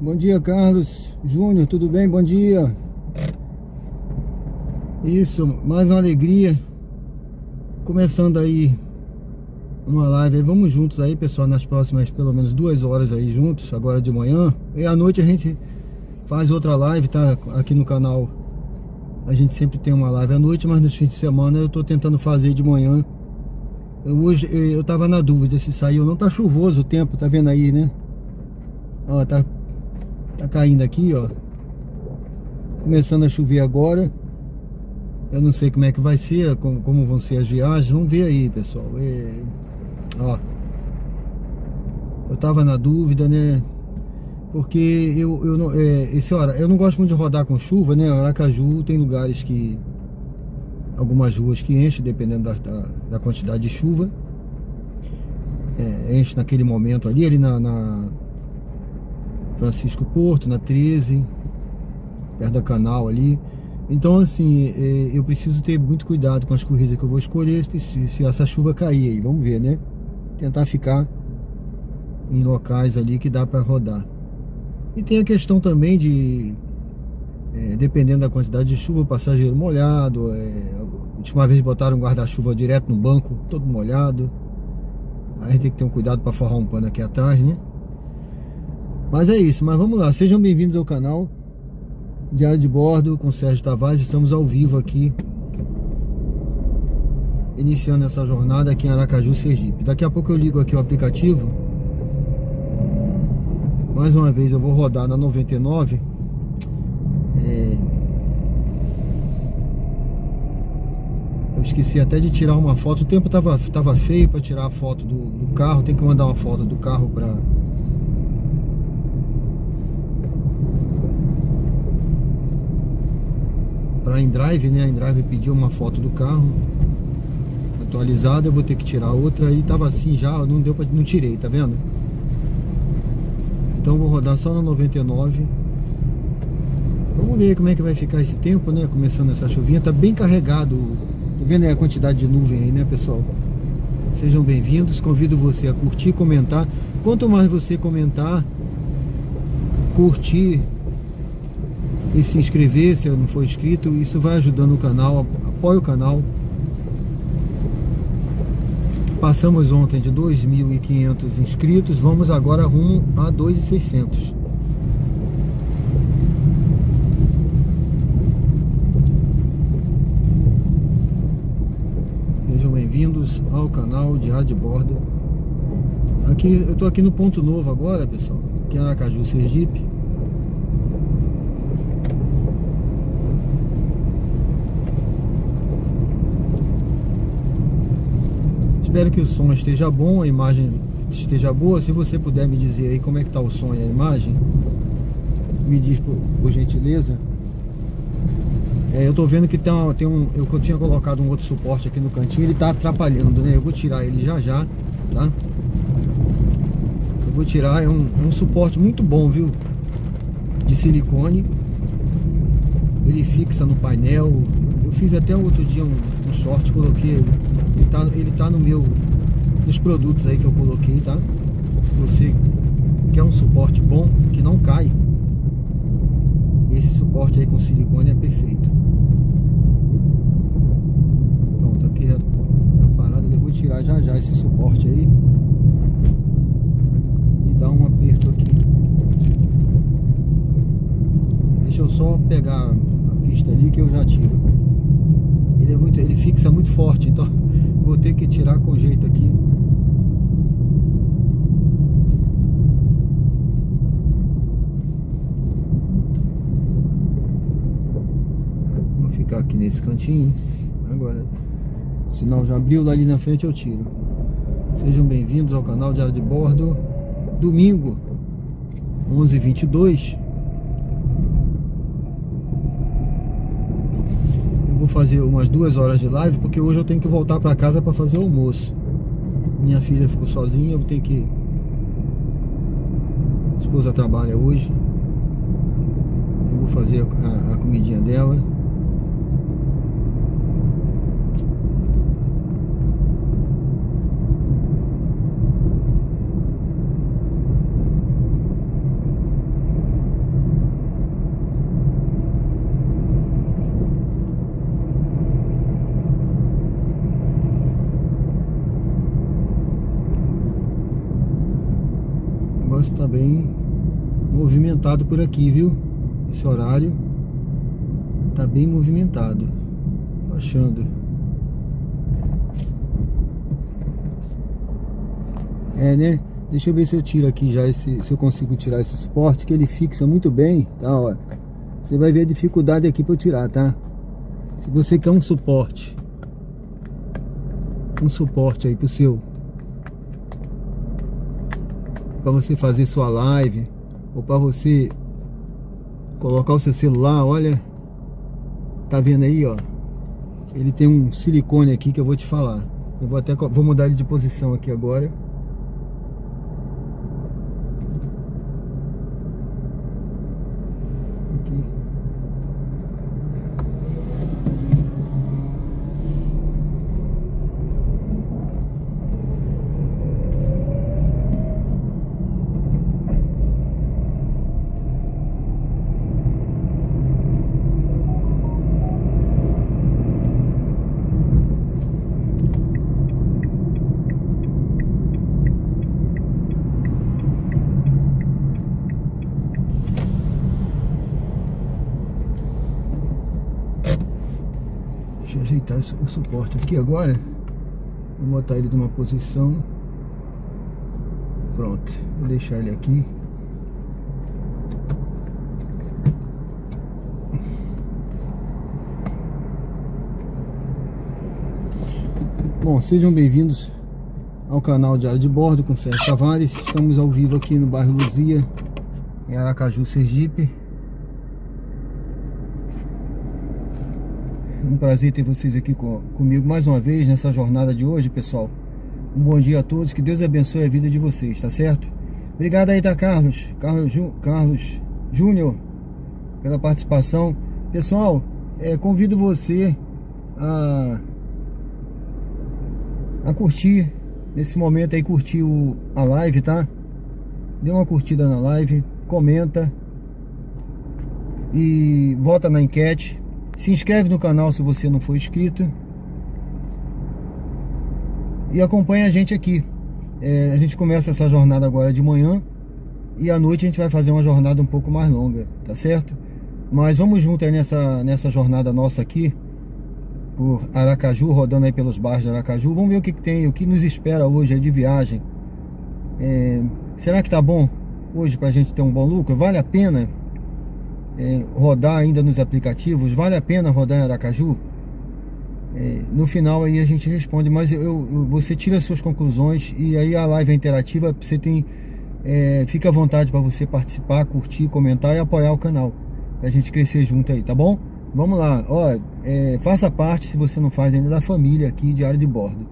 Bom dia Carlos Júnior, tudo bem? Bom dia. Isso, mais uma alegria. Começando aí uma live aí, vamos juntos aí pessoal, nas próximas pelo menos 2 horas aí juntos, agora de manhã. E à noite a gente faz outra live, tá? Aqui no canal a gente sempre tem uma live à noite, mas nos fins de semana eu tô tentando fazer de manhã. Hoje eu tava na dúvida se saiu ou não. Tá chuvoso o tempo, tá vendo aí, né? Ó, tá caindo aqui, ó. Começando a chover agora. Eu não sei como é que vai ser, como vão ser as viagens. Vamos ver aí, pessoal. Ó, eu tava na dúvida, né? Porque eu não, eu não gosto muito de rodar com chuva, né? Aracaju tem lugares que... algumas ruas que enchem, dependendo da quantidade de chuva. Enche naquele momento ali na Francisco Porto, na 13, perto da Canal ali. Então assim, eu preciso ter muito cuidado com as corridas que eu vou escolher, se essa chuva cair aí, vamos ver, né? Tentar ficar em locais ali que dá para rodar. E tem a questão também de, dependendo da quantidade de chuva, o passageiro molhado. A última vez botaram um guarda-chuva direto no banco, todo molhado. Aí a gente tem que ter um cuidado para forrar um pano aqui atrás, né? Mas é isso, mas vamos lá, sejam bem-vindos ao canal Diário de Bordo com Sérgio Tavares. Estamos ao vivo aqui, iniciando essa jornada aqui em Aracaju, Sergipe. Daqui a pouco eu ligo aqui o aplicativo. Mais uma vez eu vou rodar na 99. Eu esqueci até de tirar uma foto. O tempo tava feio para tirar a foto do carro. Tem que mandar uma foto do carro para InDrive, né? A InDrive pediu uma foto do carro atualizada. Eu vou ter que tirar outra. E tava assim já, não tirei, tá vendo? Então vou rodar só na 99. Vamos ver como é que vai ficar esse tempo, né? Começando essa chuvinha, tá bem carregado. Tá vendo aí a quantidade de nuvem aí, né, pessoal? Sejam bem-vindos. Convido você a curtir, comentar. Quanto mais você comentar, curtir e se inscrever, se não for inscrito, isso vai ajudando o canal. Apoie o canal. Passamos ontem de 2.500 inscritos, vamos agora rumo a 2.600. Sejam bem-vindos ao canal Diário de Bordo. Aqui, eu tô aqui no Ponto Novo agora, pessoal, aqui em Aracaju, Sergipe. Espero que o som esteja bom, a imagem esteja boa. Se você puder me dizer aí como é que tá o som e a imagem, me diz por gentileza. Eu tô vendo que eu tinha colocado um outro suporte aqui no cantinho, ele tá atrapalhando, né? Eu vou tirar ele já, tá? Eu vou tirar, é um suporte muito bom, viu? De silicone. Ele fixa no painel. Eu fiz até outro dia um short, coloquei ele tá nos produtos aí que eu coloquei, tá? Se você quer um suporte bom, que não cai, esse suporte aí com silicone é perfeito. Pronto, aqui a parada, eu vou tirar já esse suporte aí e dar um aperto aqui. Deixa eu só pegar a pista ali que eu já tiro. Ele fixa muito forte, então vou ter que tirar com jeito aqui. Vou ficar aqui nesse cantinho. Agora, o sinal já abriu, lá ali na frente eu tiro. Sejam bem-vindos ao canal Diário de Bordo. Domingo, 11h22. Vou fazer umas 2 horas de live, porque hoje eu tenho que voltar para casa para fazer o almoço. Minha filha ficou sozinha, eu tenho que... A esposa trabalha hoje. Eu vou fazer a comidinha dela. tá bem movimentado por aqui, viu? Esse horário tá bem movimentado. Tô achando. Né? Deixa eu ver se eu tiro aqui já se eu consigo tirar esse suporte, que ele fixa muito bem, tá? Ó, você vai ver a dificuldade aqui para eu tirar, tá? Se você quer um suporte aí pro seu, para você fazer sua live, ou para você colocar o seu celular, olha, tá vendo aí, ó? Ele tem um silicone aqui que eu vou te falar. Eu vou mudar ele de posição aqui agora. Aqui. Deixa eu ajeitar o suporte aqui agora. Vou botar ele numa posição. Pronto, vou deixar ele aqui. Bom, sejam bem-vindos ao canal Diário de Bordo com Sérgio Tavares. Estamos ao vivo aqui no bairro Luzia, em Aracaju, Sergipe. Um prazer ter vocês aqui comigo mais uma vez nessa jornada de hoje, pessoal. Um bom dia a todos, que Deus abençoe a vida de vocês, tá certo? Obrigado aí, tá, Carlos Júnior, pela participação. Pessoal, convido você a curtir, nesse momento aí, curtir a live, tá? Dê uma curtida na live, comenta e vota na enquete. Se inscreve no canal se você não for inscrito. E acompanha a gente aqui. A gente começa essa jornada agora de manhã. E à noite a gente vai fazer uma jornada um pouco mais longa, tá certo? Mas vamos junto aí nessa jornada nossa aqui por Aracaju, rodando aí pelos bairros de Aracaju. Vamos ver o que tem, o que nos espera hoje aí de viagem. Será que tá bom hoje pra gente ter um bom lucro? Vale a pena rodar ainda nos aplicativos? Vale a pena rodar em Aracaju? No final aí a gente responde, mas você tira as suas conclusões. E aí a live é interativa, você tem, fica à vontade para você participar, curtir, comentar e apoiar o canal, pra gente crescer junto aí, tá bom? Vamos lá, ó, faça parte, se você não faz ainda, da família aqui Diário de Bordo.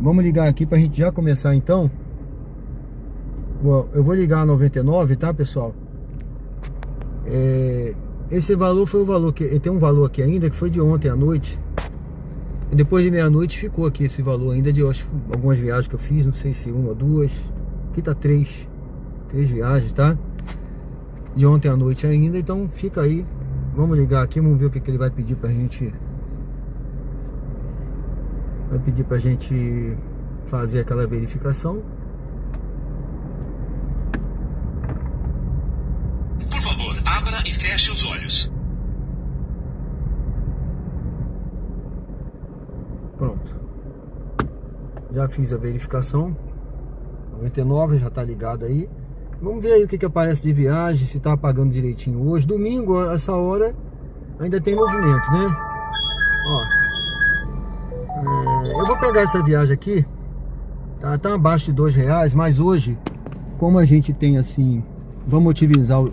Vamos ligar aqui pra gente já começar então. Eu vou ligar a 99, tá, pessoal? Esse valor foi o valor que tem um valor aqui ainda, que foi de ontem à noite. Depois de meia-noite ficou aqui esse valor ainda de algumas viagens que eu fiz, não sei se uma ou duas. Aqui tá três viagens, tá? De ontem à noite ainda, então fica aí. Vamos ligar aqui, vamos ver o que ele vai pedir pra gente. Vai pedir pra gente fazer aquela verificação. Abra e feche os olhos. Pronto. Já fiz a verificação. 99 já tá ligado aí. Vamos ver aí o que aparece de viagem, se tá pagando direitinho hoje. Domingo, essa hora, ainda tem movimento, né? Ó. Eu vou pegar essa viagem aqui. Tá abaixo de R$2, mas hoje, como a gente tem assim... Vamos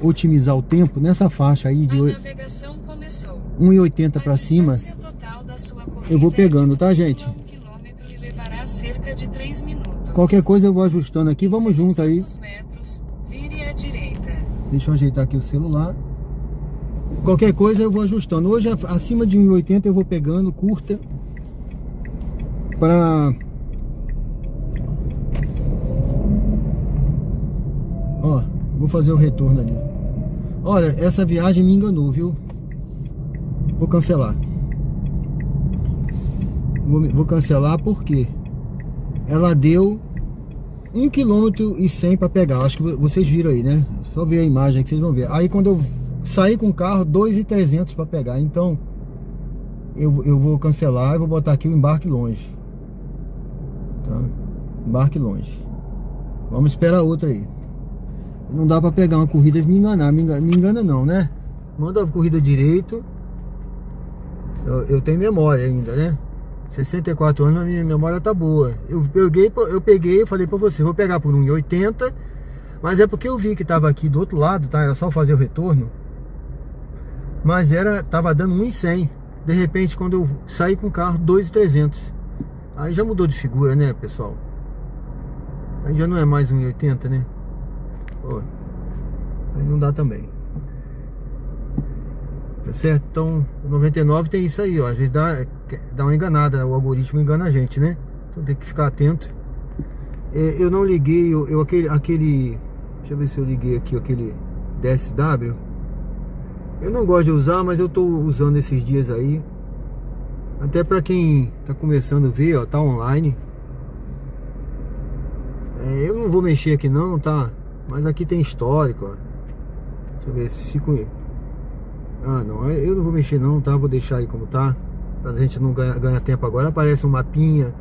otimizar o tempo nessa faixa aí de 1,80 para cima. Eu vou pegando, tá, gente? Qualquer coisa eu vou ajustando aqui. Vamos junto aí. Deixa eu ajeitar aqui o celular. Qualquer coisa eu vou ajustando. Hoje acima de 1,80 eu vou pegando curta para... Ó, vou fazer o retorno ali. Olha, essa viagem me enganou, viu? Vou cancelar. Vou cancelar porque ela deu 1,1 km para pegar. Acho que vocês viram aí, né? Só ver a imagem que vocês vão ver. Aí quando eu sair com o carro, 2,300 para pegar. Então eu vou cancelar e vou botar aqui o embarque longe, tá? Embarque longe. Vamos esperar outra aí. Não dá para pegar uma corrida e me enganar. Me engana não, né? Manda a corrida direito. Eu tenho memória ainda, né? 64 anos, a minha memória tá boa. Eu peguei e falei pra você, vou pegar por 1,80. Mas é porque eu vi que tava aqui do outro lado, tá? Era só fazer o retorno. Mas tava dando 1,100. De repente, quando eu saí com o carro, 2,300. Aí já mudou de figura, né, pessoal? Aí já não é mais 1,80, né? Pô, aí não dá também. Tá certo? Então, o 99 tem isso aí, ó. Às vezes dá uma enganada, o algoritmo engana a gente, né? Então tem que ficar atento. Eu não liguei, aquele... Deixa eu ver se eu liguei aqui, aquele DSW. Eu não gosto de usar, mas eu tô usando esses dias aí. Até pra quem tá começando a ver, ó, tá online. Eu não vou mexer aqui não, tá? Mas aqui tem histórico, ó. Deixa eu ver se fico... Ah, não, eu não vou mexer não, tá? Vou deixar aí como tá, pra gente não ganhar tempo agora. Aparece um mapinha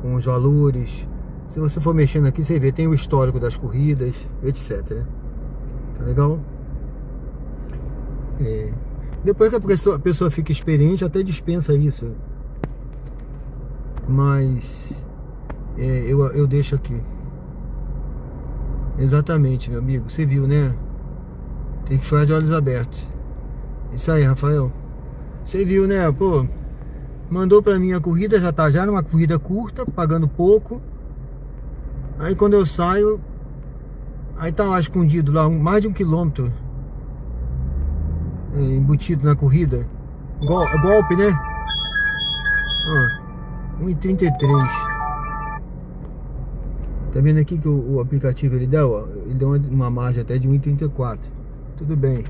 com os valores. Se você for mexendo aqui, você vê, tem o histórico das corridas, etc, né? Tá legal? Depois que a pessoa fica experiente, até dispensa isso. Mas eu deixo aqui. Exatamente, meu amigo. Você viu, né? Tem que ficar de olhos abertos. Isso aí, Rafael. Você viu, né? Pô, mandou pra mim a corrida, já era uma corrida curta, pagando pouco. Aí quando eu saio, aí tá lá escondido, lá mais de 1 km embutido na corrida. Golpe, né? Ó, 1,33. Tá vendo aqui que o aplicativo ele deu, ó, ele deu uma margem até de 1,34. Tudo bem.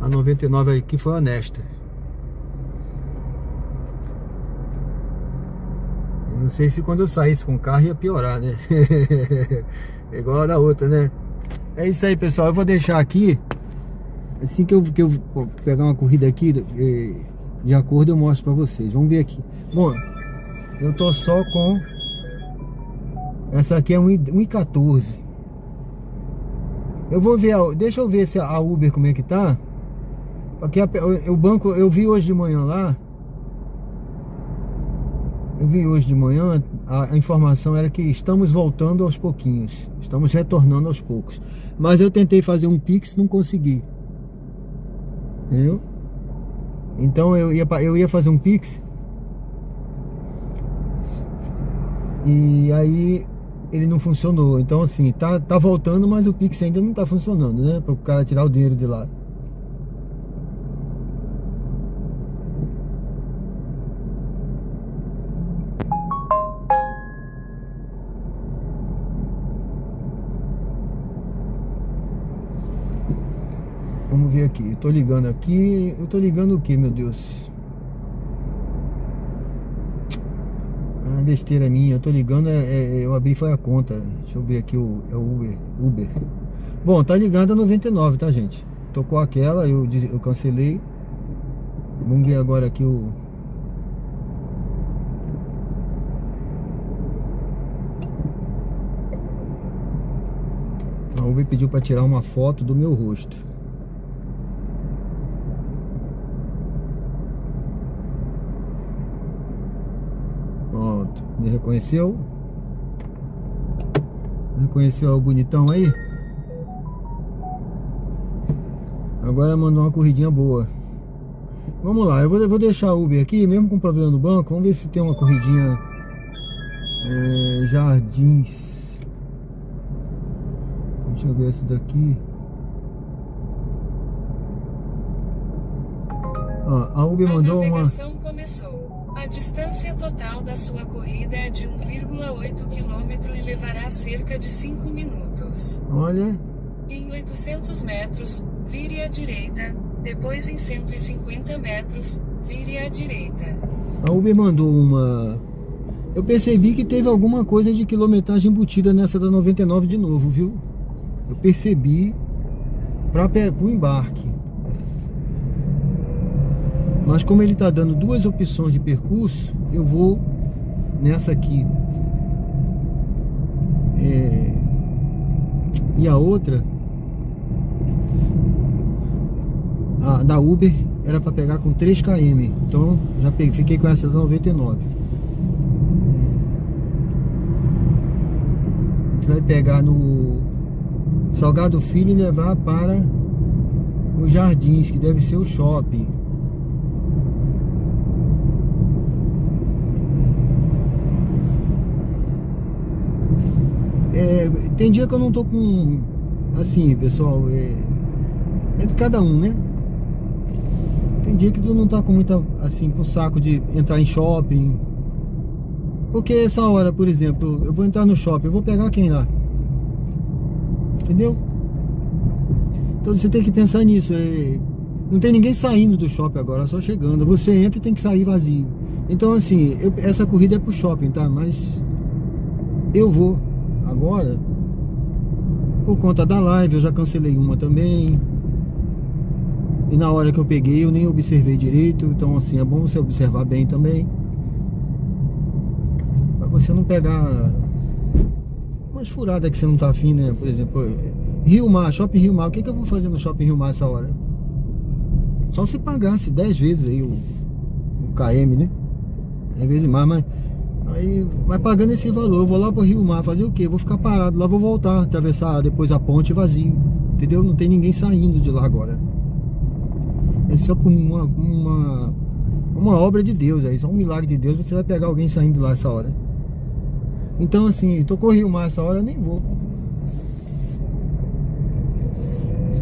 A 99 aqui foi honesta. Eu não sei se quando eu saísse com o carro ia piorar, né? Igual a da outra, né? É isso aí, pessoal. Eu vou deixar aqui. Assim que eu pegar uma corrida aqui, de acordo, eu mostro pra vocês. Vamos ver aqui. Bom, eu tô só com... Essa aqui é 1,14. Eu vou ver, deixa eu ver se a Uber como é que tá. Porque o banco, eu vi hoje de manhã lá. Eu vi hoje de manhã, a informação era que estamos voltando aos pouquinhos. Estamos retornando aos poucos. Mas eu tentei fazer um Pix, não consegui. Entendeu? Então eu ia fazer um Pix. E aí ele não funcionou. Então assim, tá voltando, mas o Pix ainda não tá funcionando, né? Para o cara tirar o dinheiro de lá. Vamos ver aqui. Eu tô ligando aqui. Eu tô ligando o que, meu Deus? Ah, besteira minha. Eu tô ligando. Eu abri foi a conta. Deixa eu ver aqui. É o Uber. Bom, tá ligando a 99, tá, gente? Tocou aquela. Eu cancelei. Vamos ver agora aqui o... A Uber pediu para tirar uma foto do meu rosto. Pronto, me reconheceu? Reconheceu o bonitão aí? Agora mandou uma corridinha boa. Vamos lá, eu vou deixar o Uber aqui, mesmo com problema no banco. Vamos ver se tem uma corridinha. Jardins. Deixa eu ver esse daqui. Ó, a Uber mandou uma... Começou. A distância total da sua corrida é de 1,8 km e levará cerca de 5 minutos. Olha. Em 800 metros, vire à direita. Depois em 150 metros, vire à direita. A Uber mandou Eu percebi que teve alguma coisa de quilometragem embutida nessa da 99 de novo, viu? Eu percebi para o embarque. Mas como ele tá dando duas opções de percurso, eu vou nessa aqui. E a outra, a da Uber, era para pegar com 3 km. Então já fiquei com essa da 99. A gente vai pegar no Salgado Filho e levar para os Jardins, que deve ser o shopping. Tem dia que eu não tô com... Assim, pessoal, é de cada um, né? Tem dia que tu não tá com muita, assim, com saco de entrar em shopping. Porque essa hora, por exemplo, eu vou entrar no shopping, eu vou pegar quem lá? Entendeu? Então você tem que pensar nisso. Não tem ninguém saindo do shopping agora, só chegando. Você entra e tem que sair vazio. Então assim, essa corrida é pro shopping, tá? Mas eu vou agora por conta da live. Eu já cancelei uma também. E na hora que eu peguei eu nem observei direito. Então assim, é bom você observar bem também, pra você não pegar umas furadas que você não tá afim, né? Por exemplo, Rio Mar, Shopping Rio Mar. O que eu vou fazer no Shopping Rio Mar essa hora? Só se pagasse 10 vezes aí o KM, né? 10 vezes mais, mas aí vai pagando esse valor. Eu vou lá pro Rio Mar fazer o quê? Eu vou ficar parado lá, vou voltar, atravessar depois a ponte vazio. Entendeu? Não tem ninguém saindo de lá agora. É só por uma obra de Deus aí, só um milagre de Deus. Você vai pegar alguém saindo de lá essa hora. Então assim, tocou Rio Mar essa hora, eu nem vou.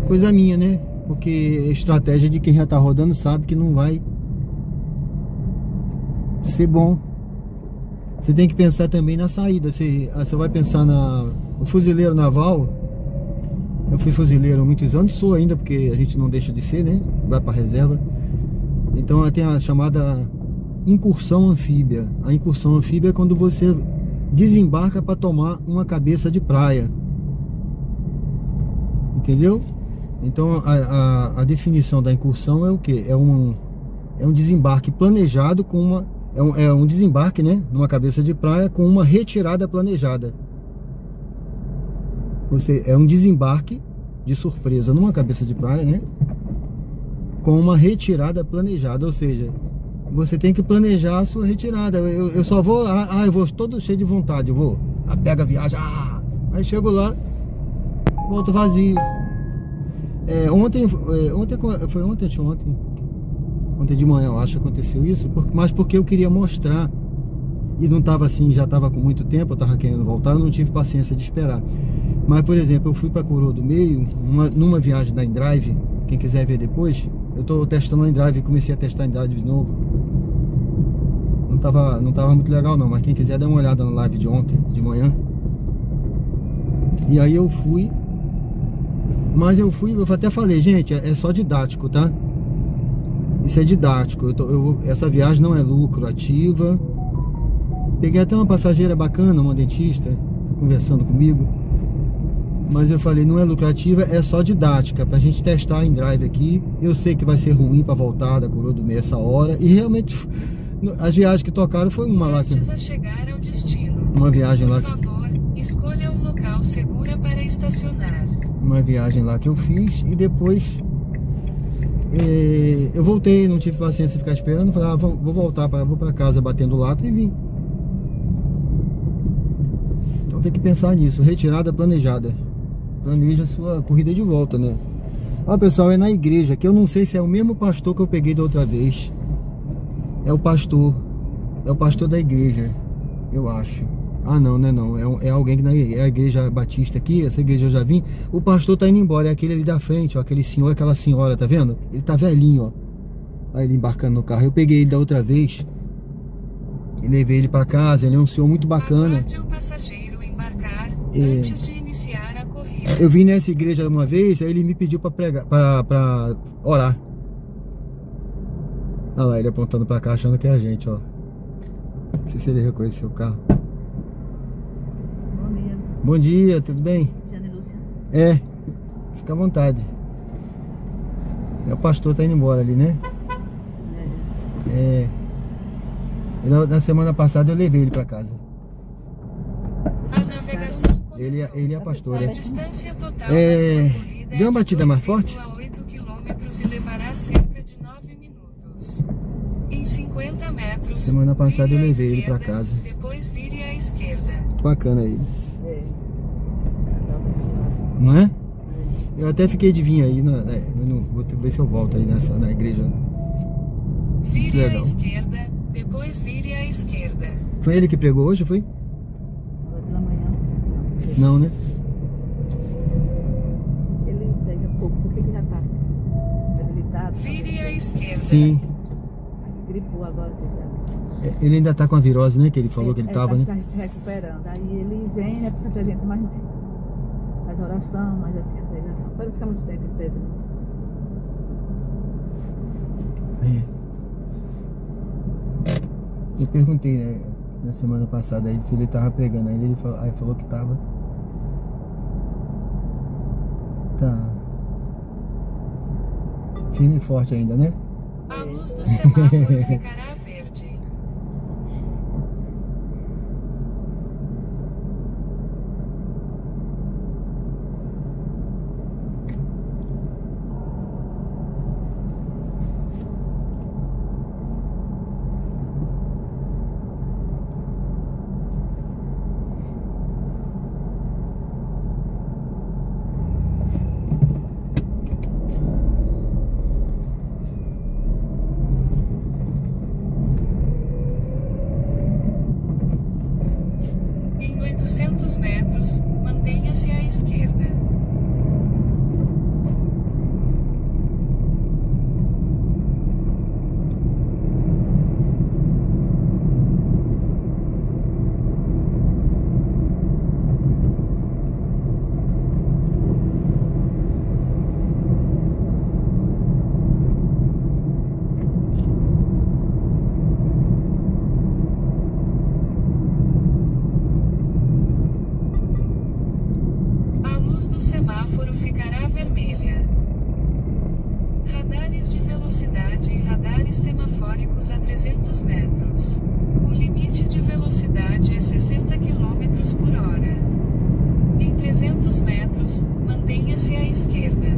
Coisa minha, né? Porque estratégia de quem já tá rodando sabe que não vai ser bom. Você tem que pensar também na saída. Você vai pensar no fuzileiro naval. Eu fui fuzileiro há muitos anos, sou ainda, porque a gente não deixa de ser, né? Vai pra reserva. Então tem a chamada incursão anfíbia. A incursão anfíbia é quando você desembarca para tomar uma cabeça de praia. Entendeu? Então a definição da incursão é o que? É um desembarque planejado com uma... É um desembarque, né? Numa cabeça de praia com uma retirada planejada. É um desembarque de surpresa numa cabeça de praia, né? Com uma retirada planejada. Ou seja, você tem que planejar a sua retirada. Eu só vou... eu vou todo cheio de vontade. Eu vou... pega a viagem... aí chego lá, volto vazio. Ontem de manhã eu acho que aconteceu isso, mas porque eu queria mostrar e não estava assim, já estava com muito tempo, eu estava querendo voltar, eu não tive paciência de esperar. Mas por exemplo, eu fui para Coroa do Meio numa viagem da InDrive. Quem quiser ver depois, eu estou testando a InDrive, comecei a testar a InDrive de novo. Não tava muito legal não, mas quem quiser dá uma olhada na live de ontem de manhã. E aí eu fui. Mas eu até falei, gente, é só didático, tá? Isso é didático. Essa viagem não é lucrativa. Peguei até uma passageira bacana, uma dentista, conversando comigo. Mas eu falei, não é lucrativa, é só didática, pra gente testar a InDrive aqui. Eu sei que vai ser ruim pra voltar da Coroa do Meio essa hora. E realmente, as viagens que tocaram foi uma lá. A chegar ao destino. Uma viagem lá. Por favor, escolha um local seguro para estacionar. Uma viagem lá que eu fiz e depois eu voltei, não tive paciência de ficar esperando. Falei, vou voltar, vou pra casa batendo lata e vim. Então tem que pensar nisso, retirada planejada. Planeja a sua corrida de volta, né? Ó, pessoal, é na igreja, que eu não sei se é o mesmo pastor que eu peguei da outra vez. É o pastor da igreja, eu acho. Não, não é não, é alguém que é a igreja batista aqui, essa igreja eu já vim. O pastor tá indo embora, é aquele ali da frente, ó, aquele senhor, aquela senhora, tá vendo? Ele tá velhinho, ó. Aí ele embarcando no carro, eu peguei ele da outra vez e levei ele pra casa, ele é um senhor muito bacana. Aguarde o passageiro embarcar antes de iniciar a corrida. Eu vim nessa igreja uma vez, aí ele me pediu pra pregar, pra orar. Olha lá, ele apontando pra cá, achando que é a gente, ó. Não sei se ele reconheceu o carro. Bom dia, Bom dia, tudo bem? Jane Lúcia. É, fica à vontade. É, o pastor tá indo embora ali, né? É. Na semana passada eu levei ele pra casa. A navegação Ele e a pastora. A distância total É, da sua corrida deu uma é batida de mais forte? 2,8 quilômetros e levará cerca de 9 minutos. Em 50 metros, Semana passada vire eu à levei ele pra esquerda, casa. Depois vire à esquerda. Bacana ele, É. Andava esse lado. não é? Eu até fiquei de vir aí, vou ver se eu volto aí na igreja. Vire à legal. esquerda, depois vire à esquerda. Foi ele que pregou hoje, foi? Agora pela manhã. Não, né? Ele pega pouco, porque ele já tá debilitado. Vire à esquerda. Sim. Gripou agora. Ele ainda tá com a virose, né? Que ele falou que ele tava, né? Tá se recuperando. Aí ele vem, né? Se apresenta, mas não. Faz oração, mas assim, a pregação. Para não ficar muito tempo em pedra. É. Eu perguntei, né, na semana passada aí se ele tava pregando ainda, aí falou que tava. Tá. Firme e forte ainda, né? A luz do semáforo ficará verde. Em 800 metros, mantenha-se à esquerda. A luz do semáforo ficará vermelha. Radares de velocidade e radares semafóricos a 300 metros. O limite de velocidade é 60 km por hora. Em 300 metros, mantenha-se à esquerda.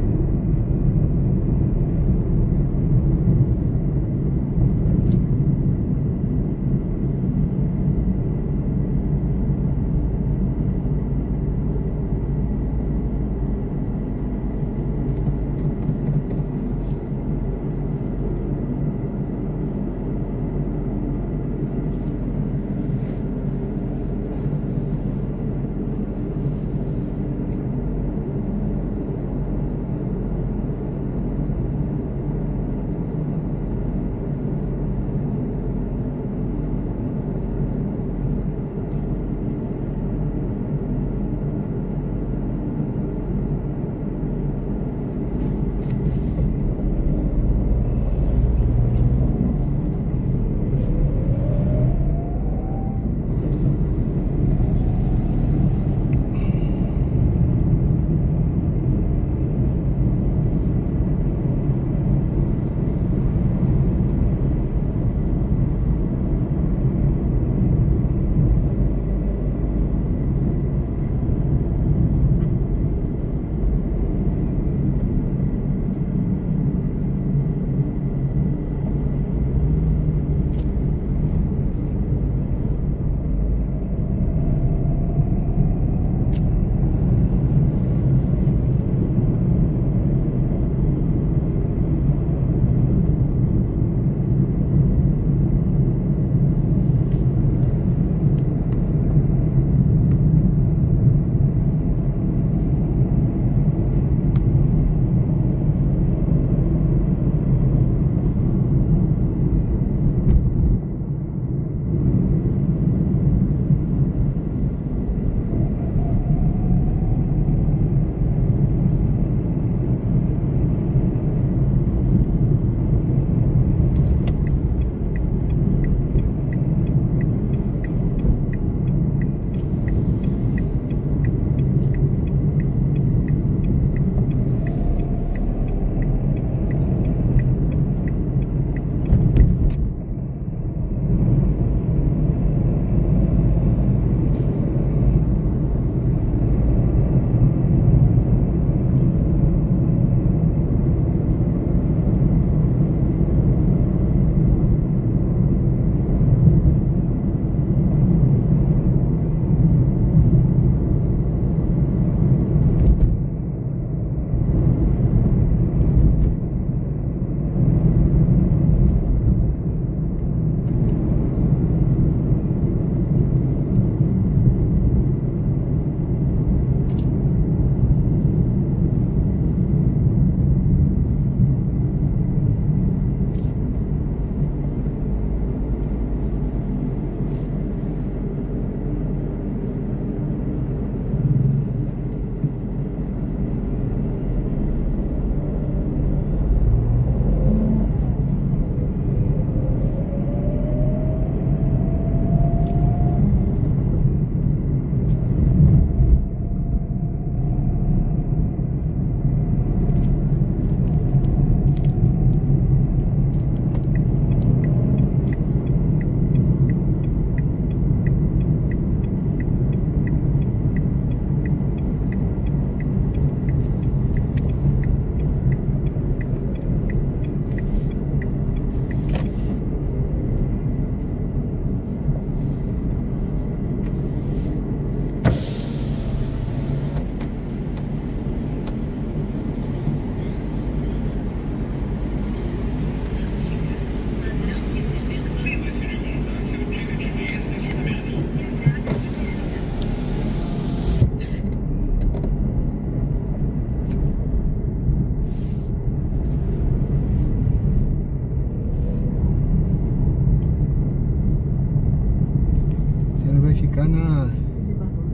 lá na... De Barbosa.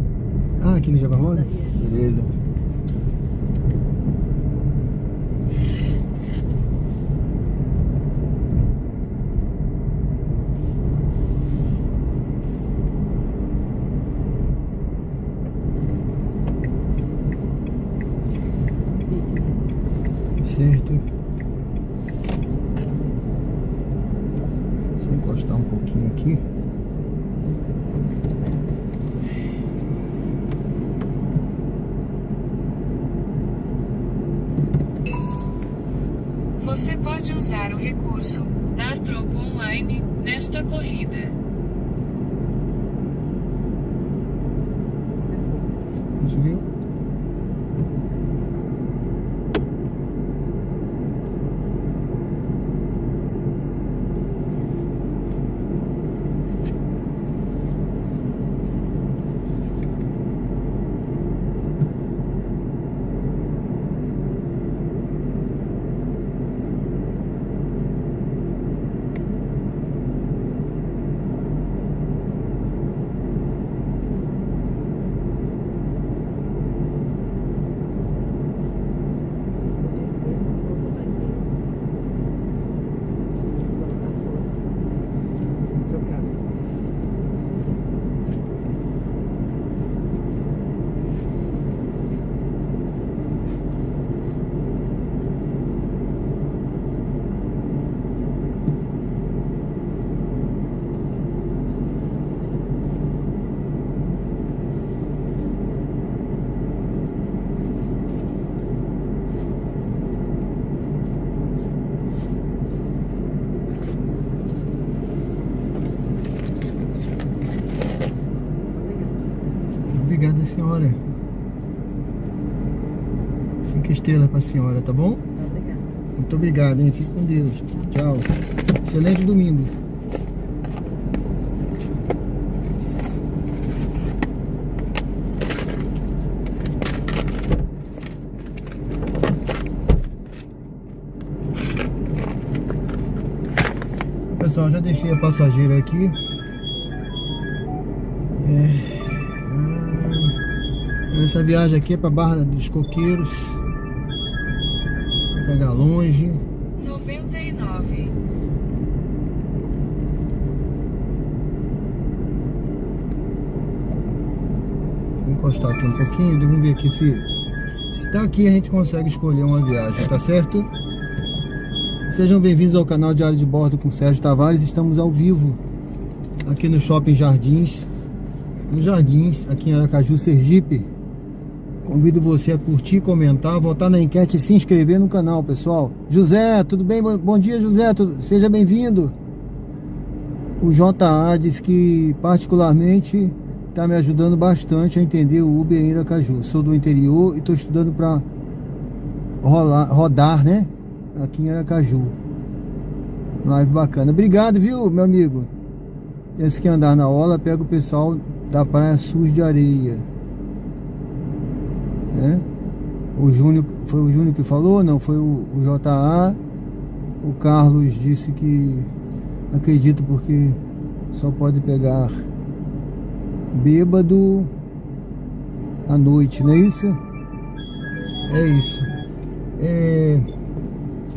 Ah, aqui no Jabarrosa? Beleza. Certo. Só encostar um pouquinho aqui. Você pode usar o recurso Dar Troco Online nesta corrida. Conseguiu? Obrigado, senhora. 5 estrelas pra senhora, tá bom? Obrigada. Muito obrigado, hein? Fique com Deus. Tchau. Excelente domingo. Pessoal, já deixei a passageira aqui. Essa viagem aqui é para Barra dos Coqueiros. Vou pegar longe. 99. Vou encostar aqui um pouquinho. Vamos ver aqui se tá aqui a gente consegue escolher uma viagem, tá certo? Sejam bem-vindos ao canal Diário de Bordo com Sérgio Tavares. Estamos ao vivo aqui no Shopping Jardins. Nos Jardins, aqui em Aracaju, Sergipe. Convido você a curtir, comentar, votar na enquete e se inscrever no canal, pessoal. José, tudo bem? Bom dia, José. Seja bem-vindo. O JA diz que particularmente está me ajudando bastante a entender o Uber em Aracaju. Sou do interior e estou estudando para rodar, né? Aqui em Aracaju. Live bacana. Obrigado, viu, meu amigo? Pensa que andar na orla, pega o pessoal da Praia Sul de Areia. O Júnior, foi o Júnior que falou? Não, foi o JA. O Carlos disse que acredito porque só pode pegar bêbado à noite, não é isso? É isso.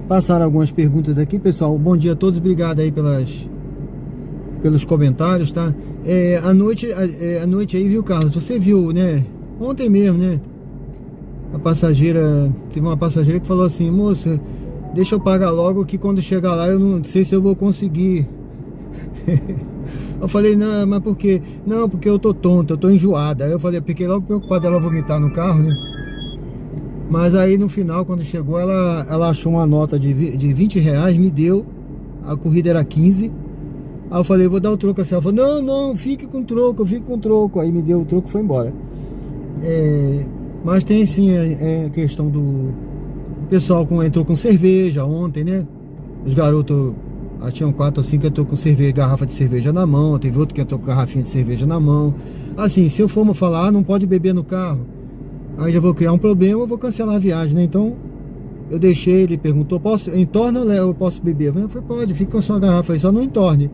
Passaram algumas perguntas aqui, pessoal. Bom dia a todos, obrigado aí pelos comentários, tá? A noite aí, viu, Carlos? Você viu, né? Ontem mesmo, né? A passageira, teve uma passageira que falou assim: moça, deixa eu pagar logo que quando chegar lá eu não sei se eu vou conseguir. Eu falei, não, mas por quê? Não, porque eu tô tonta, eu tô enjoada. Aí eu falei, fiquei logo preocupado dela vomitar no carro, né? Mas aí no final, quando chegou, ela achou uma nota de 20 reais, me deu. A corrida era 15. Aí eu falei, vou dar o troco assim. Ela falou, não, fique com troco, eu fico com troco. Aí me deu o troco e foi embora. Mas tem sim a questão do pessoal que entrou com cerveja ontem, né? Os garotos, tinham 4 ou 5 que entrou com cerveja, garrafa de cerveja na mão. Teve outro que entrou com garrafinha de cerveja na mão. Assim, se eu for falar, não pode beber no carro, aí já vou criar um problema, eu vou cancelar a viagem, né? Então, eu deixei, ele perguntou, entorna ou eu posso beber? Eu falei, pode, fica com a sua garrafa aí, só não entorne.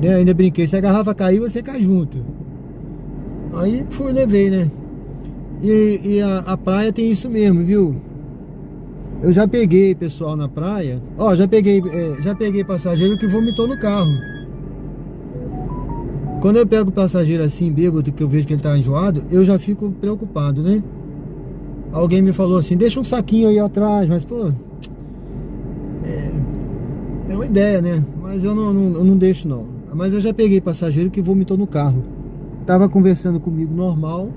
Ainda brinquei, se a garrafa cair, você cai junto. Aí fui, levei, né? E a praia tem isso mesmo, viu? Eu já peguei pessoal na praia. Ó, já peguei passageiro que vomitou no carro. Quando eu pego passageiro assim, bêbado, que eu vejo que ele tá enjoado, eu já fico preocupado, né? Alguém me falou assim, deixa um saquinho aí atrás, mas pô, é uma ideia, né? Mas eu não deixo não. Mas eu já peguei passageiro que vomitou no carro. Tava conversando comigo normal,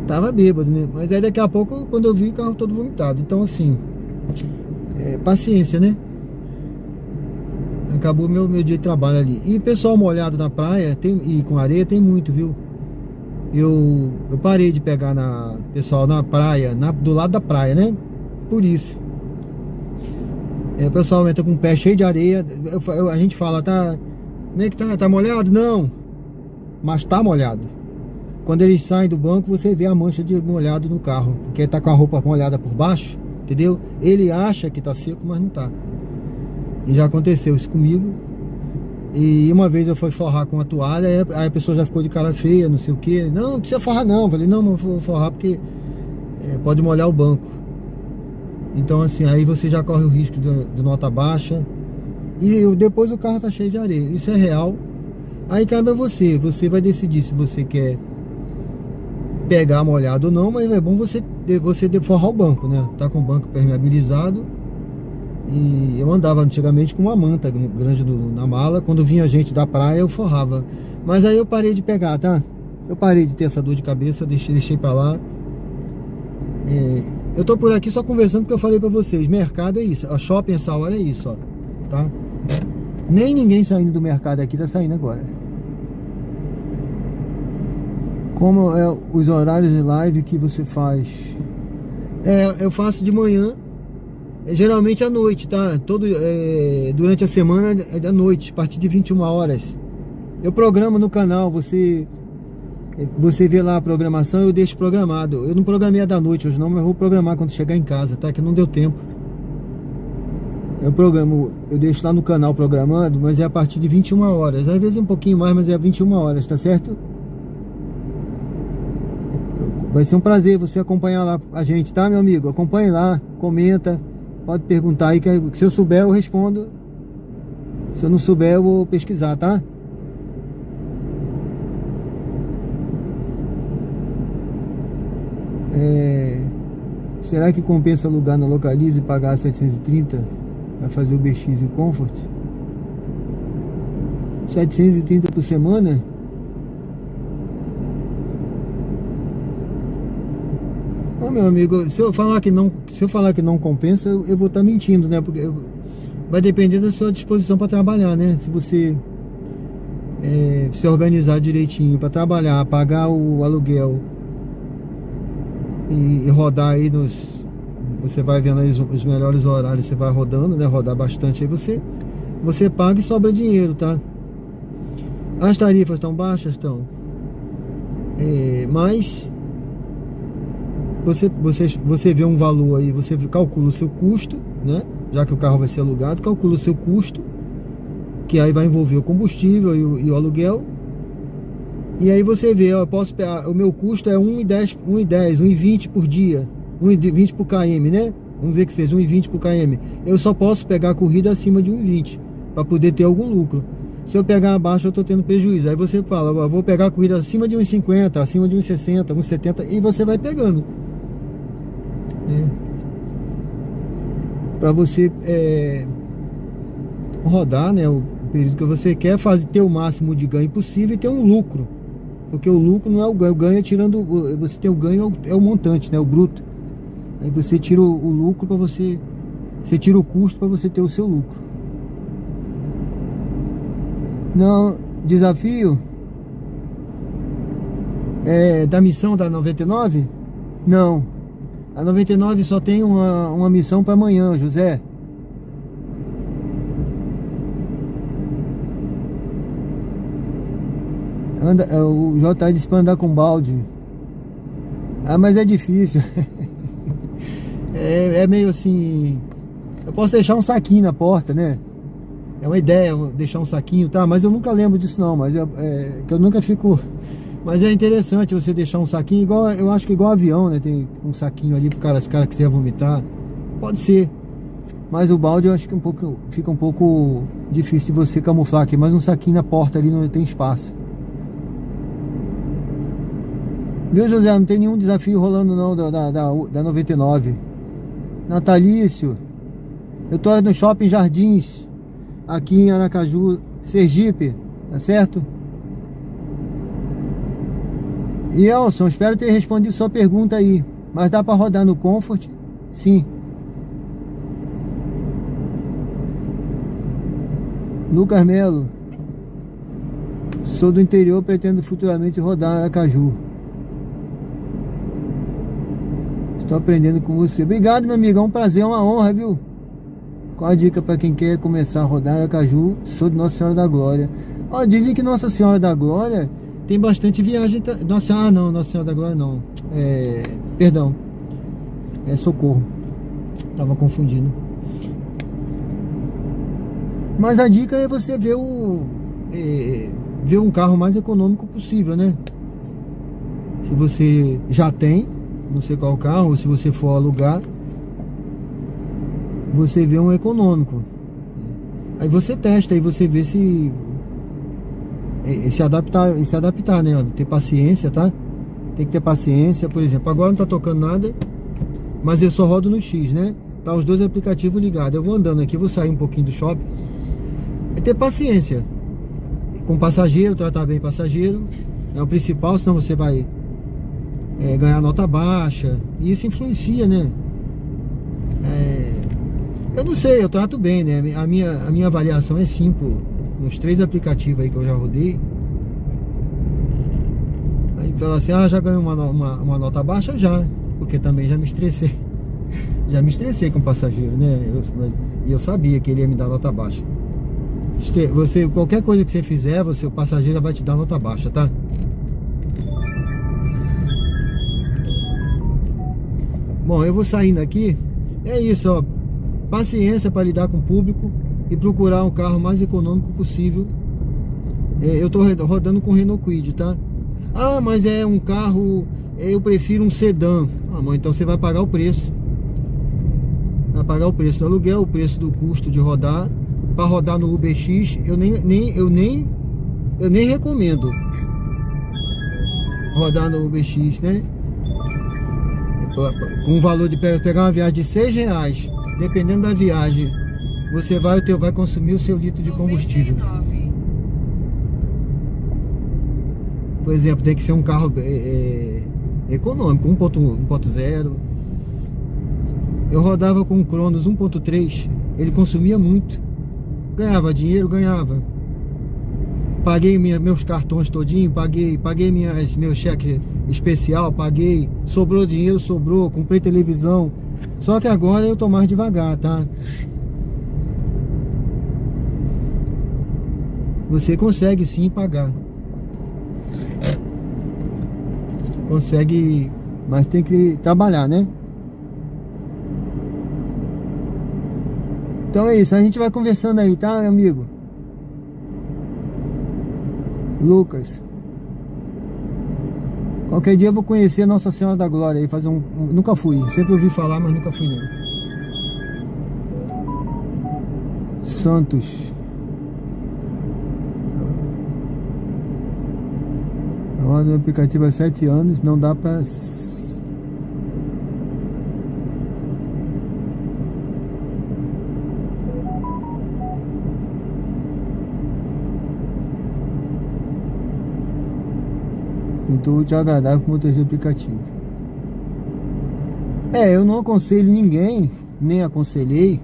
tava bêbado, né? Mas aí daqui a pouco, quando eu vi, o carro todo vomitado. Então assim, paciência, né? Acabou meu dia de trabalho ali. E pessoal molhado na praia e com areia tem muito, viu? Eu parei de pegar pessoal na praia, do lado da praia, né? Por isso. O pessoal entra com o pé cheio de areia. A gente fala, tá? Como é que tá? Tá molhado? Não. Mas tá molhado. Quando eles saem do banco, você vê a mancha de molhado no carro. Porque tá com a roupa molhada por baixo, entendeu? Ele acha que tá seco, mas não tá. E já aconteceu isso comigo. E uma vez eu fui forrar com a toalha, aí a pessoa já ficou de cara feia, não sei o que. Não precisa forrar não. Eu falei, não, mas vou forrar porque pode molhar o banco. Então assim, aí você já corre o risco de nota baixa. E depois o carro tá cheio de areia. Isso é real. Aí cabe a você. Você vai decidir se você quer pegar molhado ou não. Mas é bom você forrar o banco, né? Tá com o banco permeabilizado. E eu andava antigamente com uma manta grande na mala. Quando vinha gente da praia eu forrava. Mas aí eu parei de pegar, tá? Eu parei de ter essa dor de cabeça. Deixei pra lá. Eu tô por aqui só conversando porque eu falei pra vocês. Mercado é isso, a shopping essa hora é isso, ó. Tá? Nem ninguém saindo do mercado aqui tá saindo agora. Como é os horários de live que você faz? Eu faço de manhã. Geralmente à noite, tá? Durante a semana é da noite, a partir de 21 horas. Eu programo no canal, você vê lá a programação, eu deixo programado. Eu não programei a da noite hoje não, mas vou programar quando chegar em casa, tá? Que não deu tempo. Eu deixo lá no canal programado, mas é a partir de 21 horas. Às vezes um pouquinho mais, mas é 21 horas, tá certo? Vai ser um prazer você acompanhar lá a gente, tá, meu amigo? Acompanhe lá, comenta. Pode perguntar aí, que se eu souber eu respondo. Se eu não souber eu vou pesquisar, tá? Será que compensa alugar na Localize e pagar 730 para fazer o BX e Comfort? 730 por semana? Meu amigo, se eu falar que não compensa, eu vou estar mentindo, né? Porque vai depender da sua disposição para trabalhar, né? Se você se organizar direitinho para trabalhar, pagar o aluguel e rodar aí você vai vendo aí os melhores horários, você vai rodando, né? Rodar bastante aí, você paga e sobra dinheiro, tá? As tarifas estão baixas, estão. Mas você vê um valor aí, você calcula o seu custo, né? Já que o carro vai ser alugado, calcula o seu custo, que aí vai envolver o combustível e o aluguel. E aí você vê, ó, o meu custo é 1,10, 1,20 por dia, 1,20 por km, né? Vamos dizer que seja 1,20 por km. Eu só posso pegar a corrida acima de 1,20 para poder ter algum lucro. Se eu pegar abaixo, eu tô tendo prejuízo. Aí você fala, ó, vou pegar a corrida acima de 1,50, acima de 1,60, 1,70 e você vai pegando. Para você rodar, né, o período que você quer, ter o máximo de ganho possível e ter um lucro, porque o lucro não é o ganho, você tem o ganho, é o montante, né, o bruto. Aí você tira o lucro para você tira o custo para você ter o seu lucro. Não, desafio da missão da 99? Não. A 99 só tem uma missão para amanhã, José. O J disse para andar com balde. Ah, mas é difícil. É meio assim. Eu posso deixar um saquinho na porta, né? É uma ideia, deixar um saquinho, tá? Mas eu nunca lembro disso não, mas que eu nunca fico... Mas é interessante você deixar um saquinho, igual, eu acho que igual avião, né? Tem um saquinho ali pro cara, se o cara quiser vomitar. Pode ser. Mas o balde eu acho que fica um pouco difícil de você camuflar aqui. Mas um saquinho na porta ali não tem espaço. Viu, José? Não tem nenhum desafio rolando não da 99. Natalício. Eu tô no Shopping Jardins, aqui em Aracaju, Sergipe. Tá certo? E Elson, espero ter respondido sua pergunta aí. Mas dá pra rodar no Comfort? Sim. Lucas Melo. Sou do interior, pretendo futuramente rodar Aracaju. Estou aprendendo com você. Obrigado, meu amigo. É um prazer, é uma honra, viu? Qual a dica para quem quer começar a rodar Aracaju? Sou de Nossa Senhora da Glória. Ó, dizem que Nossa Senhora da Glória tem bastante viagem. Nossa, não, Nossa Senhora da Glória não. Perdão. É Socorro. Tava confundindo. Mas a dica é você ver ver um carro mais econômico possível, né? Se você já tem, não sei qual carro, ou se você for alugar, você vê um econômico. Aí você testa, aí você vê se adaptar, né? Ter paciência, tá? Tem que ter paciência. Por exemplo, agora não tá tocando nada, mas eu só rodo no X, né? Tá os dois aplicativos ligados. Eu vou andando aqui, vou sair um pouquinho do shopping. É ter paciência com passageiro, tratar bem passageiro. É o principal, senão você vai ganhar nota baixa. E isso influencia, né? Eu não sei, eu trato bem, né? A minha avaliação é 5 nos 3 aplicativos aí que eu já rodei. Aí fala assim, já ganhou uma nota baixa? Já, porque também já me estressei. Já me estressei com o passageiro, né? Eu sabia que ele ia me dar nota baixa. Qualquer coisa que você fizer, o passageiro vai te dar nota baixa, tá? Bom, eu vou saindo aqui. É isso, ó. Paciência para lidar com o público e procurar um carro mais econômico possível. Eu tô rodando com o Renault Kwid, tá? Mas é um carro, eu prefiro um sedã. Mãe, então você vai pagar o preço. Vai pagar o preço do aluguel, o preço do custo de rodar. Para rodar no UBX, eu nem recomendo rodar no UBX, né? Com o valor de pegar uma viagem de R$6, dependendo da viagem, você vai consumir o seu litro de combustível. 99. Por exemplo, tem que ser um carro econômico, 1.0. Eu rodava com um Cronos 1.3, ele consumia muito. Ganhava dinheiro, ganhava. Paguei meus cartões todinho, paguei meu cheque especial, paguei. Sobrou dinheiro, sobrou, comprei televisão. Só que agora eu tô mais devagar, tá? Você consegue sim pagar. Consegue, mas tem que trabalhar, né? Então é isso, a gente vai conversando aí, tá, meu amigo? Lucas. Qualquer dia eu vou conhecer a Nossa Senhora da Glória aí, fazer nunca fui, sempre ouvi falar, mas nunca fui não. Santos. Eu rodo o aplicativo há 7 anos, não dá pra... Então te agradável com o motorista aplicativo. Eu não aconselho ninguém, nem aconselhei.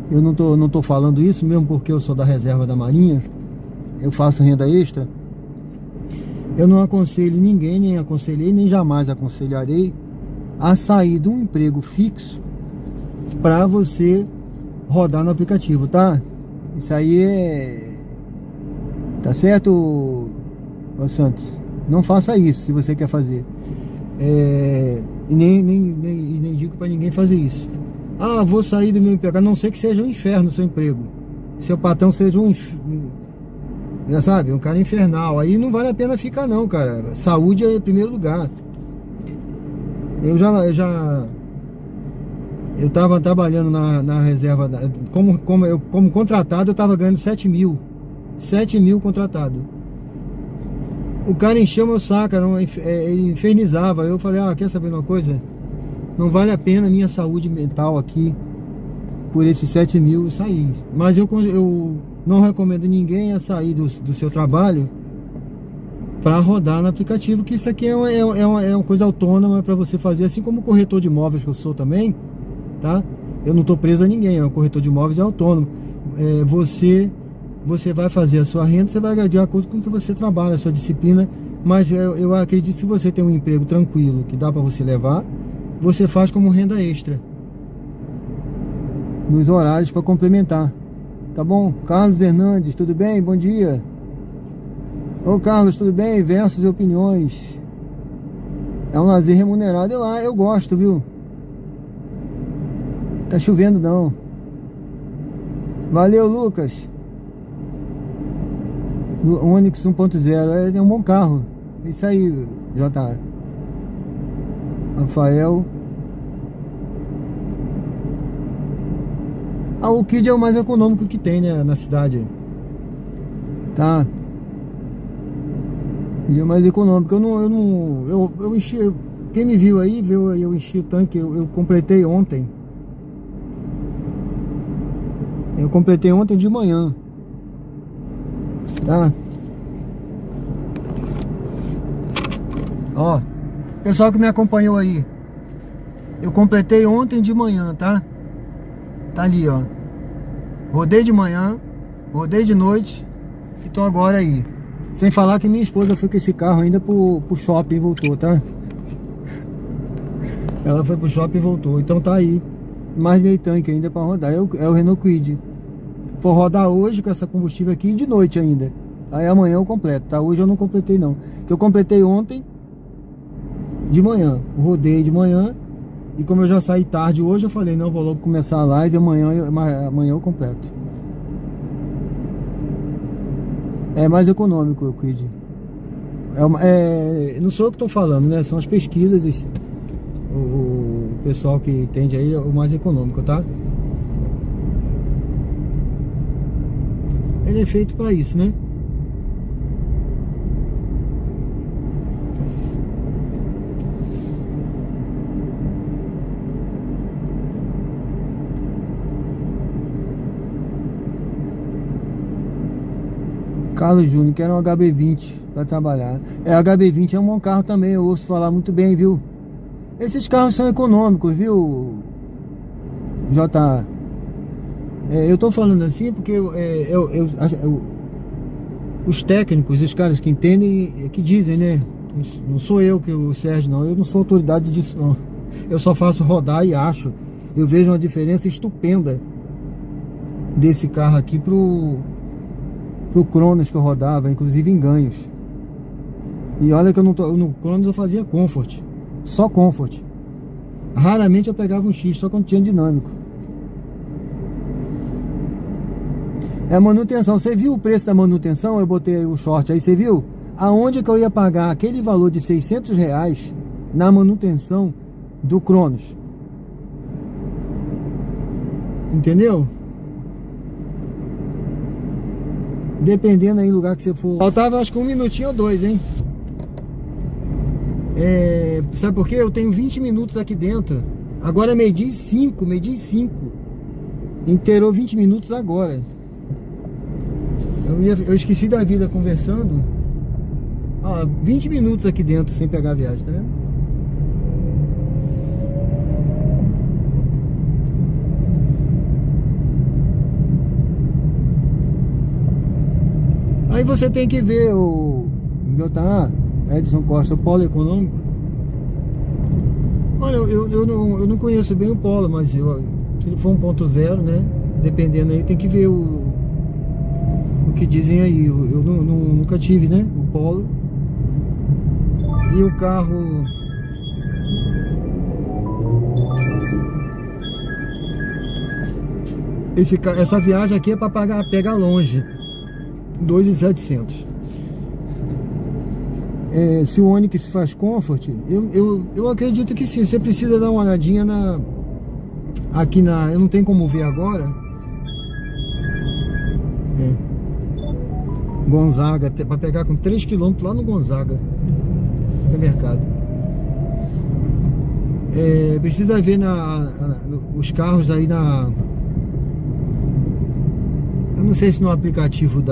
Eu não tô falando isso mesmo porque eu sou da reserva da Marinha. Eu faço renda extra. Eu não aconselho ninguém, nem aconselhei, nem jamais aconselharei a sair de um emprego fixo para você rodar no aplicativo, tá? Isso aí tá certo, ô Santos? Não faça isso se você quer fazer. Nem digo para ninguém fazer isso. Vou sair do meu emprego, a não ser que seja um inferno o seu emprego. seu patrão seja já sabe, um cara infernal, aí não vale a pena ficar não, cara. Saúde é em primeiro lugar. Eu tava trabalhando na reserva, como contratado, eu tava ganhando 7 mil contratado. O cara encheu meu saco, ele infernizava. Eu falei, quer saber uma coisa? Não vale a pena a minha saúde mental aqui por esses 7 mil sair. Mas eu não recomendo ninguém a sair do seu trabalho para rodar no aplicativo, que isso aqui é uma coisa autônoma para você fazer, assim como o corretor de imóveis que eu sou também, tá? Eu não estou preso a ninguém, o corretor de imóveis é autônomo. Você vai fazer a sua renda, você vai ganhar de acordo com o que você trabalha, a sua disciplina, mas eu acredito que se você tem um emprego tranquilo, que dá para você levar, você faz como renda extra, nos horários para complementar, tá bom? Carlos Hernandes, tudo bem? Bom dia. Ô Carlos, tudo bem? Versos e opiniões. É um lazer remunerado, eu gosto, viu? Tá chovendo não. Valeu, Lucas. Onix 1.0 é um bom carro. Isso aí, J. Rafael. O Kid é o mais econômico que tem, né, na cidade. Tá. Ele é o mais econômico. Eu enchi. Quem me viu aí, viu? Eu enchi o tanque. Eu completei ontem. Eu completei ontem de manhã. Tá? Ó, pessoal que me acompanhou aí, eu completei ontem de manhã, tá? Tá ali, ó. Rodei de manhã, rodei de noite e tô agora aí. Sem falar que minha esposa foi com esse carro ainda pro shopping e voltou, tá? Ela foi pro shopping e voltou. Então tá aí, mais meio tanque ainda pra rodar. É o Renault Kwid. Vou rodar hoje com essa combustível aqui e de noite ainda. Aí amanhã eu completo, tá? Hoje eu não completei não. Que eu completei ontem de manhã. Rodei de manhã. E como eu já saí tarde hoje, eu falei, não, vou logo começar a live. Amanhã eu completo. É mais econômico o Kwid. Não sou eu que tô falando, né? São as pesquisas. O pessoal que entende aí é o mais econômico, tá? Ele é feito para isso, né? Carlos Júnior, quero um HB20 para trabalhar. HB20 é um bom carro também, eu ouço falar muito bem, viu? Esses carros são econômicos, viu, J. Eu tô falando assim porque os técnicos, os caras que entendem, que dizem, né? Não sou eu, o Sérgio, não. Eu não sou autoridade disso, não. Eu só faço rodar e acho. Eu vejo uma diferença estupenda desse carro aqui pro Cronos que eu rodava, inclusive em ganhos. E olha que no Cronos eu fazia Comfort. Só Comfort. Raramente eu pegava um X, só quando tinha dinâmico. É manutenção. Você viu o preço da manutenção? Eu botei o short aí, você viu? Aonde que eu ia pagar aquele valor de R$600 na manutenção do Cronos? Entendeu? Dependendo aí do lugar que você for. Faltava acho que 1 minutinho ou 2, hein? Sabe por quê? Eu tenho 20 minutos aqui dentro. Agora é meio-dia e 5. Inteirou 20 minutos agora. Eu esqueci da vida conversando. 20 minutos aqui dentro sem pegar a viagem, tá vendo? Aí você tem que ver o J. Edson Costa, o polo econômico. Olha, eu não conheço bem o polo, mas se ele for 1.0, né? Dependendo aí, tem que ver o que dizem aí. Eu nunca tive, né? O polo. E o carro. Essa viagem aqui é para pegar longe. 2.700. Se o Onix faz Comfort, eu acredito que sim. Você precisa dar uma olhadinha aqui eu não tenho como ver agora. Gonzaga, para pegar com 3 km lá no Gonzaga, no mercado. Precisa ver os carros aí eu não sei se no aplicativo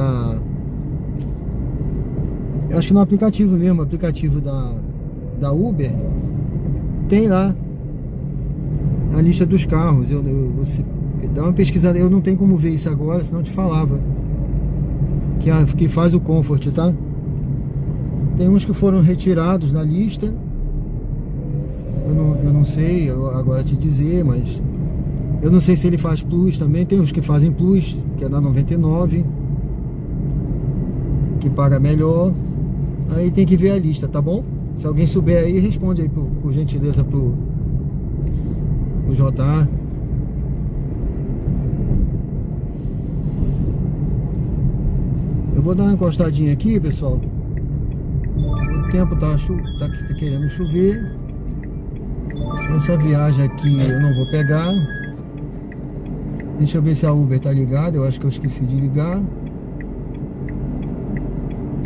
eu acho que no aplicativo mesmo, aplicativo da Uber, tem lá a lista dos carros. Você dá uma pesquisada, eu não tenho como ver isso agora, senão eu te falava. Que faz o Comfort, tá? Tem uns que foram retirados da lista. Eu não sei agora te dizer, mas eu não sei se ele faz Plus também. Tem uns que fazem Plus, que é da 99, que paga melhor. Aí tem que ver a lista, tá bom? Se alguém souber aí, responde aí por gentileza pro JA. Eu vou dar uma encostadinha aqui, pessoal. O tempo tá querendo chover. Essa viagem aqui eu não vou pegar. Deixa eu ver se a Uber tá ligada. Eu acho que eu esqueci de ligar.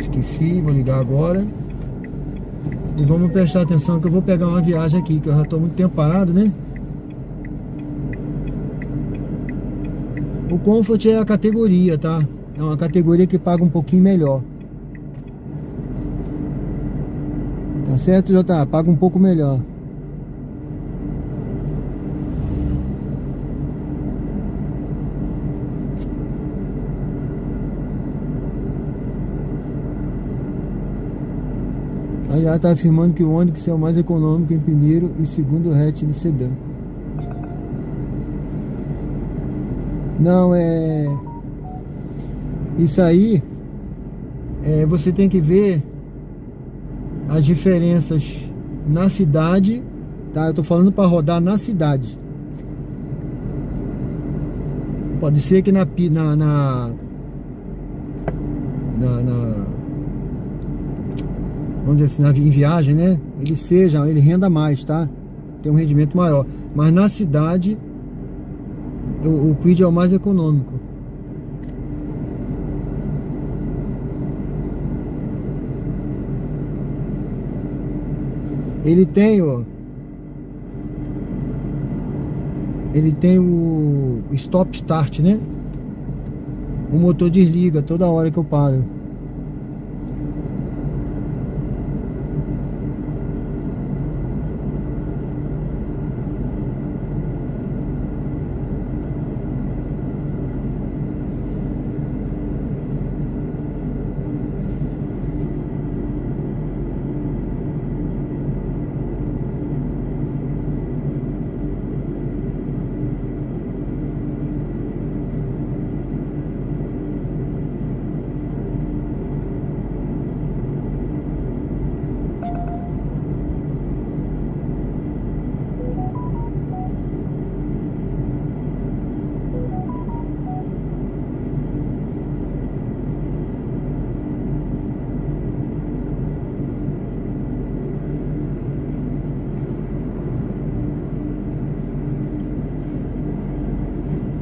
Esqueci, vou ligar agora. E vamos prestar atenção que eu vou pegar uma viagem aqui, que eu já tô muito tempo parado, né? O Comfort é a categoria, tá? É uma categoria que paga um pouquinho melhor. Tá certo, Jota? Paga um pouco melhor. A IA está afirmando que o Onix é o mais econômico em primeiro e segundo hatch de sedã. Não, isso aí, você tem que ver as diferenças na cidade, tá? Eu tô falando para rodar na cidade. Pode ser que vamos dizer assim, em viagem, né? Ele renda mais, tá? Tem um rendimento maior. Mas na cidade, o Kwid é o mais econômico. Ele tem, ó. Ele tem o stop start, né? O motor desliga toda hora que eu paro.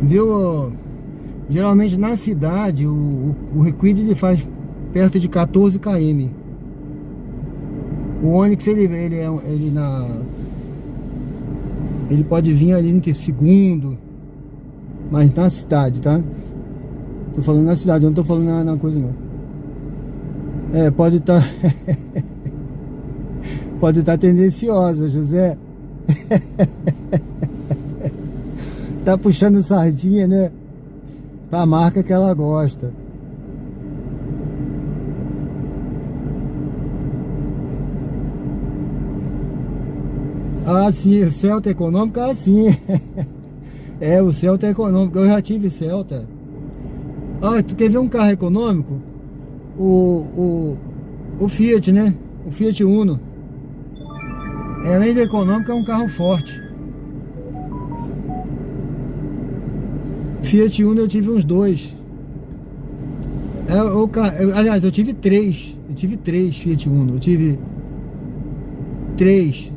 Viu? Geralmente na cidade o Kwid ele faz perto de 14 km. O Onix ele pode vir ali em segundo, mas na cidade, tá? Tô falando na cidade, eu não tô falando na coisa não. Pode estar pode estar tendenciosa, José. Tá puxando sardinha, né? Pra marca que ela gosta. Ah, sim, o Celta econômico, ah, sim. O Celta é econômico, eu já tive Celta. Ah, tu quer ver um carro econômico? O Fiat, né? O Fiat Uno. Além de econômico, é um carro forte. Fiat Uno eu tive uns 2. Aliás, eu tive 3. Eu tive 3 Fiat Uno. Eu tive 3.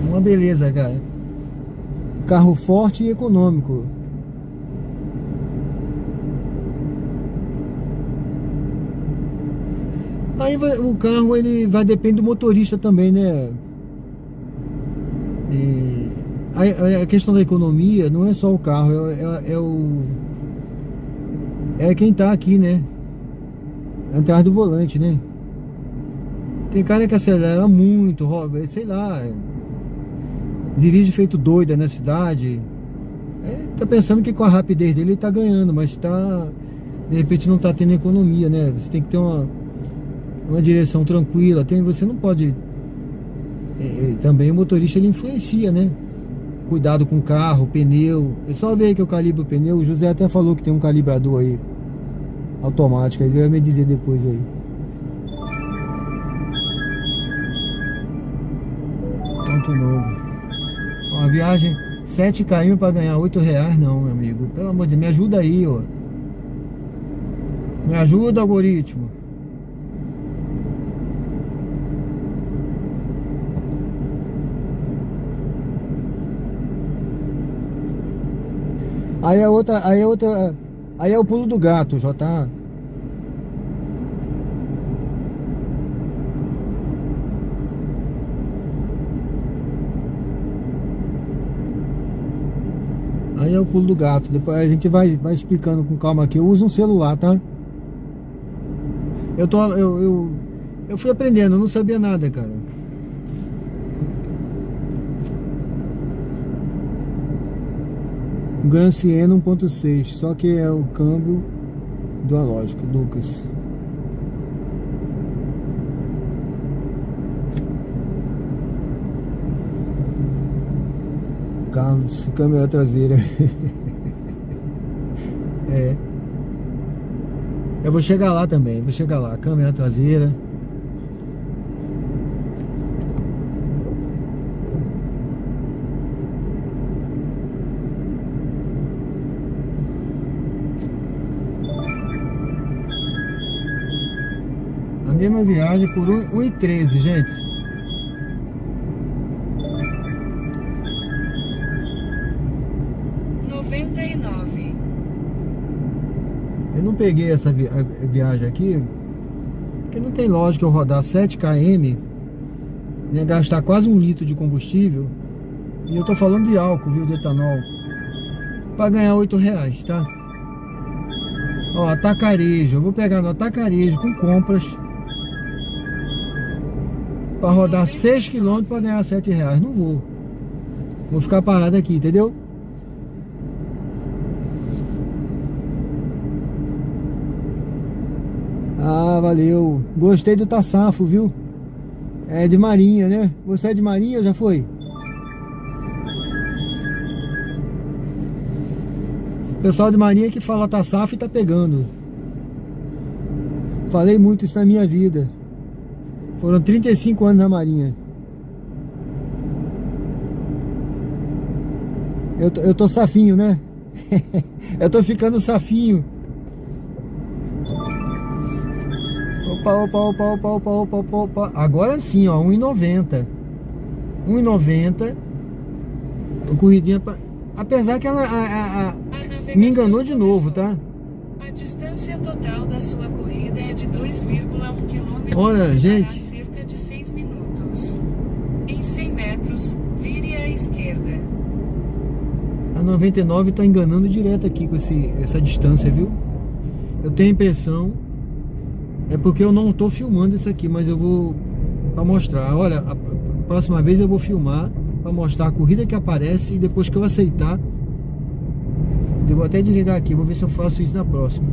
Uma beleza, cara. Carro forte e econômico. Aí o carro, ele vai depender do motorista também, né? E a questão da economia não é só o carro, é quem tá aqui, né? Atrás do volante, né? Tem cara que acelera muito, sei lá, dirige feito doida na cidade. Tá pensando que com a rapidez dele ele tá ganhando, mas de repente não tá tendo economia, né? Você tem que ter uma direção tranquila. Você não pode. Também o motorista, ele influencia, né? Cuidado com o carro, pneu. É só ver que eu calibro o pneu. O José até falou que tem um calibrador aí automático. Ele vai me dizer depois aí. Ponto novo. Uma viagem 7 km para ganhar R$8, não, meu amigo. Pelo amor de Deus, me ajuda aí, ó. Me ajuda, algoritmo. Aí é o pulo do gato, já tá. Aí é o pulo do gato. Depois a gente vai explicando com calma aqui. Eu uso um celular, tá? Eu fui aprendendo, eu não sabia nada, cara. Gran Siena 1.6, só que é o câmbio dualógico, Lucas. Carlos, câmera traseira. Eu vou chegar lá também, câmera traseira. A mesma viagem por 1,13, gente. Eu não peguei essa viagem aqui porque não tem lógica eu rodar 7 km, né, gastar quase 1 litro de combustível, e eu tô falando de álcool, viu, de etanol, para ganhar R$8, tá? Ó, atacarejo, eu vou pegar no atacarejo com compras para rodar 6 km para ganhar R$7. Não vou ficar parado aqui, entendeu? Ah, valeu. Gostei do Tassafo, viu? É de Marinha, né? Você é de Marinha, já foi? Pessoal de Marinha que fala Tassafo e tá pegando. Falei muito isso na minha vida. Foram 35 anos na Marinha. Eu tô safinho, né? Eu tô ficando safinho. Opa. Agora sim, ó, 1,90. 1,90. Corridinha pra... Apesar que ela me enganou de novo, tá? A distância total da sua corrida é de 2,1 km. Olha, gente, cerca de 6 minutos. Em 100 metros, vire à esquerda. A 99 tá enganando direto aqui com essa distância, viu? Eu tenho a impressão... É porque eu não tô filmando isso aqui, mas eu vou para mostrar. Olha, a próxima vez eu vou filmar para mostrar a corrida que aparece, e depois que eu aceitar, eu vou até desligar aqui, vou ver se eu faço isso na próxima.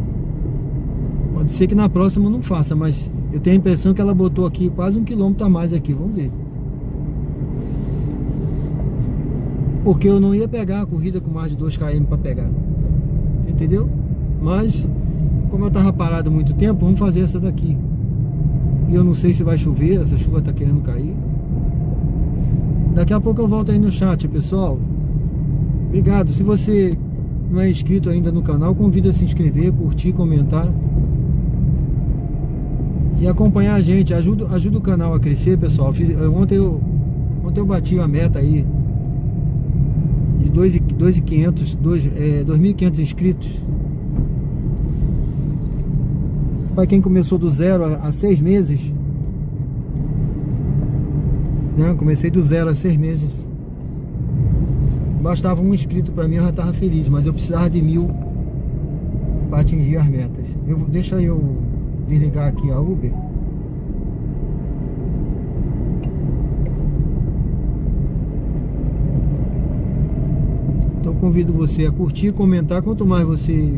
Pode ser que na próxima eu não faça, mas eu tenho a impressão que ela botou aqui quase 1 km a mais aqui, vamos ver. Porque eu não ia pegar a corrida com mais de 2 km para pegar. Entendeu? Mas... como eu tava parado muito tempo, vamos fazer essa daqui. E eu não sei se vai chover, essa chuva tá querendo cair. Daqui a pouco eu volto aí no chat, pessoal. Obrigado. Se você não é inscrito ainda no canal, convido a se inscrever, curtir, comentar e acompanhar a gente. Ajuda o canal a crescer, pessoal. Ontem eu bati a meta aí de 2.500 inscritos. Para quem começou do zero há 6 meses, né? Comecei do zero há 6 meses. Bastava um inscrito para mim, eu já estava feliz, mas eu precisava de 1000 para atingir as metas. Deixa eu desligar aqui a Uber. Então convido você a curtir, comentar. Quanto mais você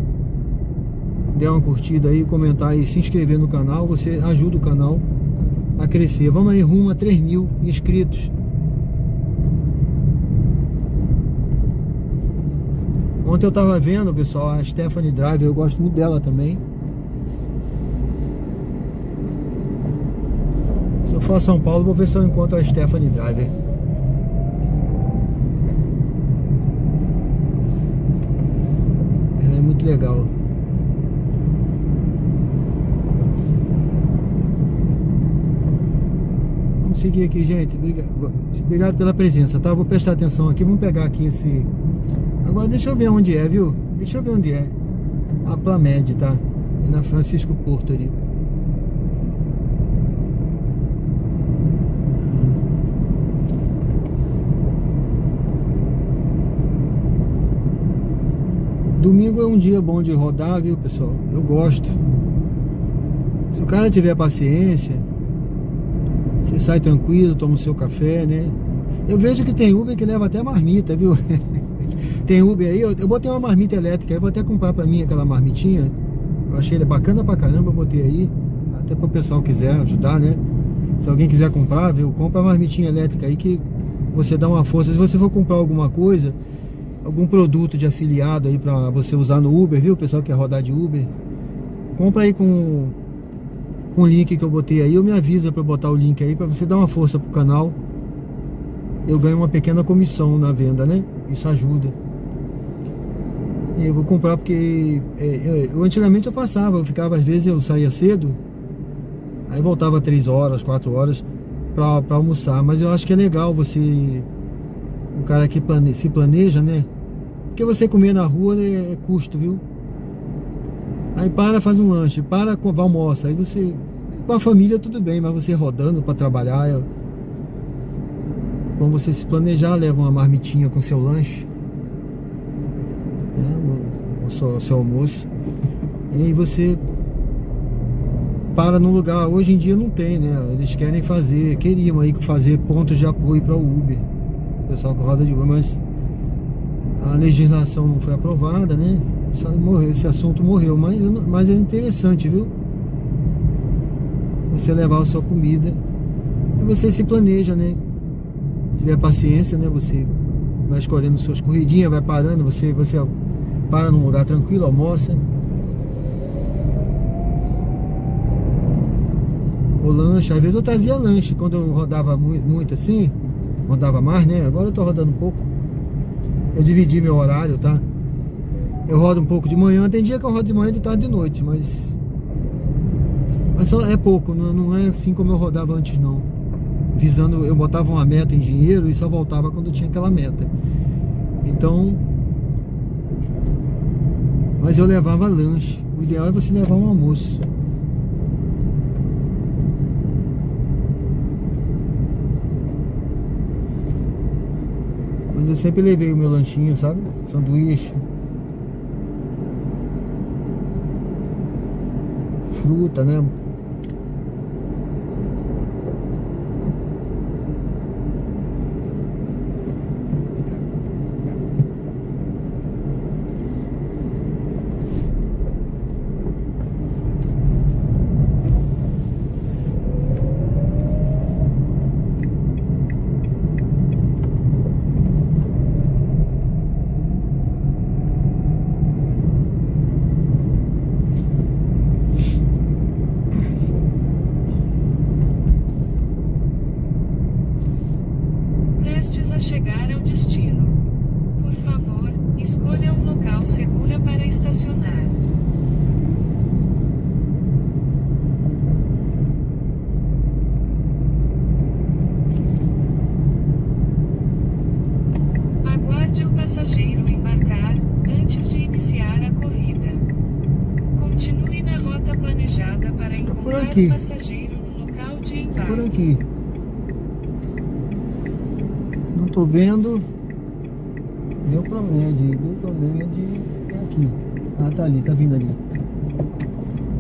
der uma curtida aí, comentar e se inscrever no canal, você ajuda o canal a crescer. Vamos aí rumo a 3.000 inscritos. Ontem eu tava vendo, pessoal, a Stephanie Driver, eu gosto muito dela também. Se eu for a São Paulo, vou ver se eu encontro a Stephanie Driver. Ela é muito legal. Vamos seguir aqui, gente. Obrigado pela presença, tá? Vou prestar atenção aqui. Vamos pegar aqui esse... Agora deixa eu ver onde é, viu? Deixa eu ver onde é. A Plamed, tá? É na Francisco Porto ali. Domingo é um dia bom de rodar, viu, pessoal? Eu gosto. Se o cara tiver paciência, você sai tranquilo, toma o seu café, né? Eu vejo que tem Uber que leva até marmita, viu? Tem Uber aí, eu botei uma marmita elétrica, eu vou até comprar pra mim aquela marmitinha. Eu achei ele bacana pra caramba, eu botei aí. Até pro pessoal quiser ajudar, né? Se alguém quiser comprar, viu? Compra a marmitinha elétrica aí que você dá uma força. Se você for comprar alguma coisa, algum produto de afiliado aí pra você usar no Uber, viu? O pessoal que quer rodar de Uber, compra aí com o link que eu botei aí. Eu me avisa pra botar o link aí pra você dar uma força pro canal. Eu ganho uma pequena comissão na venda, né? Isso ajuda. Eu vou comprar porque antigamente eu passava, eu ficava, às vezes eu saía cedo, aí voltava 3 horas, 4 horas pra almoçar. Mas eu acho que é legal você, o cara que se planeja, né? Porque você comer na rua é custo, viu? Aí faz um lanche, almoça. Aí você, com a família tudo bem, mas você rodando pra trabalhar, é bom você se planejar, leva uma marmitinha com seu lanche, o seu almoço, e aí você para num lugar. Hoje em dia não tem, né? Eles queriam aí fazer pontos de apoio para o Uber, o pessoal que roda de Uber, mas a legislação não foi aprovada, né? Esse assunto morreu, mas é interessante, viu? Você levar a sua comida e você se planeja, né? Se tiver paciência, né? Você vai escolhendo suas corridinhas, vai parando, você para num lugar tranquilo, almoça. O lanche, às vezes eu trazia lanche quando eu rodava muito assim, rodava mais, né? Agora eu tô rodando um pouco. Eu dividi meu horário, tá? Eu rodo um pouco de manhã, tem dia que eu rodo de manhã, de tarde e de noite, mas só é pouco, não é assim como eu rodava antes, não. Visando, eu botava uma meta em dinheiro e só voltava quando tinha aquela meta. Então, mas eu levava lanche. O ideal é você levar um almoço. Mas eu sempre levei o meu lanchinho, sabe? Sanduíche, fruta, né? passageiro embarcar antes de iniciar a corrida. Continue na rota planejada para encontrar aqui. o passageiro no local de Por embarque. aqui. Não tô vendo. Deu pra média é aqui. Ah, tá ali, tá vindo ali.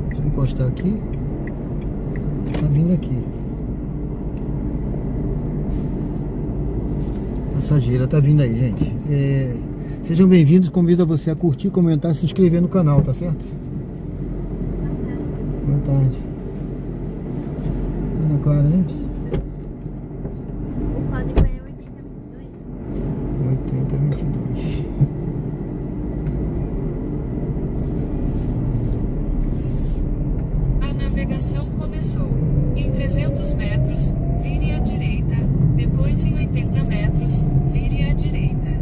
Deixa eu encostar aqui. Tá vindo aqui. Passageira tá vindo aí, gente. Sejam bem-vindos, convido a você a curtir, comentar e se inscrever no canal, tá certo? Boa tarde. Ana Clara, né? Isso. O código é 8022. 8022. A navegação começou. Em 300 metros, vire à direita. Depois, em 80 metros, vire à direita.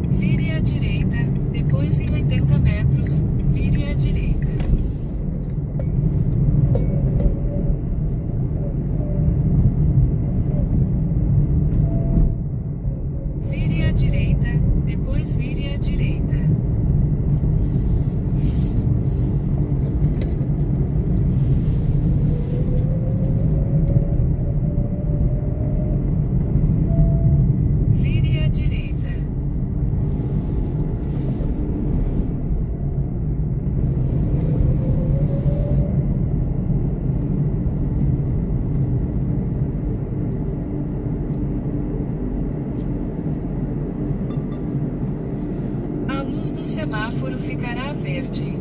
Vire à direita, depois em 80 metros, vire à direita. Vire à direita, depois vire à direita. Vire à direita. A luz do semáforo ficará verde.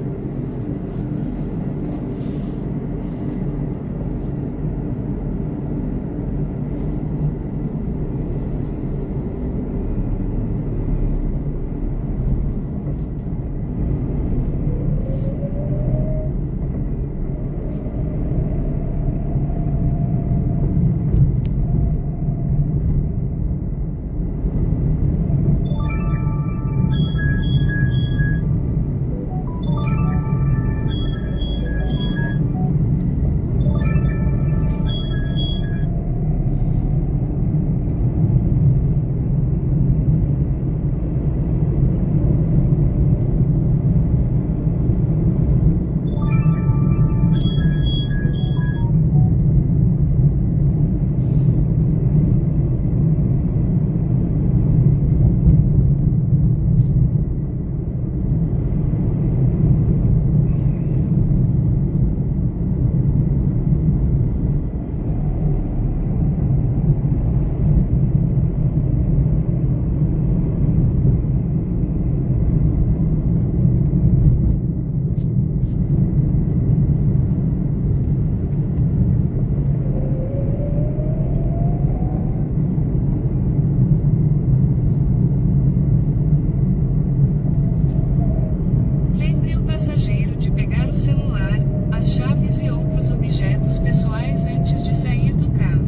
Lembre o passageiro de pegar o celular, as chaves e outros objetos pessoais antes de sair do carro.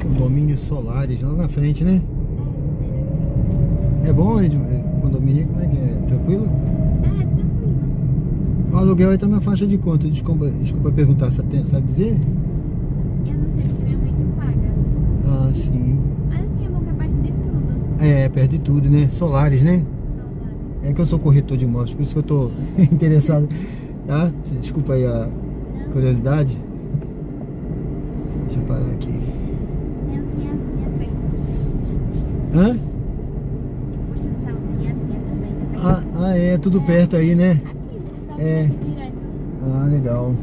Condomínio Solares lá na frente, né? É bom, condomínio? Como é que é? Tranquilo? É, tranquilo. O aluguel aí tá na faixa de quanto? Desculpa perguntar, sabe dizer? Eu não sei porque minha mãe que paga. Ah, sim. Mas assim, é bom que é parte de tudo. É, perto de tudo, né? Solares, né? Saudades. É que eu sou corretor de imóveis, por isso que eu tô interessado. Tá? Desculpa aí a curiosidade. Deixa eu parar aqui. Tem um Ciazinha atrás. Hã? Posto de saúde Ciazinha também. É tudo perto aí, né? Aqui, sabe? É. Aqui direto. Ah, legal.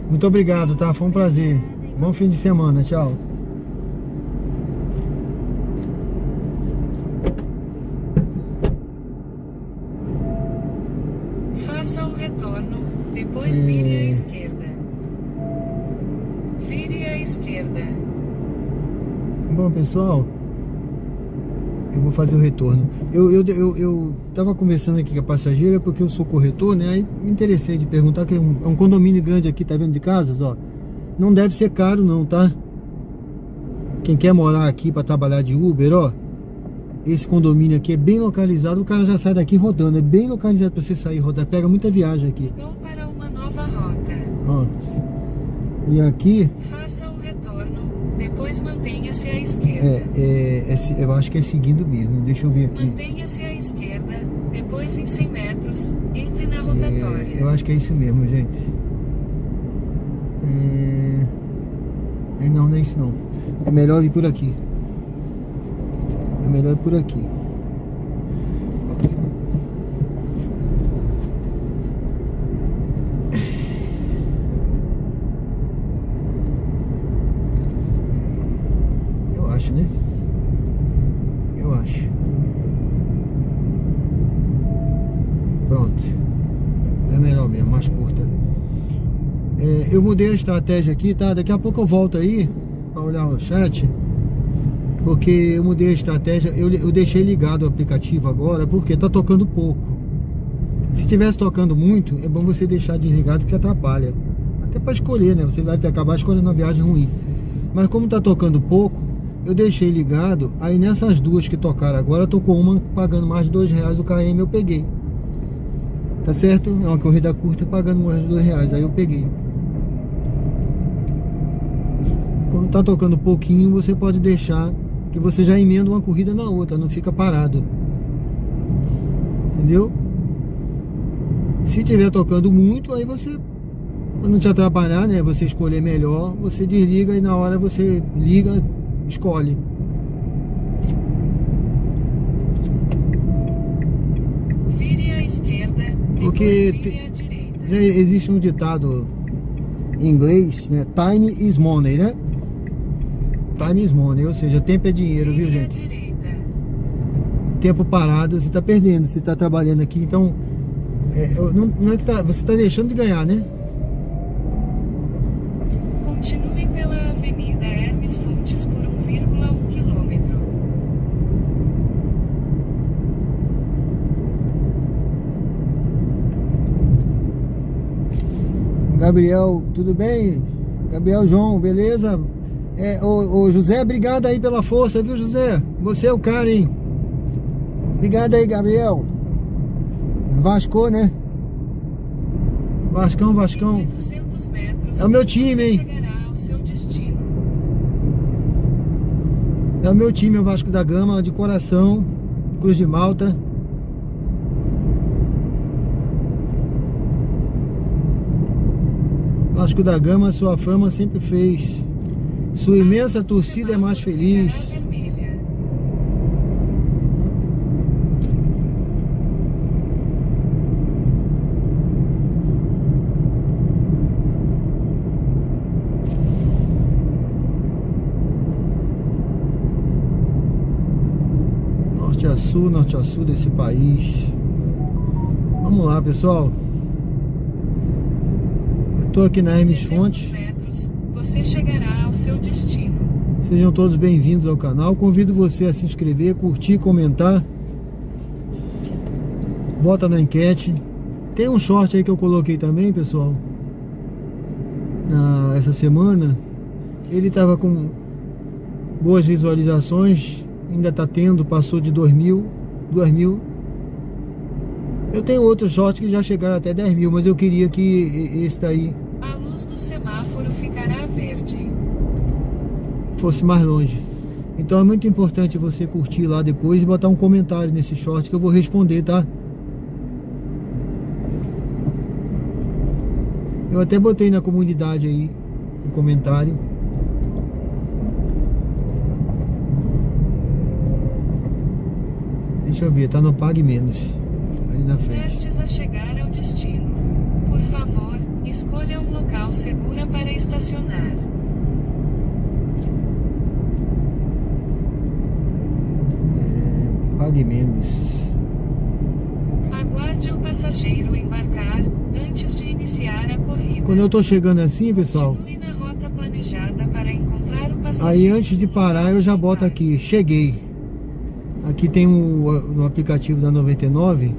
Muito obrigado, tá? Foi um prazer. Bom fim de semana, tchau. Faça o retorno, depois vire à esquerda. Vire à esquerda. Bom, pessoal, Eu vou fazer o retorno. Eu tava conversando aqui com a passageira porque eu sou corretor, né? Aí me interessei de perguntar, que é um condomínio grande aqui, tá vendo, de casas, ó. Não deve ser caro não, tá? Quem quer morar aqui para trabalhar de Uber, ó, esse condomínio aqui é bem localizado, o cara já sai daqui rodando, é bem localizado para você sair rodar, pega muita viagem aqui. Mudou para uma nova rota. Ó. E aqui Faça o retorno, depois mantenha-se à esquerda. eu acho que é seguindo mesmo, deixa eu ver aqui. Mantenha-se à esquerda, depois em 100 metros, entre na rotatória. Eu acho que é isso mesmo, gente. Não, não é isso não. É melhor ir por aqui. É melhor ir por aqui. Eu acho, né? Eu acho. Pronto. É melhor mesmo, mais curta. Eu mudei a estratégia aqui, tá? Daqui a pouco eu volto aí para olhar o chat, porque eu mudei a estratégia. Eu deixei ligado o aplicativo agora porque tá tocando pouco. Se tivesse tocando muito, é bom você deixar desligado, que atrapalha. Até para escolher, né? Você vai acabar escolhendo uma viagem ruim. Mas como tá tocando pouco, eu deixei ligado. Aí nessas duas que tocaram agora, tocou uma pagando mais de R$2 o KM, eu peguei. Tá certo? É uma corrida curta pagando mais de R$2, aí eu peguei. Quando tá tocando pouquinho, você pode deixar, que você já emenda uma corrida na outra, não fica parado. Entendeu? Se tiver tocando muito, aí você, pra não te atrapalhar, né? Você escolher melhor, você desliga e na hora você liga, escolhe. Vire à esquerda, Porque depois vire à direita. já existe um ditado em inglês, né? Time is money, né? Time is money, ou seja, tempo é dinheiro, viu, Vire à gente? direita. Tempo parado, você tá perdendo, você tá trabalhando aqui, então não é que você tá deixando de ganhar, né? Continue pela Avenida Hermes Fontes por 1,1 quilômetro. Gabriel, tudo bem? Gabriel João, beleza? Ô José, obrigado aí pela força, viu, José? Você é o cara, hein? Obrigado aí, Gabriel. Vasco, né? Vascão. Em 800 metros, É o meu time, você hein? chegará ao seu destino. É o meu time, o Vasco da Gama, de coração, Cruz de Malta. Vasco da Gama, sua fama sempre fez. Sua imensa torcida é mais feliz. Vermelha. Norte a sul desse país. Vamos lá, pessoal. Eu tô aqui na Hermes 300 Fontes. metros, você chegará ao seu destino. Sejam todos bem-vindos ao canal. Convido você a se inscrever, curtir, comentar. Vota na enquete. Tem um short aí que eu coloquei também, pessoal, essa semana. Ele tava com boas visualizações. Ainda tá tendo, passou de 2.000. Eu tenho outros shorts que já chegaram até 10.000, mas eu queria que esse daí A luz do semáforo ficará verde. fosse mais longe. Então é muito importante você curtir lá depois e botar um comentário nesse short que eu vou responder, tá? Eu até botei na comunidade aí um comentário. Deixa eu ver, tá no Pague Menos ali na frente. Prestes a chegar ao destino. Por favor, escolha um local seguro para estacionar. Pague Menos. Aguarde o passageiro embarcar antes de iniciar a corrida. Quando eu tô chegando assim, pessoal, Continue na rota planejada para encontrar o passageiro. aí antes de parar eu já boto aqui, cheguei. Aqui tem no aplicativo da 99,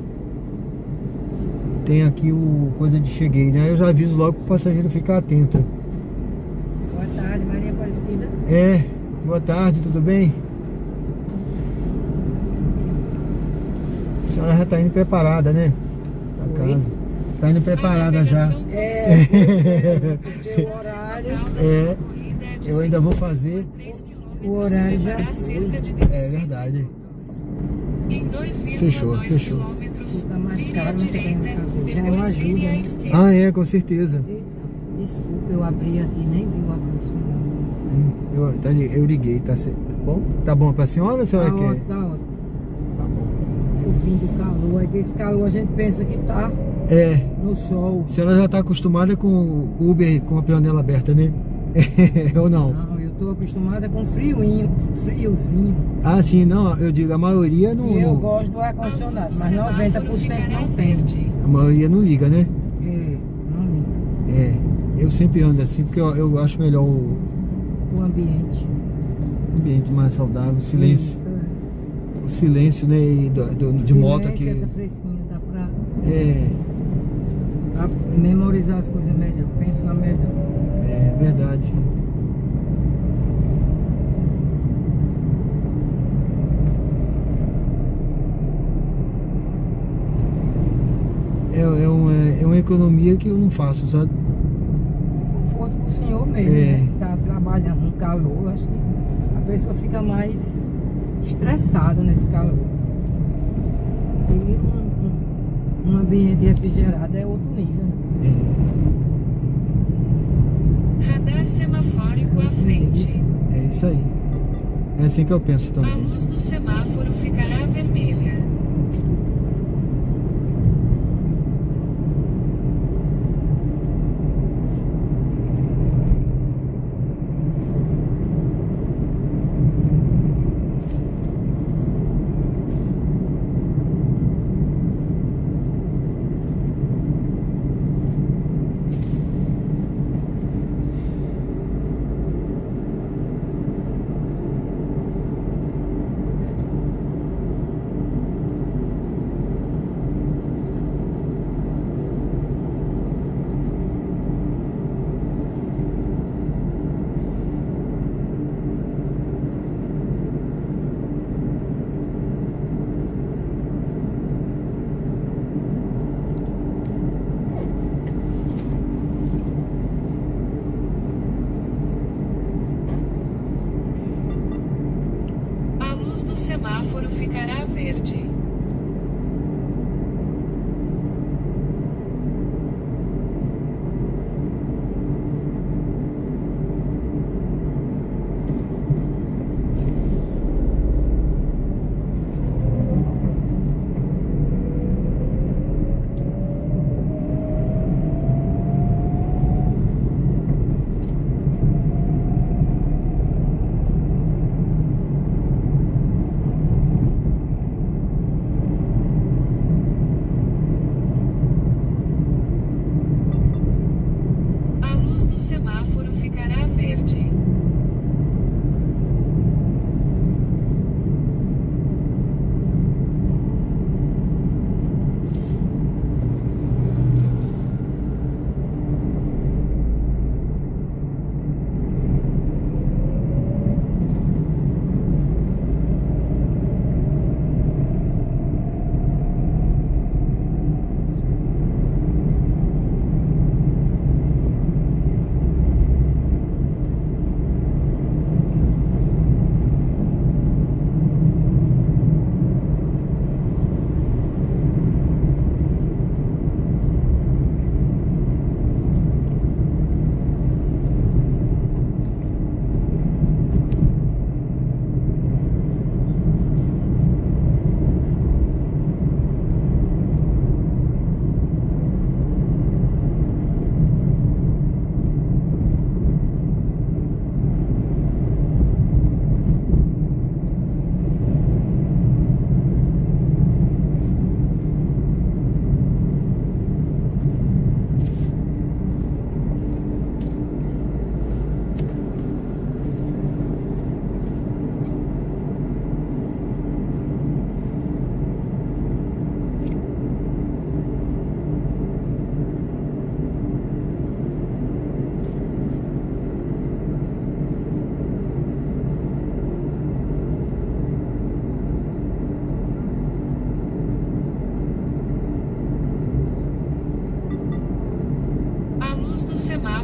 tem aqui o coisa de cheguei, né? Eu já aviso logo pro passageiro ficar atento. Boa tarde, Maria Aparecida. É, boa tarde, tudo bem? A senhora já tá indo preparada, né? Pra casa. Tá indo preparada já. O horário. Eu ainda vou fazer. O horário já foi. É verdade. Fechou. Fica mais caro, não tem como fazer. Já é uma ajuda, né? Ah, é, com certeza. Desculpa, eu abri aqui, nem vi o avanço. Eu liguei, tá certo. Bom, tá bom pra senhora ou a senhora quer? Tá ótimo. Tá bom. O fim do calor, aí desse calor a gente pensa que tá no sol. A senhora já tá acostumada com o Uber com a pionela aberta, né? Ou não? Não, eu tô acostumada com friozinho. Ah, sim, não, eu digo, a maioria não. E eu gosto do ar-condicionado, mas 90% não tem. A maioria não liga, né? Não liga. É, eu sempre ando assim, porque eu acho melhor o O ambiente. ambiente mais saudável, o silêncio. Isso, O silêncio, né? E de moto aqui. Essa fresquinha dá pra É memorizar as coisas melhor, pensar melhor. verdade. É uma economia que eu não faço, sabe? Conforto pro senhor mesmo, né? Tá trabalhando no calor, acho que a pessoa fica mais estressada nesse calor. E um ambiente refrigerado é outro nível, né? Radar semafórico à frente. É isso aí. É assim que eu penso A também. luz do semáforo ficará vermelha. A luz do semáforo ficará verde.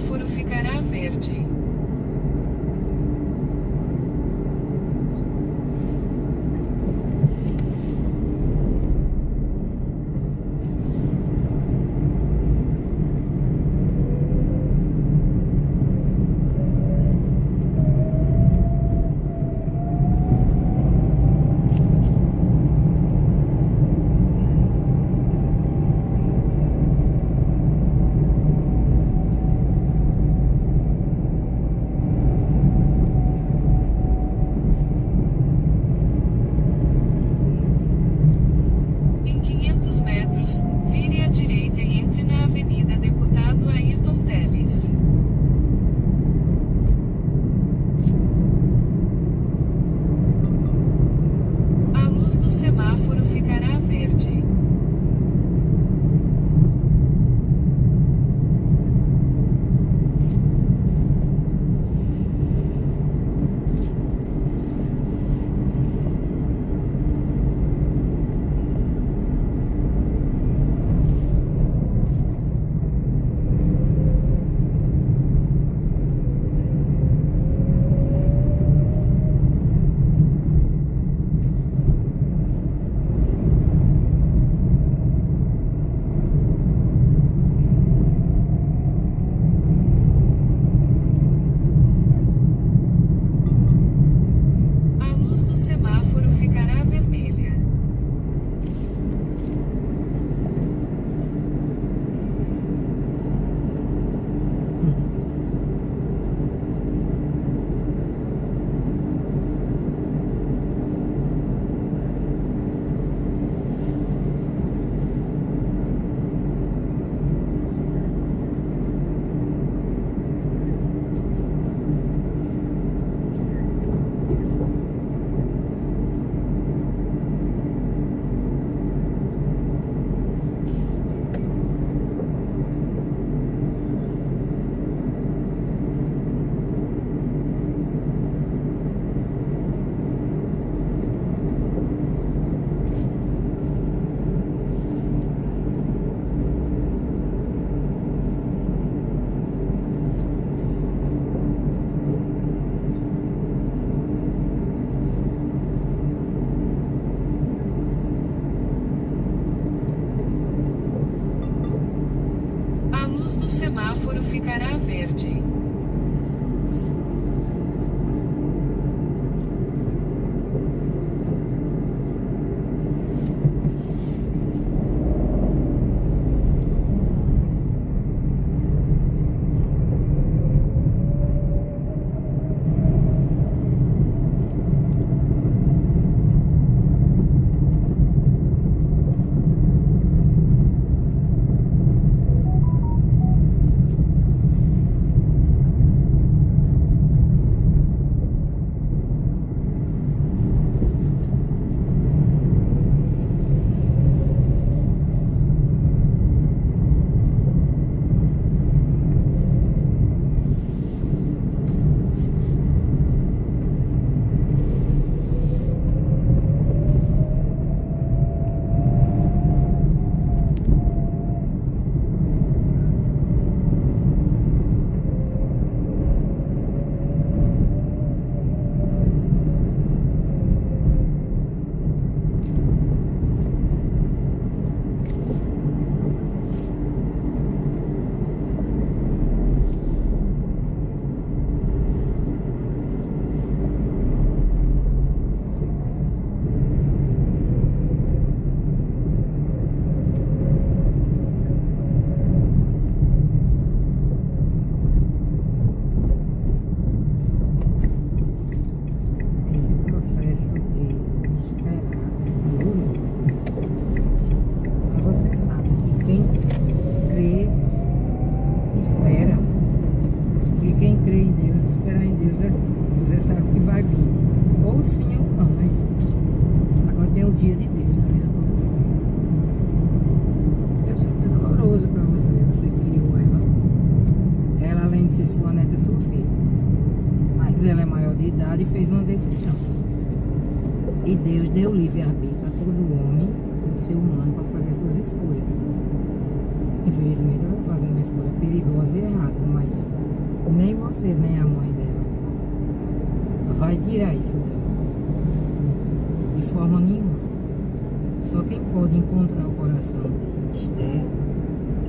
semáforo ficará verde. Em 500 metros, vire à direita e entre na Avenida Deputado Ayrton Teles. A luz do semáforo ficará verde. A luz do semáforo ficará vermelha. A luz do semáforo ficará verde. idade fez uma decisão. E Deus deu livre-arbítrio a todo homem, a todo ser humano, para fazer suas escolhas. Infelizmente ela está fazendo uma escolha perigosa e errada, mas nem você, nem a mãe dela vai tirar isso dela. De forma nenhuma. Só quem pode encontrar o coração de Esther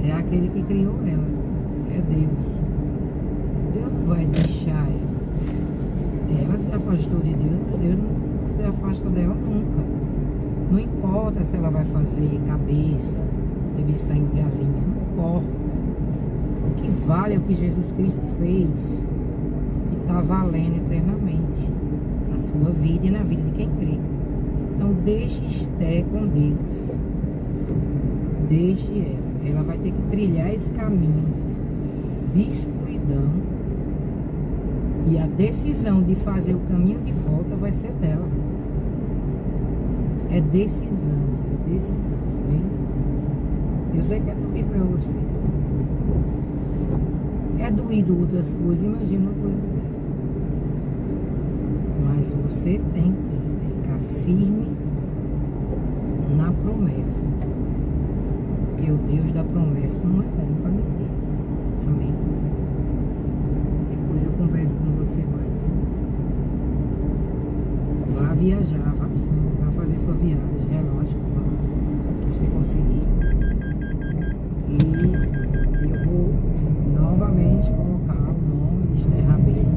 é aquele que criou ela. É Deus. Deus não vai deixar ela. Ela se afastou de Deus, mas Deus não se afasta dela nunca. Não importa se ela vai fazer cabeça, beber sangue de galinha, não importa. O que vale é o que Jesus Cristo fez e está valendo eternamente na sua vida e na vida de quem crê. Então deixe Esther com Deus. Deixe ela. Ela vai ter que trilhar esse caminho de escuridão. E a decisão de fazer o caminho de volta vai ser dela. É decisão. Bem? Eu sei que é doído pra você. É doído outras coisas, imagina uma coisa dessa. Mas você tem que ficar firme na promessa. Porque o Deus da promessa não é homem para mentir. Amém? Depois eu converso com você mais. Vá viajar, vá sim. Vá fazer sua viagem. Relaxa, você conseguir. E eu vou novamente colocar o nome de Esther Rabelo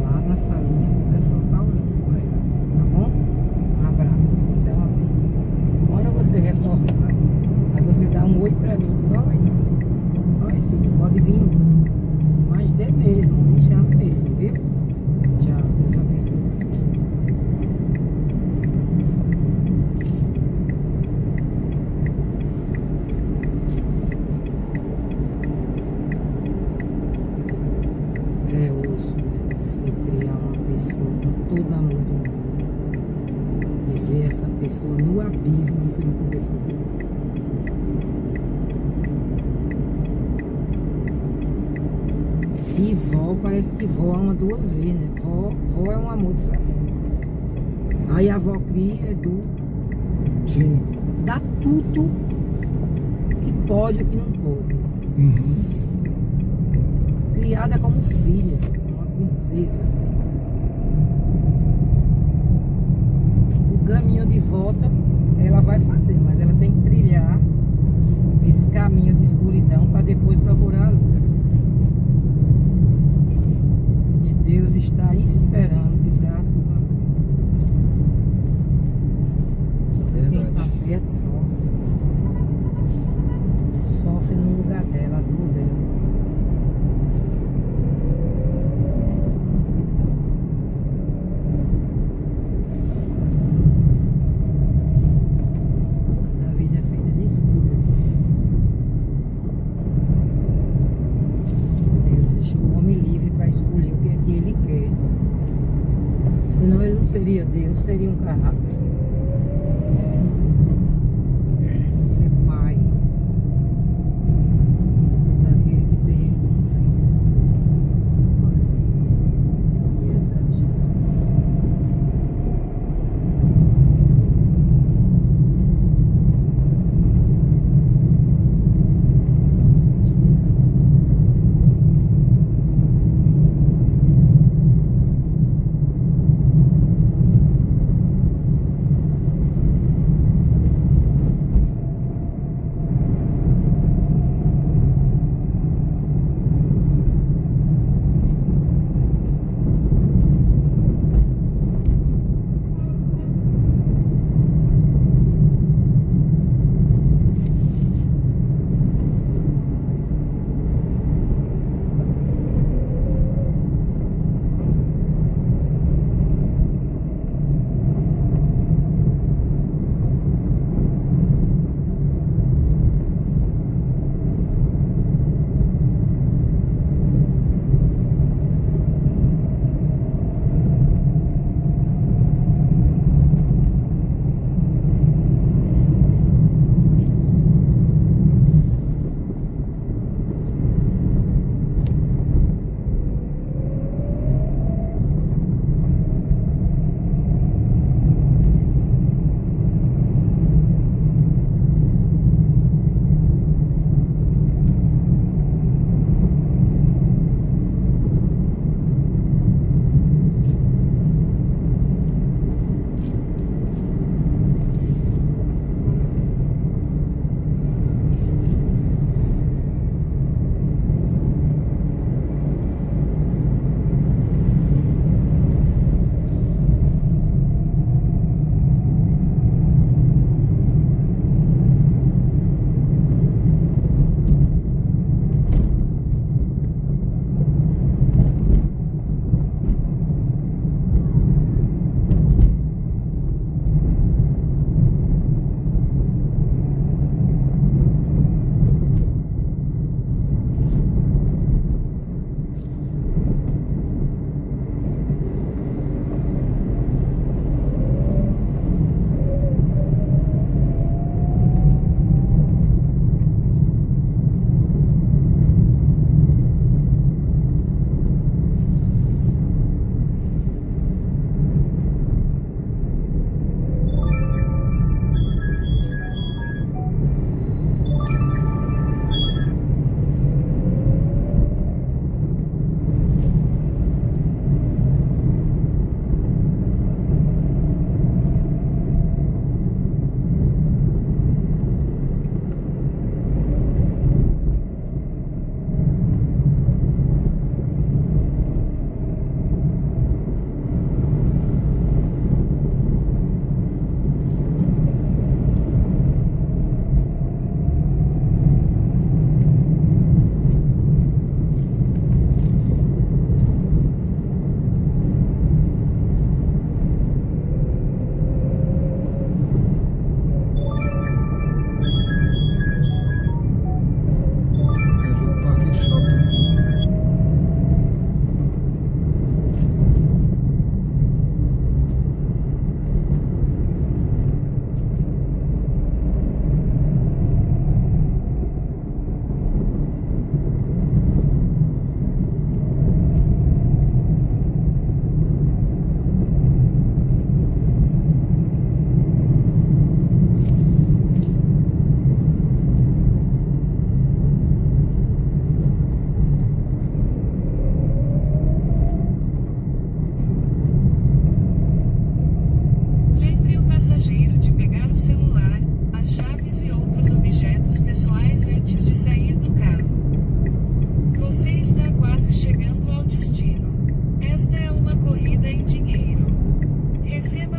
lá na salinha para o pessoal estar orando por ela. Tá bom? Um abraço. Isso é uma bênção. Quando você retornar, aí você dá um oi pra mim. Diz, oi, sim, pode vir. Mas dê mesmo, me chame mesmo, viu? Tchau, Deus abençoe você. É osso, né? Você criar uma pessoa com todo amor do mundo e ver essa pessoa no abismo e você não poder fazer nada. E vó, parece que vó ama duas vezes, né? Vó é um amor de família. Aí a avó cria, educa, Sim. dá tudo que pode e o que não pode. Uhum. Criada como filha, uma princesa. O caminho de volta ela vai fazer, mas ela tem que trilhar esse caminho de escuridão para depois procurar a luz. E Deus está esperando de braços abertos. Só que quem está perto sofre. Sofre no lugar dela, a dor dela. Mas a vida é feita de escolhas. Deus deixou o homem livre para escolher o que é que ele quer. Senão ele não seria Deus, seria um carrasco. Ele é pai. Todo aquele que tem ele como filho. Pai. E recebe Jesus.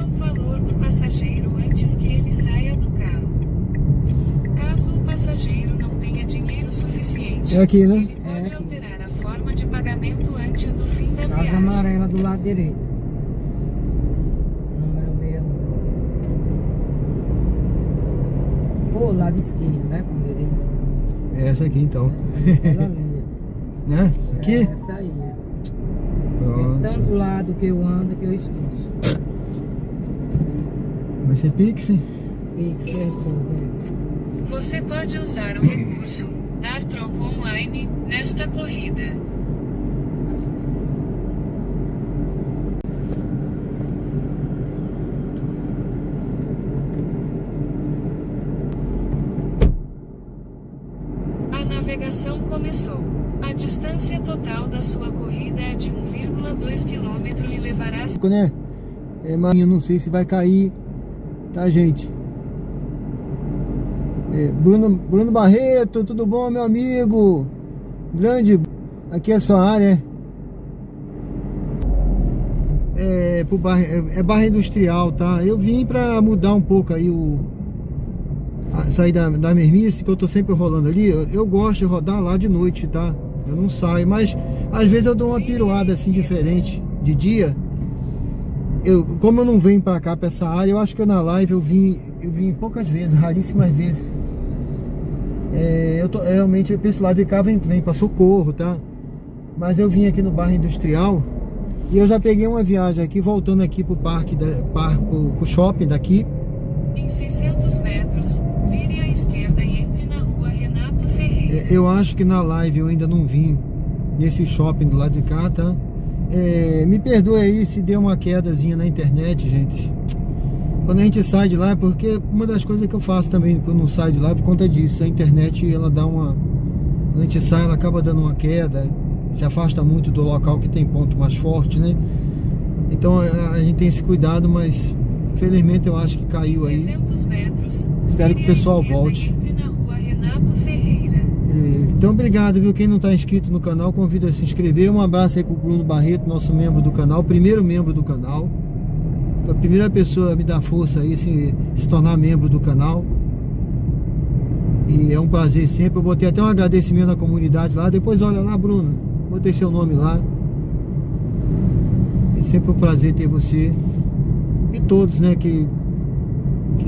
Saiba o valor do passageiro antes que ele saia do carro. Caso o passageiro não tenha dinheiro suficiente, É aqui, né? ele pode É aqui. alterar a forma de pagamento antes do fim da Casa viagem. amarela do lado direito. Número 61. Ou lado esquerdo, vai pro direito. É essa aqui então. Aquela ali. Né? Aqui? É essa aí. É Pronto. tanto lado que eu ando que eu esqueço. Vai ser Pix? Pix, é tudo. Você pode usar o recurso Dar Troco Online nesta corrida. A navegação começou. A distância total da sua corrida é de 1,2 km e levará Né? É, mas eu não sei se vai cair, tá, gente? É, Bruno Barreto, tudo bom, meu amigo? Grande, aqui é sua área. É barra industrial, tá? Eu vim pra mudar um pouco aí sair da mermice, que eu tô sempre rolando ali. Eu gosto de rodar lá de noite, tá? Eu não saio, mas às vezes eu dou uma piruada assim diferente de dia. Como eu não venho pra cá, pra essa área, eu acho que na live eu vim poucas vezes, raríssimas vezes. Realmente pra esse lado de cá vem pra Socorro, tá? Mas eu vim aqui no bairro industrial e eu já peguei uma viagem aqui, voltando aqui pro pro shopping daqui. em 600 metros, vire à esquerda e entre na rua Renato Ferreira. Eu acho que na live eu ainda não vim nesse shopping do lado de cá, tá? Me perdoe aí se deu uma quedazinha na internet, gente. Quando a gente sai de lá, é porque uma das coisas que eu faço também, quando eu não saio de lá, é por conta disso. A internet, ela dá uma... Quando a gente sai, ela acaba dando uma queda, se afasta muito do local que tem ponto mais forte, né? Então a gente tem esse cuidado, mas felizmente eu acho que caiu aí. 300 metros, Espero que o vire à pessoal esquerda e volte. entre na rua Renato Ferreira. Então obrigado, viu? Quem não está inscrito no canal, convido a se inscrever. Um abraço aí pro Bruno Barreto, nosso membro do canal, primeiro membro do canal. Foi a primeira pessoa a me dar força aí, se tornar membro do canal. E é um prazer sempre. Eu botei até um agradecimento na comunidade lá. Depois olha lá, Bruno, botei seu nome lá. É sempre um prazer ter você e todos, né, que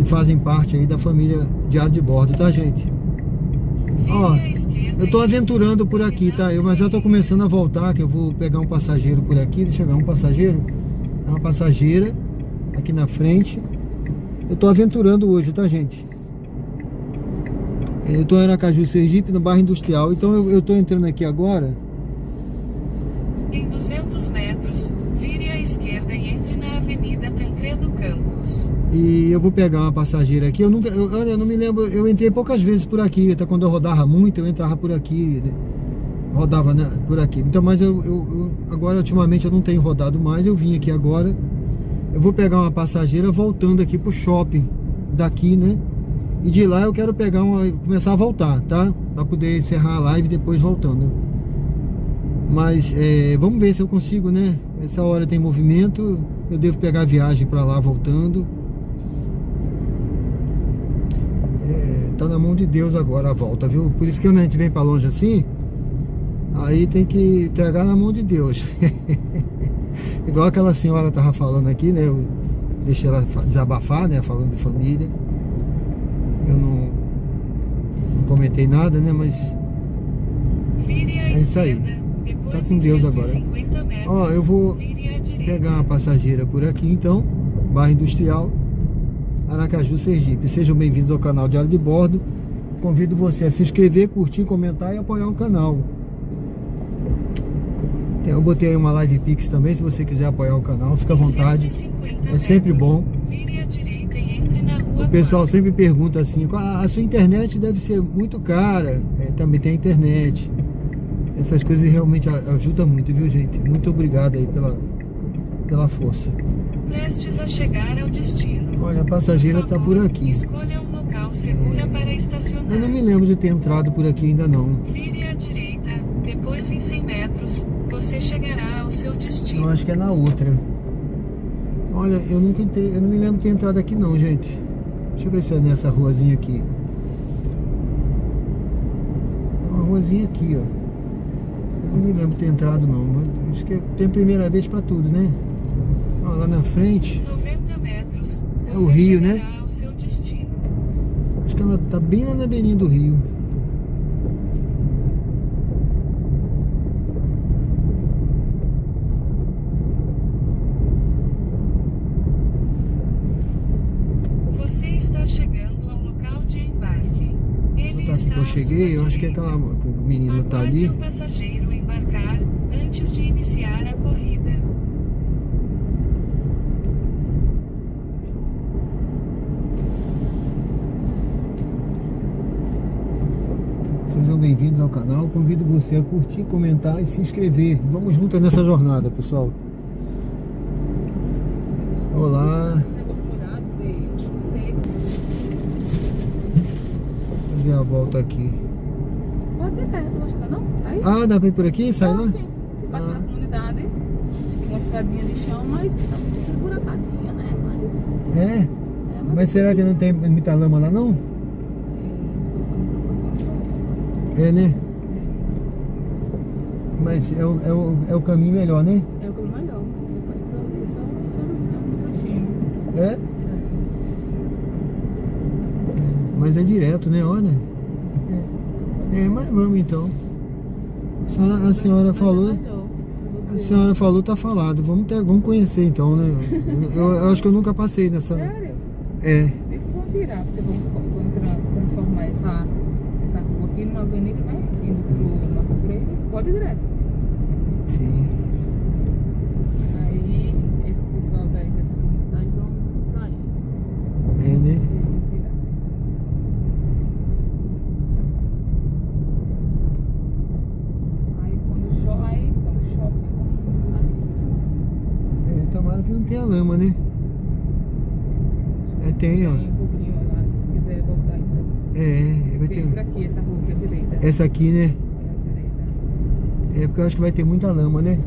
fazem parte aí da família Diário de Bordo, tá, gente? Ó, eu tô aventurando por aqui, tá? Mas já tô começando a voltar, que eu vou pegar um passageiro por aqui. Deixa eu ver, um passageiro, uma passageira aqui na frente. Eu tô aventurando hoje, tá, gente? Eu tô em Aracaju, Sergipe, no bairro industrial. Então eu tô entrando aqui agora. Em 200 metros, vire à esquerda e entre na Avenida Tancredo Campos. E eu vou pegar uma passageira aqui. Eu não me lembro. Eu entrei poucas vezes por aqui. Até quando eu rodava muito, eu entrava por aqui. Rodava, né, por aqui. Então, mas agora, ultimamente, eu não tenho rodado mais. Eu vim aqui agora. Eu vou pegar uma passageira voltando aqui pro shopping daqui, né? E de lá eu quero pegar começar a voltar, tá? Pra poder encerrar a live e depois voltando. Mas vamos ver se eu consigo, né? Essa hora tem movimento. Eu devo pegar a viagem pra lá voltando. Tá na mão de Deus agora a volta, viu? Por isso que quando a gente vem pra longe assim, aí tem que entregar na mão de Deus. Igual aquela senhora tava falando aqui, né? Eu deixei ela desabafar, né? Falando de família. Eu não comentei nada, né? Mas Vire à isso aí. esquerda, depois Tá com em Deus agora. 150 metros, Ó, eu vou vire à direita. pegar uma passageira por aqui, então. Bairro Industrial, Aracaju, Sergipe. Sejam bem-vindos ao canal Diário de Bordo. Convido você a se inscrever, curtir, comentar e apoiar o canal. Eu botei aí uma live Pix também, se você quiser apoiar o canal, fica à vontade. 150 É sempre metros, bom. Vire à direita e entre na rua O pessoal Guarda. sempre pergunta assim: a sua internet deve ser muito cara. Também tem a internet. Essas coisas realmente ajudam muito, viu, gente? Muito obrigado aí pela força. Prestes a chegar ao destino. Olha, a passageira tá por aqui. Escolha um local seguro para estacionar. Eu não me lembro de ter entrado por aqui ainda não. Vire à direita, depois em 100 metros, você chegará ao seu Eu destino. acho que é na outra. Olha, eu nunca entrei, eu não me lembro de ter entrado aqui não, gente. Deixa eu ver se é nessa ruazinha aqui. Uma ruazinha aqui, ó. Eu não me lembro de ter entrado não, mas acho que tem primeira vez pra tudo, né? Ó, lá na frente 90 metros. é o Você rio, né? chegará ao seu destino. Acho que ela tá bem lá na beirinha do rio. Você está chegando ao local de embarque. Ele Tá, está que eu à cheguei, sua eu acho que é direita. aquela que o menino tá Aguarde ali. o passageiro embarcar antes de iniciar a corrida. Sejam bem-vindos ao canal. Convido você a curtir, comentar e se inscrever. Vamos juntos nessa jornada, pessoal. Olá. Fazer a volta aqui. Pode ir reto, acho que não? Aí? Ah, dá pra ir por aqui? Sai lá? Sim. Você passa na comunidade, uma estradinha de chão, mas tá muito buracadinha, né? Mas... É? Mas será que não tem muita lama lá não? É, né? Mas é o caminho melhor, né? É o que é melhor. Passa por ali, só um trechinho. É? Mas é direto, né? Olha. Mas vamos então. A senhora falou. A senhora falou, tá falado. Vamos conhecer então, né? Eu acho que eu nunca passei nessa. Sério? É. Isso vão tirar, porque vão transformar essa rua aqui numa avenida, né? Indo pro Marcos Freire, pode ir direto. Sim. Aí esse pessoal dessa comunidade vão sair. É, né? Quando chove, fica um buraquinho. Tomara que não tenha lama, né? Tem, ó. Tem um pouquinho lá, se quiser voltar então. Vai Vem ter. por aqui, essa rua aqui à direita. Essa aqui, né? É à direita. É porque eu acho que vai ter muita lama, né?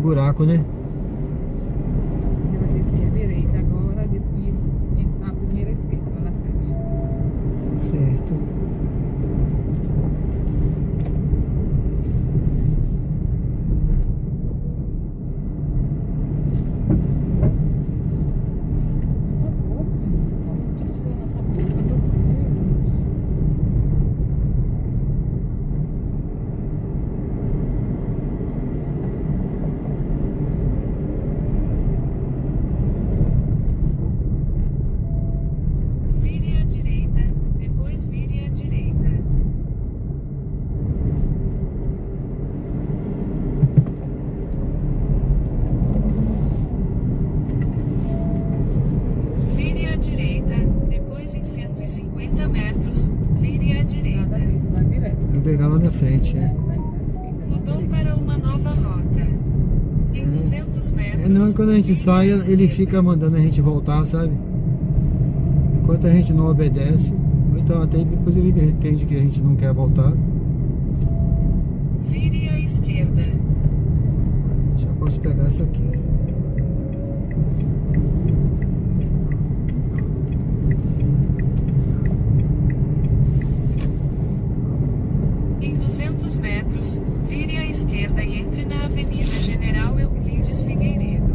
Buraco, né? Você vai descer à direita agora, depois a primeira esquerda lá na frente. Certo. Vire à direita, depois vire à direita. Vire à direita, depois em 150 metros, vire à direita. Nada disso, vai direto. Vou pegar lá na frente, Vai né? pra esquerda. Mudou para uma nova rota. Em 200 metros. Não, quando a gente sai, ele fica mandando a gente voltar, sabe? Enquanto a gente não obedece, ou então até depois ele entende que a gente não quer voltar. Vire à esquerda. Já posso pegar essa aqui. Em 200 metros, vire à esquerda e entre na Avenida General Euclides Figueiredo.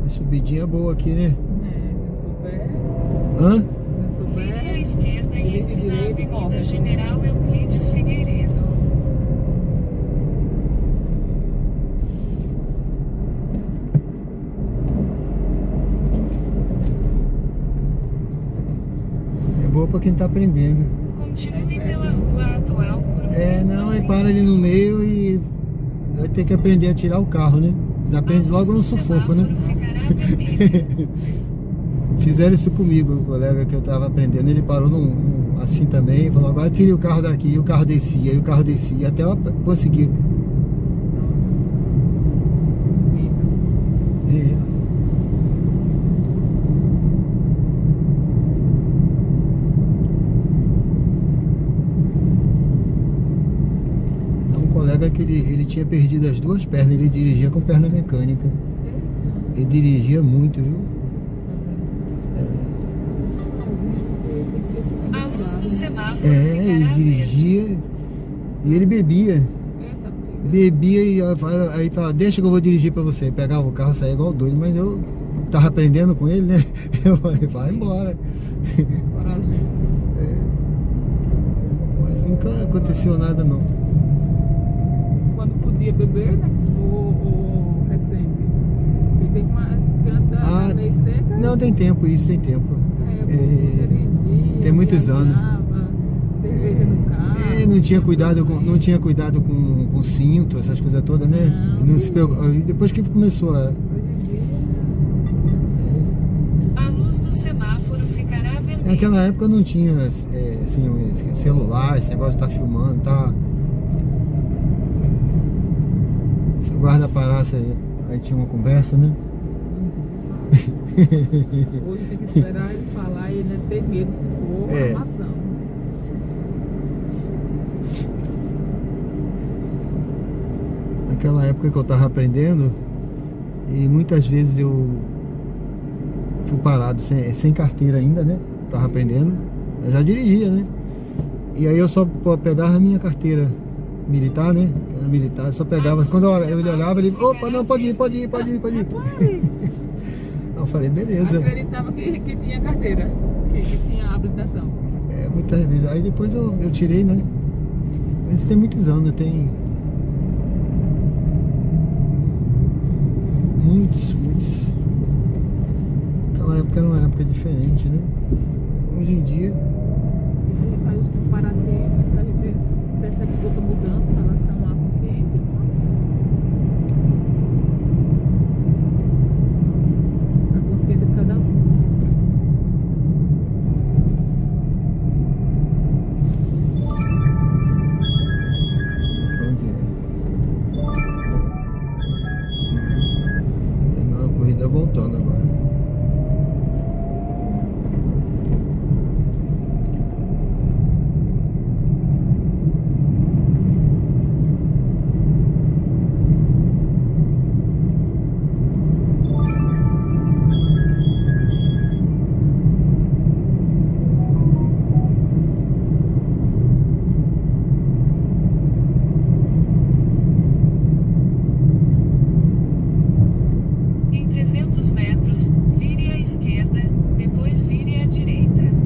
Uma subidinha boa aqui, né? Se souber, Hã? se Vire à souber. esquerda e entre na Direito, Avenida morre. General Euclides Figueiredo. É boa pra quem tá aprendendo. Continue pela rua atual por um Não, aí 1,5 para ali no meio e vai ter que aprender a tirar o carro, né? Eles aprendem logo no sufoco, né? Fizeram isso comigo, o colega que eu tava aprendendo, ele parou assim também, falou, agora tire o carro daqui, e o carro descia, até eu conseguir. É. Um colega que ele tinha perdido as duas pernas, ele dirigia com perna mecânica. Ele dirigia muito, viu? A luz do semáforo Ele ficará dirigia verde. e ele bebia. Bebia e aí falava, deixa que eu vou dirigir pra você. Pegava o carro, saía igual doido, mas eu tava aprendendo com ele, né? Eu falei, vai embora. Mas nunca aconteceu nada não. Quando podia beber, né? Ou recente. E tem uma antes da lei seca. Não, tem tempo, isso tem tempo. Dirigia, tem muitos anos. Cerveja no carro. Não tinha cuidado com cinto, essas coisas todas, né? Não se preocupa. Depois que começou a... A luz do semáforo ficará vermelha. Naquela época não tinha assim, celular, esse negócio de estar filmando, tá? Se o guarda parasse aí tinha uma conversa, né? Hoje tem que esperar ele falar e ainda ter medo se for armação. Naquela época que eu tava aprendendo, e muitas vezes eu fui parado sem carteira ainda, né? Tava aprendendo, eu já dirigia, né? E aí eu só pegava a minha carteira militar, né? Era militar, eu só pegava, quando eu olhava, ele, opa, não, pode ir. Eu falei, beleza. Acreditava que tinha carteira, que tinha habilitação. Muitas vezes. Aí depois eu tirei, né? Mas isso tem muitos anos, tem... Muitos. Aquela época era uma época diferente, né? Hoje em dia... E aí faz os comparativos, a gente percebe pouca mudança em relação à consciência, mas... A consciência de cada um. Onde é? Pegar uma corrida voltando agora. Em 300 metros, vire à esquerda, depois vire à direita.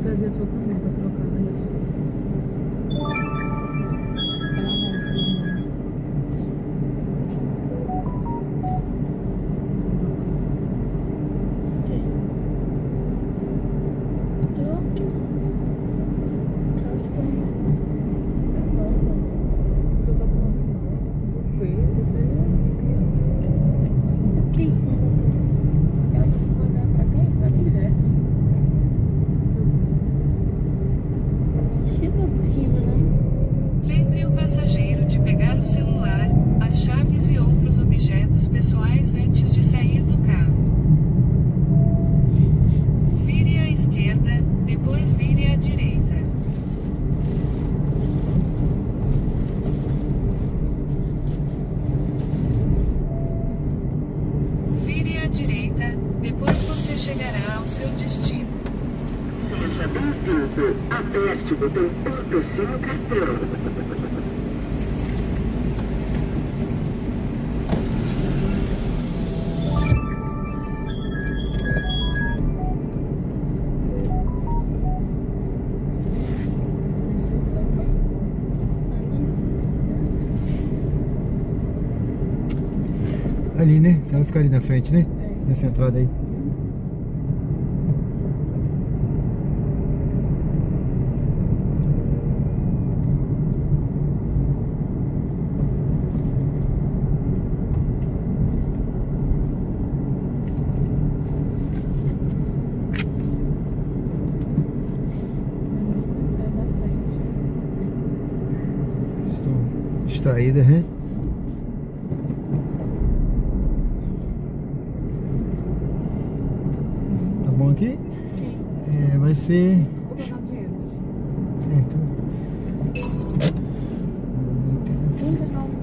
Trazer a sua câmera pra trocar na sua. Aquela moça do irmão. Lembre o passageiro de pegar o celular, as chaves e outros objetos pessoais antes de sair do carro. Vire à esquerda, depois vire à direita. Vire à direita, depois você chegará ao seu destino. Seja bem bem-vindo. Aperte o botão do seu cartão. Ali, né? Você vai ficar ali na frente, né? Nessa entrada aí. Estou distraída, né? Aqui vai ser Vou pegar o dinheiro hoje. certo.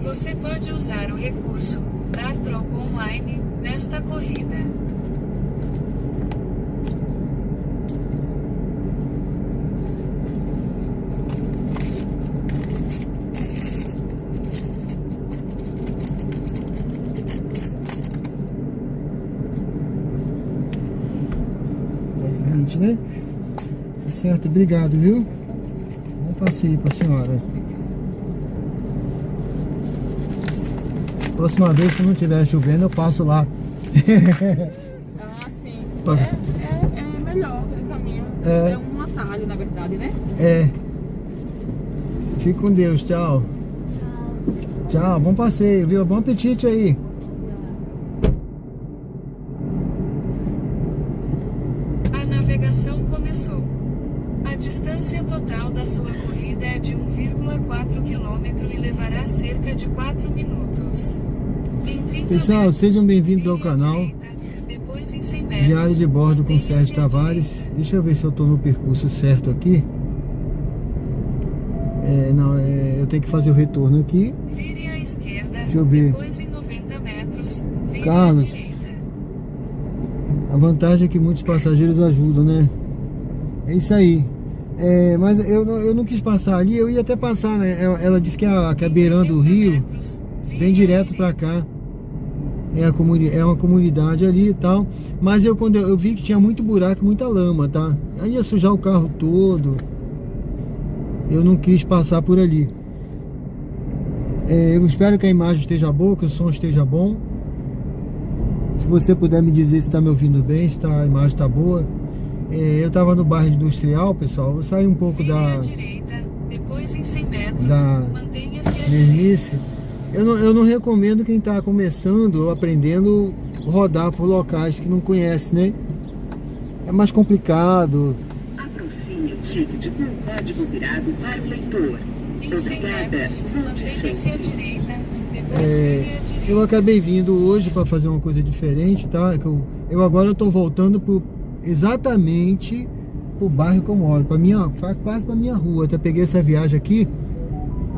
Você pode usar o recurso Dar Troco Online nesta corrida. Né? Tá certo, obrigado, viu? Bom passeio pra senhora. Próxima vez, se não estiver chovendo, eu passo lá. Ah, sim. É melhor aquele caminho. É um atalho, na verdade, né? É. Fique com Deus, tchau. Tchau, bom passeio, viu? Bom apetite aí. A navegação começou. A distância total da sua corrida é de 1,4 km e levará cerca de 4 minutos. Em 30 Pessoal, metros, sejam bem-vindos ao vire à canal direita, depois em 100 metros, Diário de Bordo com mantenha-se Sérgio à Tavares. direita. Deixa eu ver se eu tô no percurso certo aqui. Eu tenho que fazer o retorno aqui. Vire à esquerda, Deixa eu ver. depois em 90 metros, vire Carlos. à direita. A vantagem é que muitos passageiros ajudam, né? É isso aí. Mas eu não quis passar ali, eu ia até passar, né? Ela disse que a beirando o rio vem direto pra cá. É uma comunidade ali e tal. Mas quando eu vi que tinha muito buraco, muita lama, tá? Aí ia sujar o carro todo. Eu não quis passar por ali. Eu espero que a imagem esteja boa, que o som esteja bom. Se você puder me dizer se está me ouvindo bem, se a imagem está boa. Eu estava no bairro industrial, pessoal. Eu saí um pouco Vire à da direita, depois em 100 metros, da mantenha-se à direita. mesmice. Eu não recomendo quem está começando ou aprendendo rodar por locais que não conhece, né? É mais complicado. Aproxime o ticket com o código virado para o leitor. Em 100 Obrigada. metros, Volte mantenha-se à sempre. direita, depois vire à direita. Eu acabei vindo hoje para fazer uma coisa diferente, tá? Agora estou voltando exatamente o bairro que eu moro, quase para minha rua. Até peguei essa viagem aqui,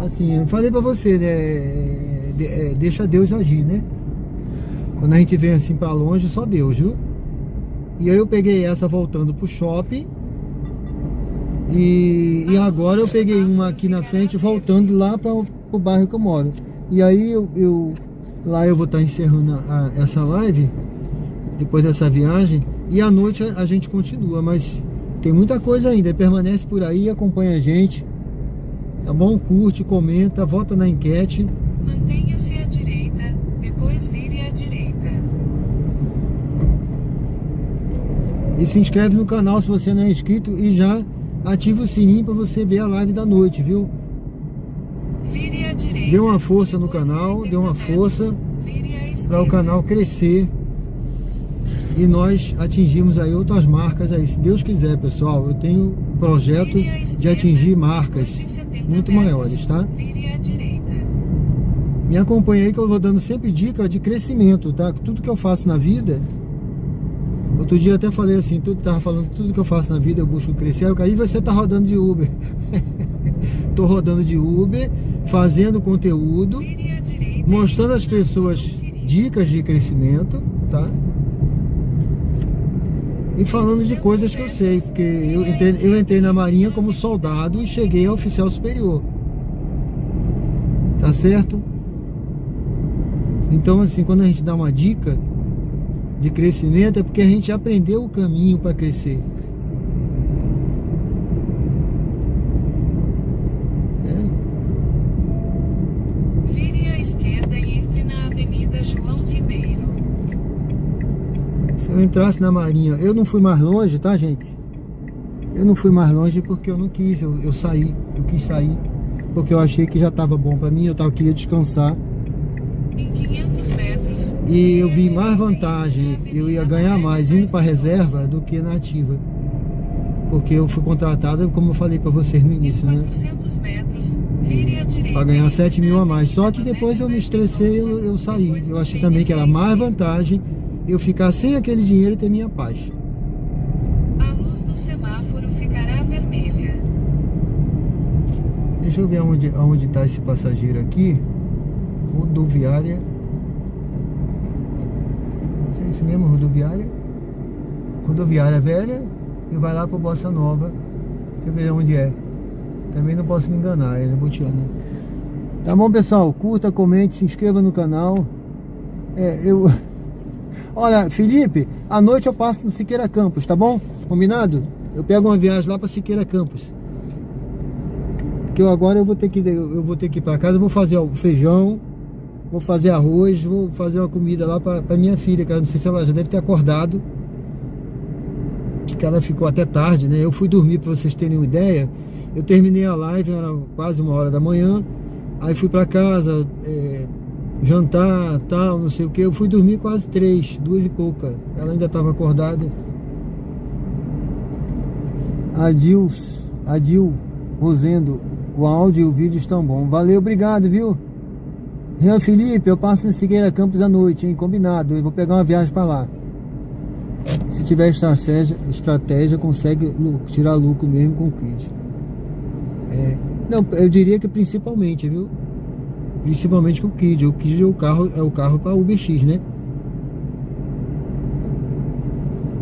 assim, eu falei para você, né? Deixa Deus agir, né? Quando a gente vem assim para longe, só Deus, viu? E aí eu peguei essa voltando pro shopping e agora eu peguei uma aqui na frente voltando lá para o bairro que eu moro. E aí lá eu vou estar encerrando essa live depois dessa viagem, e à noite a gente continua, mas tem muita coisa ainda. Permanece por aí, acompanha a gente, tá bom? Curte, comenta, vota na enquete. Mantenha-se à direita, depois vire à direita. E se inscreve no canal se você não é inscrito, e já ativa o sininho para você ver a live da noite, viu? Vire à direita. Dê uma força no depois canal, 80 dê uma metros, força vire à para o esquerda. canal crescer e nós atingimos aí outras marcas aí, se Deus quiser, pessoal. Eu tenho projeto Vire à de esquerda, atingir depois marcas em 70 muito metros, maiores, tá? Vire à direita. Me acompanha aí que eu vou dando sempre dica de crescimento, tá? Tudo que eu faço na vida. Outro dia eu até falei assim, tava falando tudo que eu faço na vida eu busco crescer. Aí você tá rodando de Uber. Tô rodando de Uber, fazendo conteúdo, Vire à direita, mostrando às pessoas dicas de crescimento, tá? E falando de coisas que eu sei, porque eu entrei na Marinha como soldado e cheguei a oficial superior. Tá certo? Então, assim, quando a gente dá uma dica de crescimento, é porque a gente aprendeu o caminho para crescer. Vire à esquerda e entre na Avenida João Ribeiro. Se eu entrasse na Marinha, eu não fui mais longe, tá, gente? Eu não fui mais longe porque eu não quis, eu saí, eu quis sair, porque eu achei que já estava bom para mim, eu queria descansar. Em 500 metros. E eu vi mais vantagem, eu ia ganhar mais indo para reserva do que na ativa. Porque eu fui contratado, como eu falei para vocês no início, Em né? 400 metros, vire à direita. Para ganhar 7 mil a mais. Só que depois eu me estressei, eu saí. Eu achei também que era mais vantagem eu ficar sem aquele dinheiro e ter minha paz. A luz do semáforo ficará vermelha. Deixa eu ver aonde está esse passageiro aqui. Rodoviária. É isso mesmo, rodoviária? Rodoviária velha e vai lá para Bossa Nova. Deixa eu ver onde é. Também não posso me enganar, é Botiana. Tá bom, pessoal? Curta, comente, se inscreva no canal. Olha, Felipe, à noite eu passo no Siqueira Campos, tá bom? Combinado? Eu pego uma viagem lá para Siqueira Campos. Que agora eu vou ter que ir para casa, eu vou fazer o feijão, vou fazer arroz, vou fazer uma comida lá para minha filha, cara. Não sei se ela já deve ter acordado. Que ela ficou até tarde, né? Eu fui dormir, para vocês terem uma ideia. Eu terminei a live, era quase 1h da manhã. Aí fui para casa, jantar, tal, não sei o que. Eu fui dormir quase 2 e pouca. Ela ainda estava acordada. Adil Rosendo, o áudio e o vídeo estão bons. Valeu, obrigado, viu? Rian Felipe, eu passo na Siqueira Campos à noite, hein? Combinado, eu vou pegar uma viagem para lá. Se tiver estratégia, consegue tirar lucro mesmo com o kit. Não, eu diria que principalmente, viu? Principalmente com o kit. O kit é o carro para UberX, né?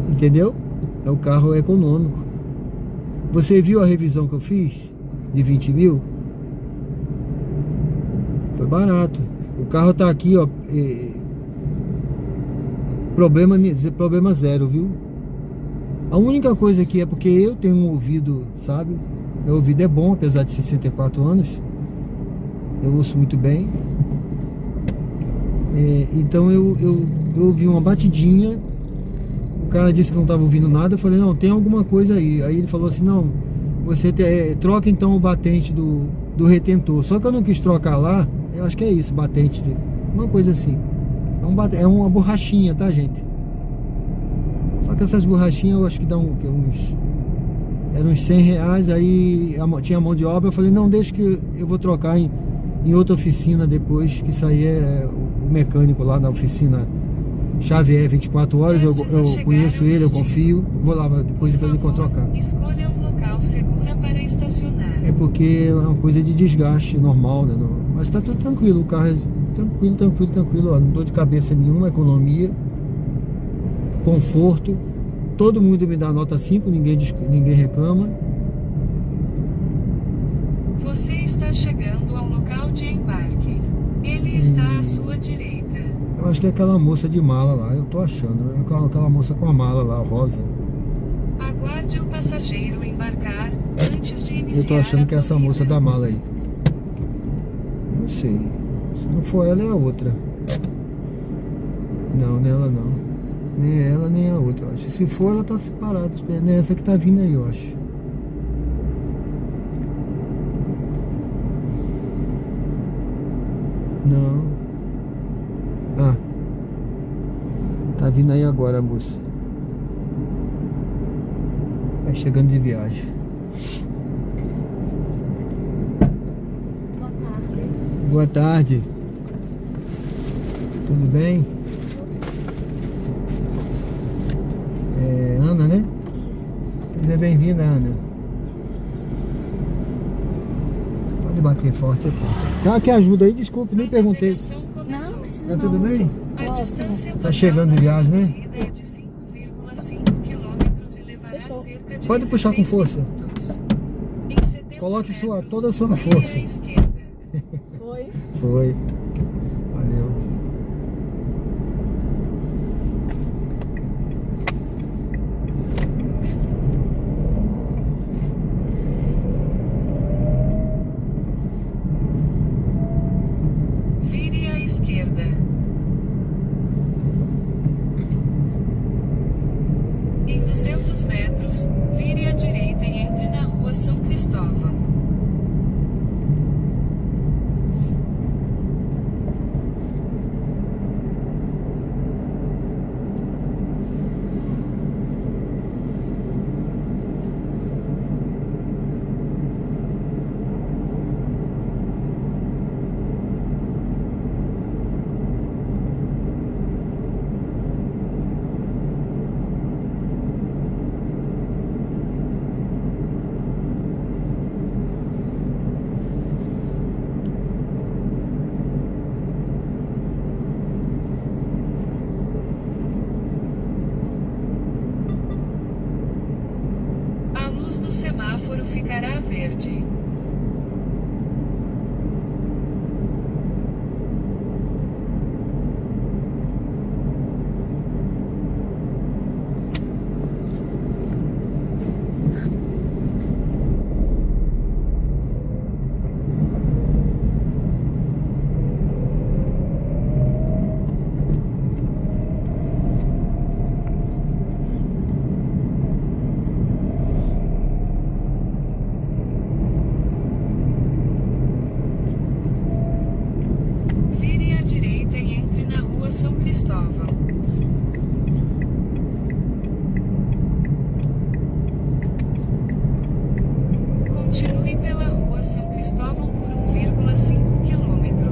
Entendeu? É o carro econômico. Você viu a revisão que eu fiz? De 20 mil? Foi barato. O carro tá aqui, ó. Problema zero, viu? A única coisa aqui é porque eu tenho um ouvido, sabe? Meu ouvido é bom, apesar de 64 anos. Eu ouço muito bem. Então eu ouvi uma batidinha. O cara disse que não estava ouvindo nada. Eu falei, não, tem alguma coisa aí. Aí ele falou assim, não, você troca então o batente do retentor. Só que eu não quis trocar lá. Eu acho que é isso, batente, uma coisa assim. É uma borrachinha, tá, gente? Só que essas borrachinhas eu acho que dão eram uns 100 reais. Aí tinha mão de obra. Eu falei, não, deixa que eu vou trocar em outra oficina depois. Que isso aí é o mecânico lá na oficina Xavier 24 horas. Eu conheço ele, eu confio. Vou lá depois para ele trocar. Escolha um local seguro para estacionar. É porque é uma coisa de desgaste normal, né? Mas tá tudo tranquilo, o carro é tranquilo, ó, não dor de cabeça nenhuma, economia, conforto, todo mundo me dá nota 5, ninguém reclama. Você está chegando ao local de embarque. Ele está à sua direita. Eu acho que é aquela moça de mala lá, eu tô achando, aquela moça com a mala lá, rosa. Aguarde o passageiro embarcar antes de iniciar. Eu tô achando que é essa moça da mala aí. Não sei. Se não for ela, é a outra. Não, não é ela não. Nem ela, nem a outra, eu acho. Se for, ela tá separada. É essa que tá vindo aí, eu acho. Não. Ah. Tá vindo aí agora a moça. Vai chegando de viagem. Boa tarde. Tudo bem? Ana, né? Isso. Seja bem-vinda, Ana. Pode bater forte a porta. Que ajuda aí, desculpe, nem perguntei. Não, precisa Tá tudo bem? A distância Tá chegando de viagem, né? é de 5,5 km Pode puxar com força. minutos. Em 70 Coloque metros, toda a sua vire força. à esquerda. Foi? Foi. Valeu. Vire à esquerda. Em 200 metros, vire à direita e entre na rua São Cristóvão. A luz do semáforo ficará verde. Vire à direita e entre na rua São Cristóvão. Continue pela rua São Cristóvão por 1,5 quilômetro.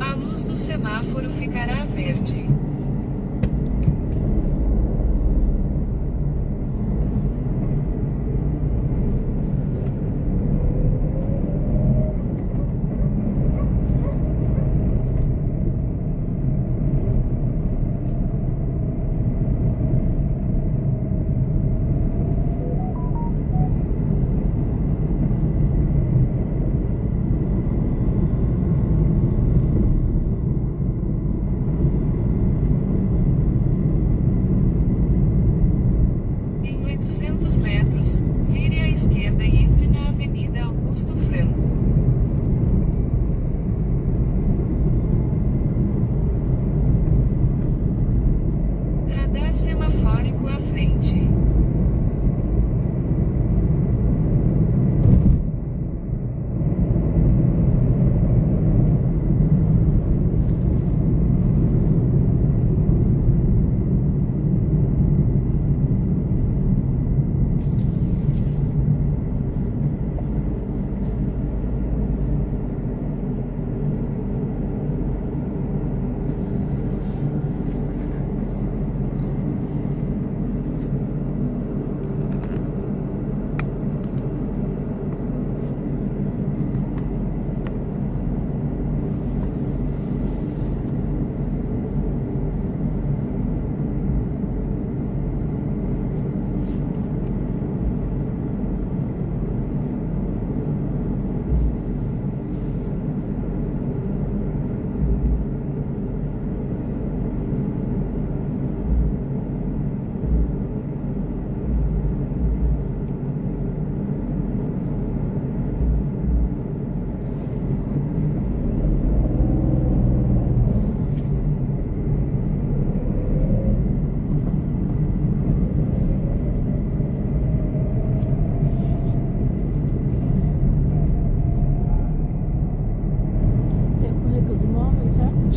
A luz do semáforo ficará verde.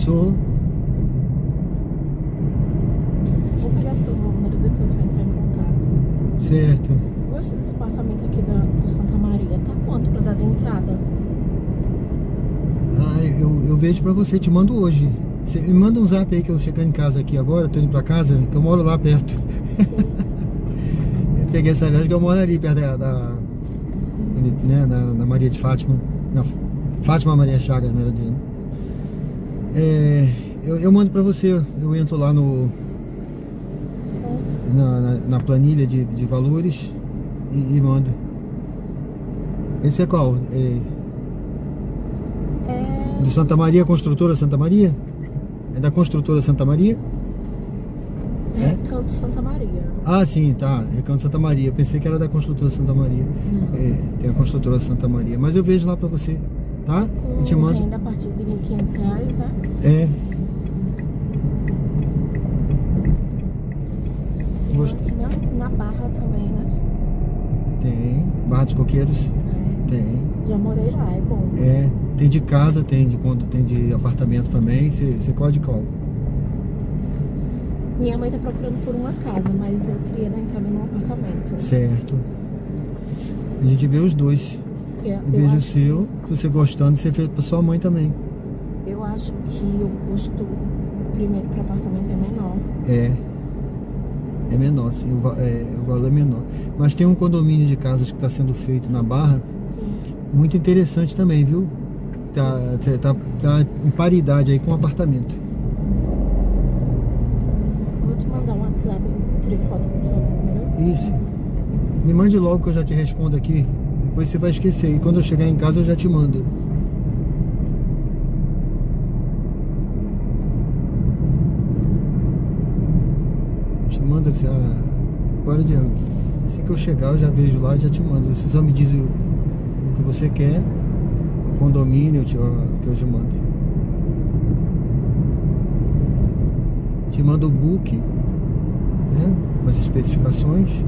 Sou. Vou pegar seu número depois pra entrar em contato. Certo. Gostei desse apartamento aqui do Santa Maria. Tá quanto pra dar de entrada? Ah, eu vejo pra você, te mando hoje. Você me manda um zap aí que eu chegando em casa aqui agora, tô indo pra casa, que eu moro lá perto. Eu peguei essa viagem que eu moro ali perto né, na Maria de Fátima. Na Fátima Maria Chagas, melhor dizendo. Eu mando pra você, eu entro lá na planilha de valores e mando. Esse é qual? Do Santa Maria, Construtora Santa Maria? É da Construtora Santa Maria? Recanto Santa Maria. Ah, sim, tá. Recanto Santa Maria. Pensei que era da Construtora Santa Maria. Tem a Construtora Santa Maria. Mas eu vejo lá pra você, tá? Com Eu te mando. renda a partir de R$1.500, né? É. Tem aqui na Barra também, né? Tem. Barra dos Coqueiros? Tem. Já morei lá, é bom. Tem de casa, tem de apartamento também. Você qual de qual? Minha mãe tá procurando por uma casa, mas eu queria dar entrada num apartamento. Certo. A gente vê os dois. Eu vejo o acho seu, se você gostando, você fez pra sua mãe também. Eu acho que o custo primeiro para apartamento é menor. É menor, sim, o valor é menor. Mas tem um condomínio de casas que está sendo feito na Barra, Sim. muito interessante também, viu? Tá em paridade aí com o apartamento. Vou te mandar um WhatsApp, tirei foto do seu número. Isso. Me mande logo que eu já te respondo aqui. Depois você vai esquecer. E quando eu chegar em casa eu já te mando. Manda agora assim que eu chegar eu já vejo lá e já te mando. Você só me diz o que você quer, o condomínio que eu te mando. Te mando o book, né, com as especificações.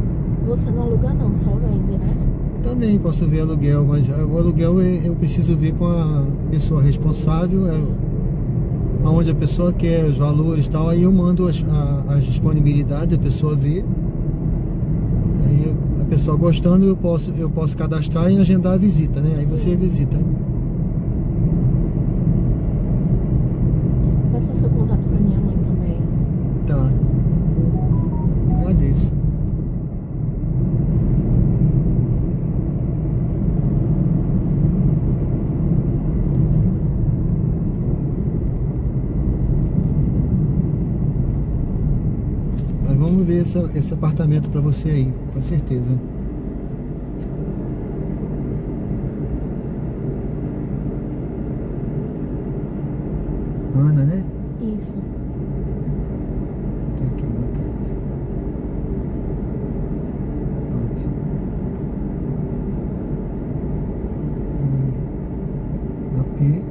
Você não aluga não, só vende, né? Também posso ver aluguel, mas o aluguel eu preciso ver com a pessoa responsável, aonde a pessoa quer, os valores e tal, aí eu mando as disponibilidades, a pessoa vê, aí a pessoa gostando eu posso cadastrar e agendar a visita, né? Aí você visita. Passa seu contato pra minha mãe também. Tá. Agradeço. Vamos ver esse apartamento pra você aí, com certeza. Ana, né? Isso. Tem aqui botado. Pronto. AP.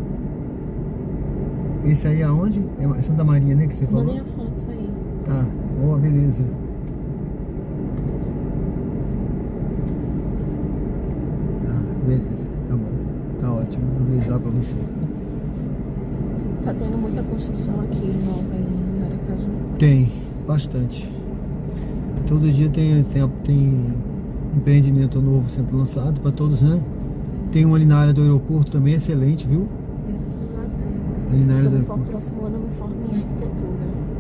Esse aí aonde? É Santa Maria, né? Que você falou? Mandei a foto aí. Tá. Boa, beleza. Beleza, tá bom. Tá ótimo. Vou avisar pra você. Tá tendo muita construção aqui nova em Aracaju. Tem, bastante. Todo dia tem empreendimento novo sendo lançado pra todos, né? Tem um ali na área do aeroporto também, excelente, viu? Ali na área do aeroporto. Próximo ano eu me formo em arquitetura.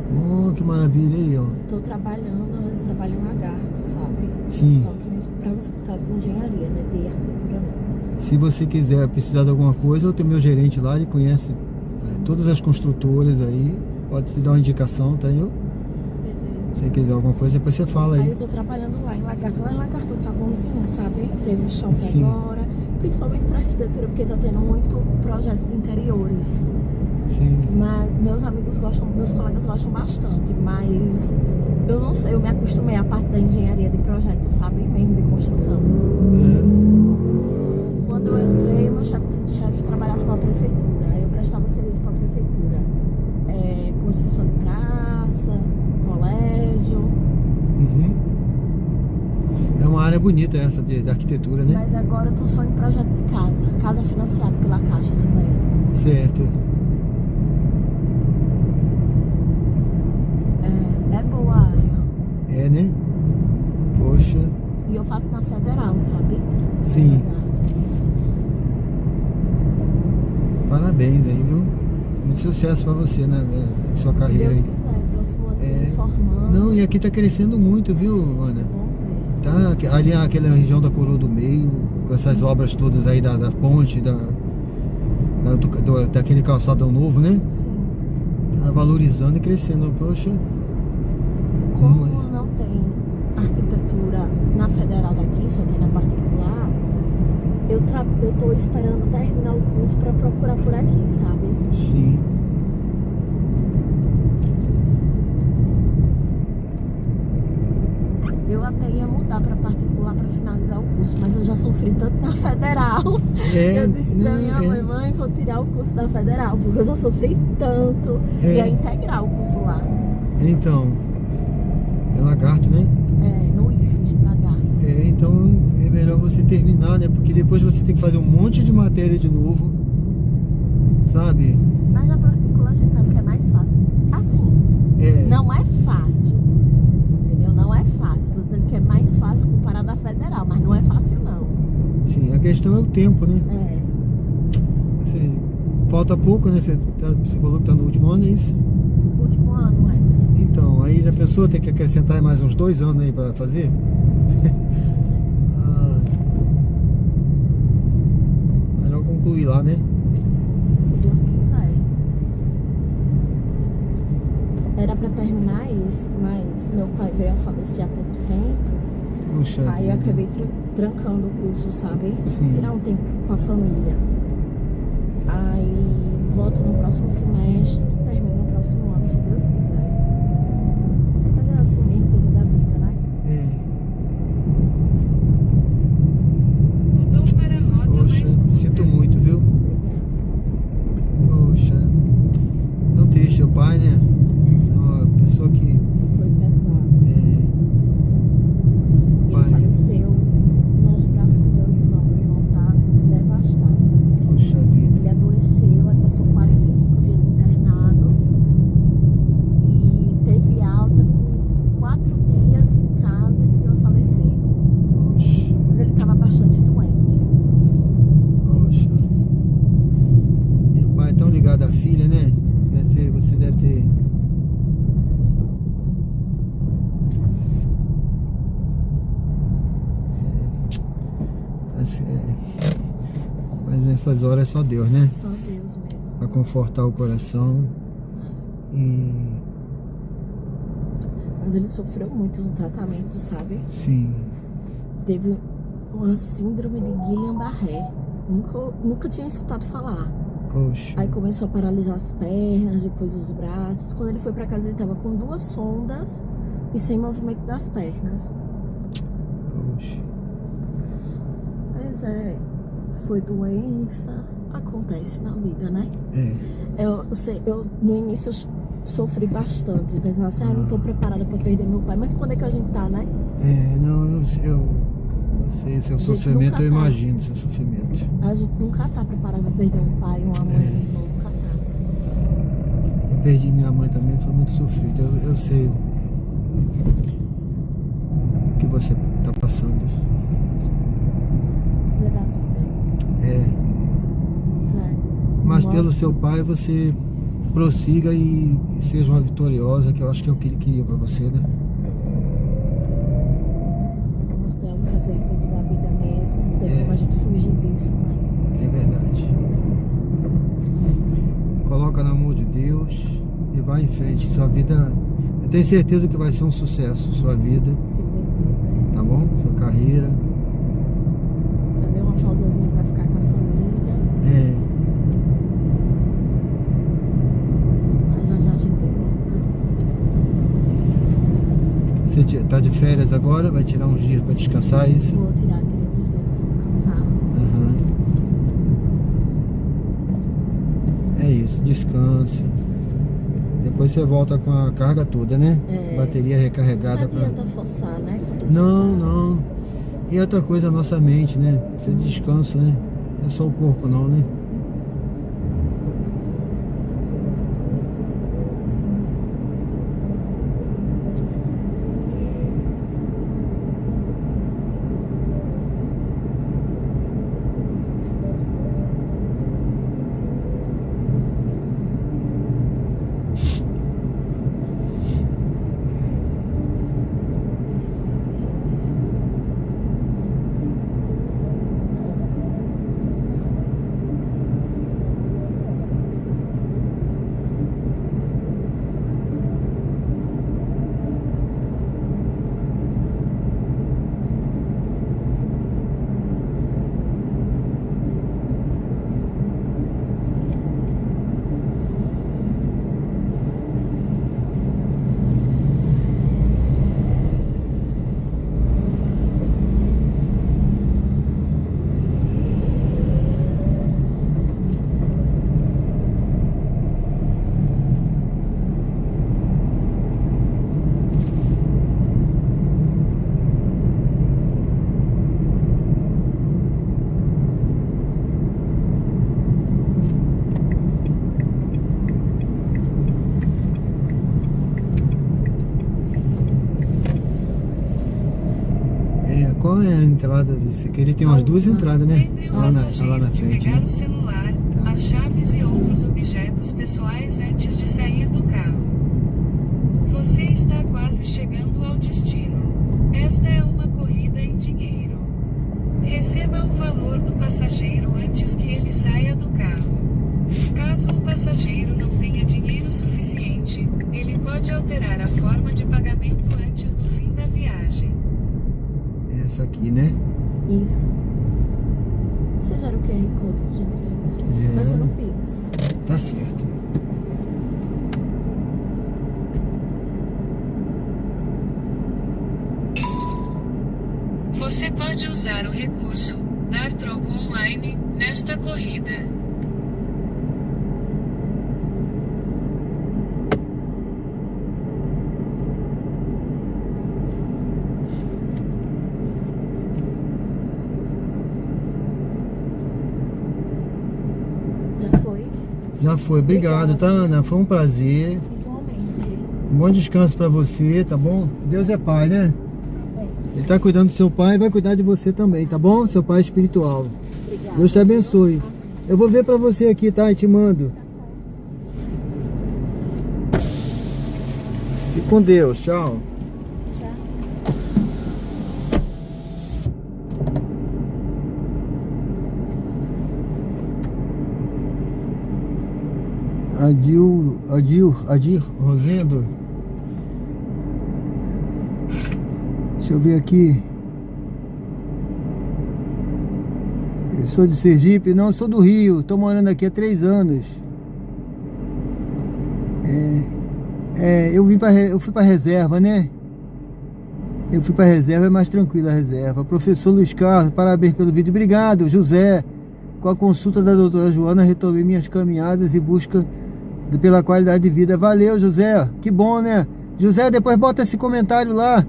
Oh, que maravilha aí, ó. Tô trabalhando, mas trabalho em Lagarto, sabe? Sim. Só que pra um escritório de engenharia, né? De arquitetura não. Se você quiser precisar de alguma coisa, eu tenho meu gerente lá, ele conhece todas as construtoras aí. Pode te dar uma indicação, tá aí? Beleza. Se você quiser alguma coisa, depois você fala Aí aí. eu tô trabalhando lá em Lagarto. Lá em Lagarto tá bonzinho, sabe? Teve shopping Sim. agora. Principalmente pra arquitetura, porque tá tendo muito projeto de interiores. Sim. Mas meus amigos gostam, meus colegas gostam bastante, mas eu não sei, eu me acostumei à parte da engenharia de projeto, sabe? Mesmo de construção. Quando eu entrei, meu chefe trabalhava com a prefeitura, eu prestava serviço para a prefeitura. Construção de praça, colégio. Uhum. É uma área bonita essa de arquitetura, né? Mas agora eu tô só em projeto de casa financiado pela Caixa também. Certo. É, né? Poxa, E eu faço na Federal, sabe? sim. Parabéns aí, viu? Muito sucesso pra você na sua Se carreira Deus aí. quiser, próximo ano É. me formando. Não, e aqui tá crescendo muito, viu, Ana? Bom ver. Tá, ali aquela região da Coroa do Meio, com essas obras todas aí da ponte, daquele calçadão novo, né? Sim. Tá valorizando e crescendo. Poxa, Como não tem arquitetura na Federal daqui, só tem na particular, eu tô esperando terminar o curso pra procurar por aqui, sabe? sim. Eu até ia mudar pra particular pra finalizar o curso, mas eu já sofri tanto na Federal. É, Eu disse pra não, minha é. mãe, vou tirar o curso da Federal, porque eu já sofri tanto. É. E é integral o curso lá. Então, é lagarto, né? É, no IFES, Lagarto. É, então é melhor você terminar, né? Porque depois você tem que fazer um monte de matéria de novo, sabe? Mas na particular a gente sabe que é mais fácil. Assim, É, não é fácil, entendeu? Não é fácil. Tô dizendo que é mais fácil comparado à Federal, mas não é fácil não. sim, a questão é o tempo, né? É, Você, falta pouco, né? Você falou que tá no último ano, é isso? último ano, é. Então, aí já pensou ter que acrescentar mais uns 2 anos aí pra fazer? Ah, melhor concluir lá, né? Se Deus quiser. Era pra terminar isso, mas meu pai veio a falecer há pouco tempo. Puxa Aí eu vida. acabei trancando o curso, sabe? Sim. Tirar um tempo com a família. Aí volto no próximo semestre, termino no próximo ano, se Deus quiser. Mas é assim mesmo, coisa da vida, né? É, Mudou para a rota poxa, mais curta. sinto muito, viu? Poxa, tão triste o pai, né? É uma pessoa que Foi pesado. é, Ele pai, faleceu nos braços do meu irmão. Meu irmão tá devastado. poxa vida. Ele adoeceu, aí passou 45 dias internado e teve alta com 4 dias em casa, ele veio a falecer. Poxa, Mas ele estava bastante doente. poxa. E o pai é tão ligado à filha, né? Você deve ter. Mas nessas horas é só Deus, né? Só Deus mesmo. Pra confortar o coração. E Mas ele sofreu muito no tratamento, sabe? sim, Teve uma síndrome de Guillain-Barré. Nunca tinha escutado falar. poxa. Aí começou a paralisar as pernas, depois os braços. Quando ele foi pra casa, ele tava com 2 sondas e sem movimento das pernas. Poxa. Mas foi doença, acontece na vida, né? É, Eu no início eu sofri bastante, pensando assim, não tô preparada pra perder meu pai. Mas quando é que a gente tá, né? não, eu sei, seu gente sofrimento, nunca eu tá. imagino seu sofrimento. A gente nunca tá preparada pra perder um pai, uma mãe, um irmão, nunca tá. Eu perdi minha mãe também, foi muito sofrido. Eu sei o que você tá passando. Coisa da vida, É, né? mas Uma- pelo seu pai você prossiga e seja uma vitoriosa, que eu acho que é o que ele queria pra você, né? É a única certeza da vida mesmo, não tem como a gente fugir disso, né? É verdade. Coloca no amor de Deus e vai em frente. Sua vida, eu tenho certeza que vai ser um sucesso, sua vida, Se Deus quiser. tá bom? Sua carreira. Vai ver uma pausazinha pra ficar com a família. É, Mas já a gente volta. você tá de férias agora, vai tirar uns dias pra descansar, é isso? Vou tirar 3 dias pra descansar. Aham. É isso, descansa. Depois você volta com a carga toda, né? É. Bateria recarregada Não pra... adianta forçar, né? Quando Não, você tá- não. E outra coisa, a nossa mente, né? Você descansa, né? Não é só o corpo não, né? qual é a entrada desse aqui? Ele tem umas duas entradas, né? Lembre o Lá passageiro na de frente. pegar Né? o celular, Tá. as chaves e outros objetos pessoais antes de sair do carro. Você está quase chegando ao destino. Esta é uma corrida em dinheiro. Receba o valor do passageiro antes que ele saia do carro. Caso o passageiro não tenha dinheiro suficiente, ele pode alterar a forma de pagamento antes do fim da viagem. Essa aqui, né? Isso. Você gera o QR Code, por gentileza? Vai ser no Pix. Tá certo. Você pode usar o recurso Dar Troco Online nesta corrida. Já foi? Já foi. Obrigado, tá, Ana? Foi um prazer. Igualmente. Um bom descanso pra você, tá bom? Deus é pai, né? Ele tá cuidando do seu pai e vai cuidar de você também, tá bom? Seu pai espiritual. Obrigada. Deus te abençoe. Eu vou ver pra você aqui, tá? E te mando. Fique com Deus. Tchau. Tchau. Adir Rosendo. Deixa eu ver aqui. Eu sou de Sergipe, não, eu sou do Rio. Tô morando aqui há 3 anos. Eu fui pra reserva, né? Eu fui pra reserva, é mais tranquila a reserva. Professor Luiz Carlos, parabéns pelo vídeo. Obrigado, José. Com a consulta da doutora Joana, retomei minhas caminhadas e busca pela qualidade de vida. Valeu, José. Que bom, né? José, depois bota esse comentário lá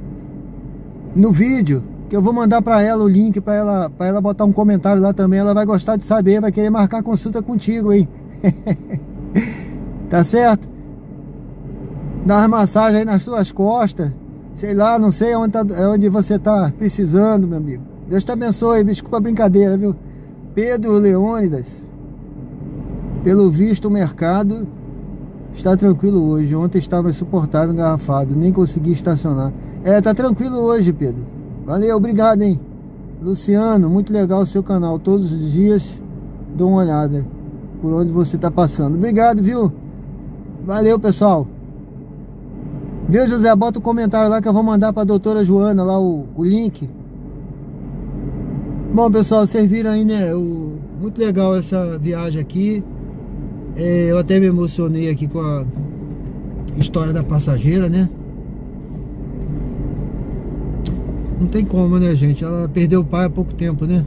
no vídeo, que eu vou mandar pra ela o link, pra ela botar um comentário lá também. Ela vai gostar de saber, vai querer marcar consulta contigo, hein? Tá certo? Dá uma massagem aí nas suas costas. Sei lá, não sei onde você tá precisando, meu amigo. Deus te abençoe, desculpa a brincadeira, viu? Pedro Leônidas. Pelo visto, o mercado está tranquilo hoje. Ontem estava insuportável, engarrafado. Nem consegui estacionar. Tá tranquilo hoje, Pedro. Valeu, obrigado, hein? Luciano, muito legal o seu canal. Todos os dias dou uma olhada por onde você tá passando. Obrigado, viu? Valeu, pessoal. Viu, José? Bota o comentário lá que eu vou mandar pra doutora Joana lá o link. Bom, pessoal, vocês viram aí, né? Muito legal essa viagem aqui. Eu até me emocionei aqui com a história da passageira, né? Não tem como, né, gente? Ela perdeu o pai há pouco tempo, né?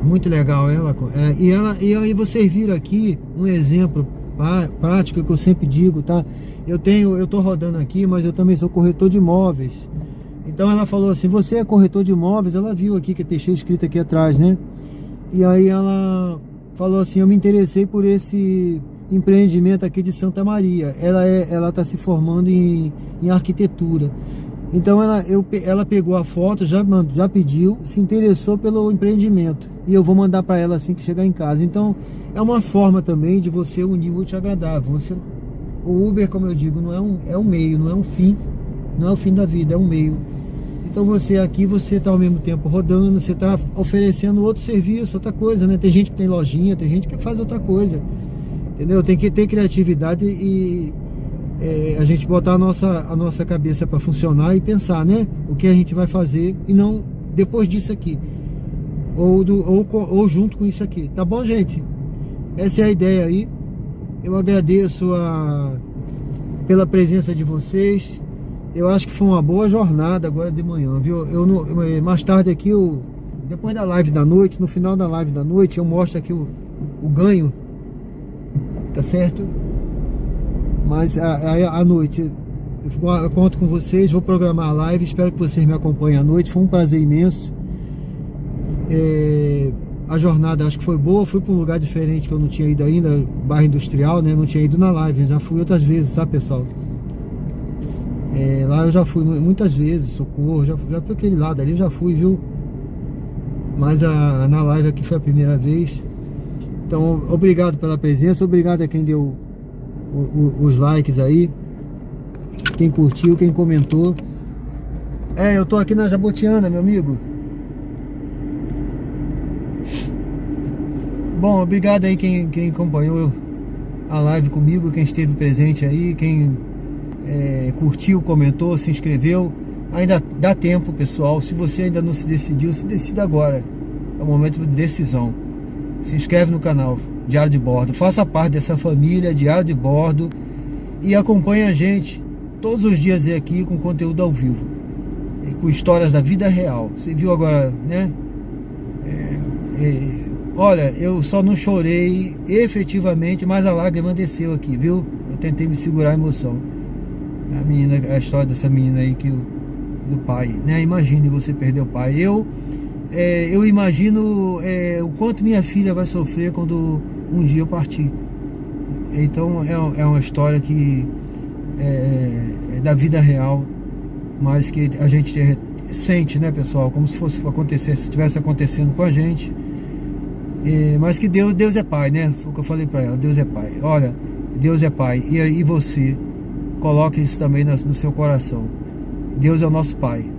Muito legal ela. E aí vocês viram aqui um exemplo prático que eu sempre digo, tá? Eu tô rodando aqui, mas eu também sou corretor de imóveis. Então ela falou assim, você é corretor de imóveis? Ela viu aqui que deixei escrito aqui atrás, né? E aí ela falou assim, eu me interessei por esse empreendimento aqui de Santa Maria. Ela tá se formando em arquitetura. Então ela pegou a foto, já pediu, se interessou pelo empreendimento. E eu vou mandar para ela assim que chegar em casa. Então é uma forma também de você unir o útil ao agradável. O Uber, como eu digo, é um meio, não é um fim. Não é o fim da vida, é um meio. Então você aqui, você está ao mesmo tempo rodando, você está oferecendo outro serviço, outra coisa, né? Tem gente que tem lojinha, tem gente que faz outra coisa. Entendeu? Tem que ter criatividade e a gente botar a nossa cabeça para funcionar e pensar, né? O que a gente vai fazer e não depois disso aqui. Ou junto com isso aqui. Tá bom, gente? Essa é a ideia aí. Eu agradeço pela presença de vocês. Eu acho que foi uma boa jornada agora de manhã, viu? Mais tarde aqui, depois da live da noite, no final da live da noite, eu mostro aqui o ganho. Tá certo? Mas à noite eu conto com vocês, vou programar a live, espero que vocês me acompanhem à noite. Foi um prazer imenso. A jornada acho que foi boa, fui para um lugar diferente que eu não tinha ido ainda, bairro industrial, né? Não tinha ido na live, já fui outras vezes, tá, pessoal? Lá eu já fui muitas vezes, Socorro, já para aquele lado ali eu já fui, viu? Mas na live aqui foi a primeira vez. Então, obrigado pela presença, obrigado a quem deu os likes aí, quem curtiu, quem comentou. Eu tô aqui na Jabotiana, meu amigo. Bom, obrigado aí quem acompanhou a live comigo, quem esteve presente aí, quem curtiu, comentou, se inscreveu. Ainda dá tempo, pessoal. Se você ainda não se decidiu, se decida agora. É o momento de decisão. Se inscreve no canal Diário de Bordo, faça parte dessa família Diário de Bordo e acompanhe a gente todos os dias aqui com conteúdo ao vivo e com histórias da vida real. Você viu agora, né? Olha, eu só não chorei efetivamente, mas a lágrima desceu aqui, viu? Eu tentei me segurar a emoção. A história dessa menina aí do pai, né? Imagine você perder o pai. Eu imagino o quanto minha filha vai sofrer quando um dia eu partir. Então é uma história que é da vida real, mas que a gente sente, né, pessoal, como se fosse acontecer, se estivesse acontecendo com a gente. Mas que Deus é pai, né? Foi o que eu falei para ela, Deus é pai. Olha, Deus é pai, e você coloque isso também no seu coração. Deus é o nosso pai,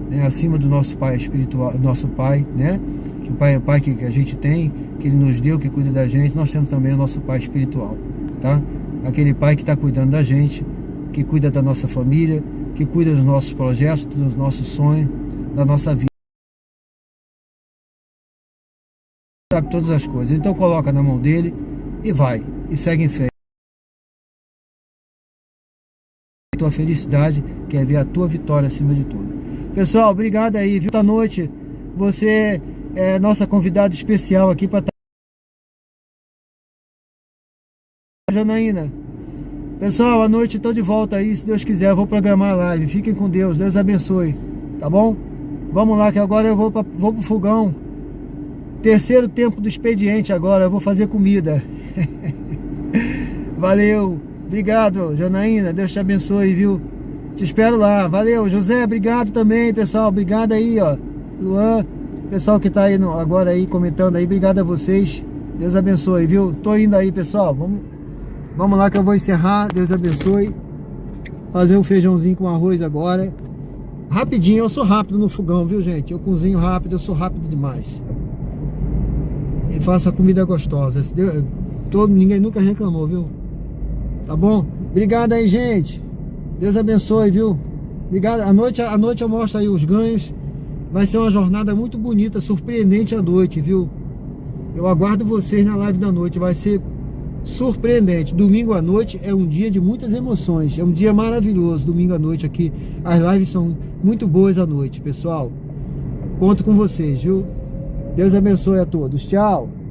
né? Acima do nosso pai espiritual, nosso pai, né? Que o pai é o pai que a gente tem, que ele nos deu, que cuida da gente. Nós temos também o nosso pai espiritual, tá? Aquele pai que está cuidando da gente, que cuida da nossa família, que cuida dos nossos projetos, dos nossos sonhos, da nossa vida, sabe todas as coisas. Então coloca na mão dele e vai, e segue em frente. Tua felicidade quer ver a tua vitória acima de tudo. Pessoal, obrigado aí, viu? Esta noite você é nossa convidada especial aqui para Janaína. Pessoal, à noite estou de volta aí, se Deus quiser, eu vou programar a live. Fiquem com Deus, Deus abençoe, tá bom? Vamos lá que agora eu vou pro fogão. Terceiro tempo do expediente agora, eu vou fazer comida. Valeu, obrigado, Janaína, Deus te abençoe, viu? Te espero lá, valeu. José, obrigado também, pessoal, obrigado aí, ó. Luan, pessoal que tá aí agora aí comentando aí, obrigado a vocês. Deus abençoe, viu? Tô indo aí, pessoal, vamos lá que eu vou encerrar, Deus abençoe. Fazer um feijãozinho com arroz agora. Rapidinho, eu sou rápido no fogão, viu, gente? Eu cozinho rápido, eu sou rápido demais. E faço a comida gostosa. Ninguém nunca reclamou, viu? Tá bom? Obrigado aí, gente. Deus abençoe, viu? Obrigado. À noite eu mostro aí os ganhos. Vai ser uma jornada muito bonita, surpreendente à noite, viu? Eu aguardo vocês na live da noite. Vai ser surpreendente. Domingo à noite é um dia de muitas emoções. É um dia maravilhoso. Domingo à noite aqui. As lives são muito boas à noite, pessoal. Conto com vocês, viu? Deus abençoe a todos. Tchau.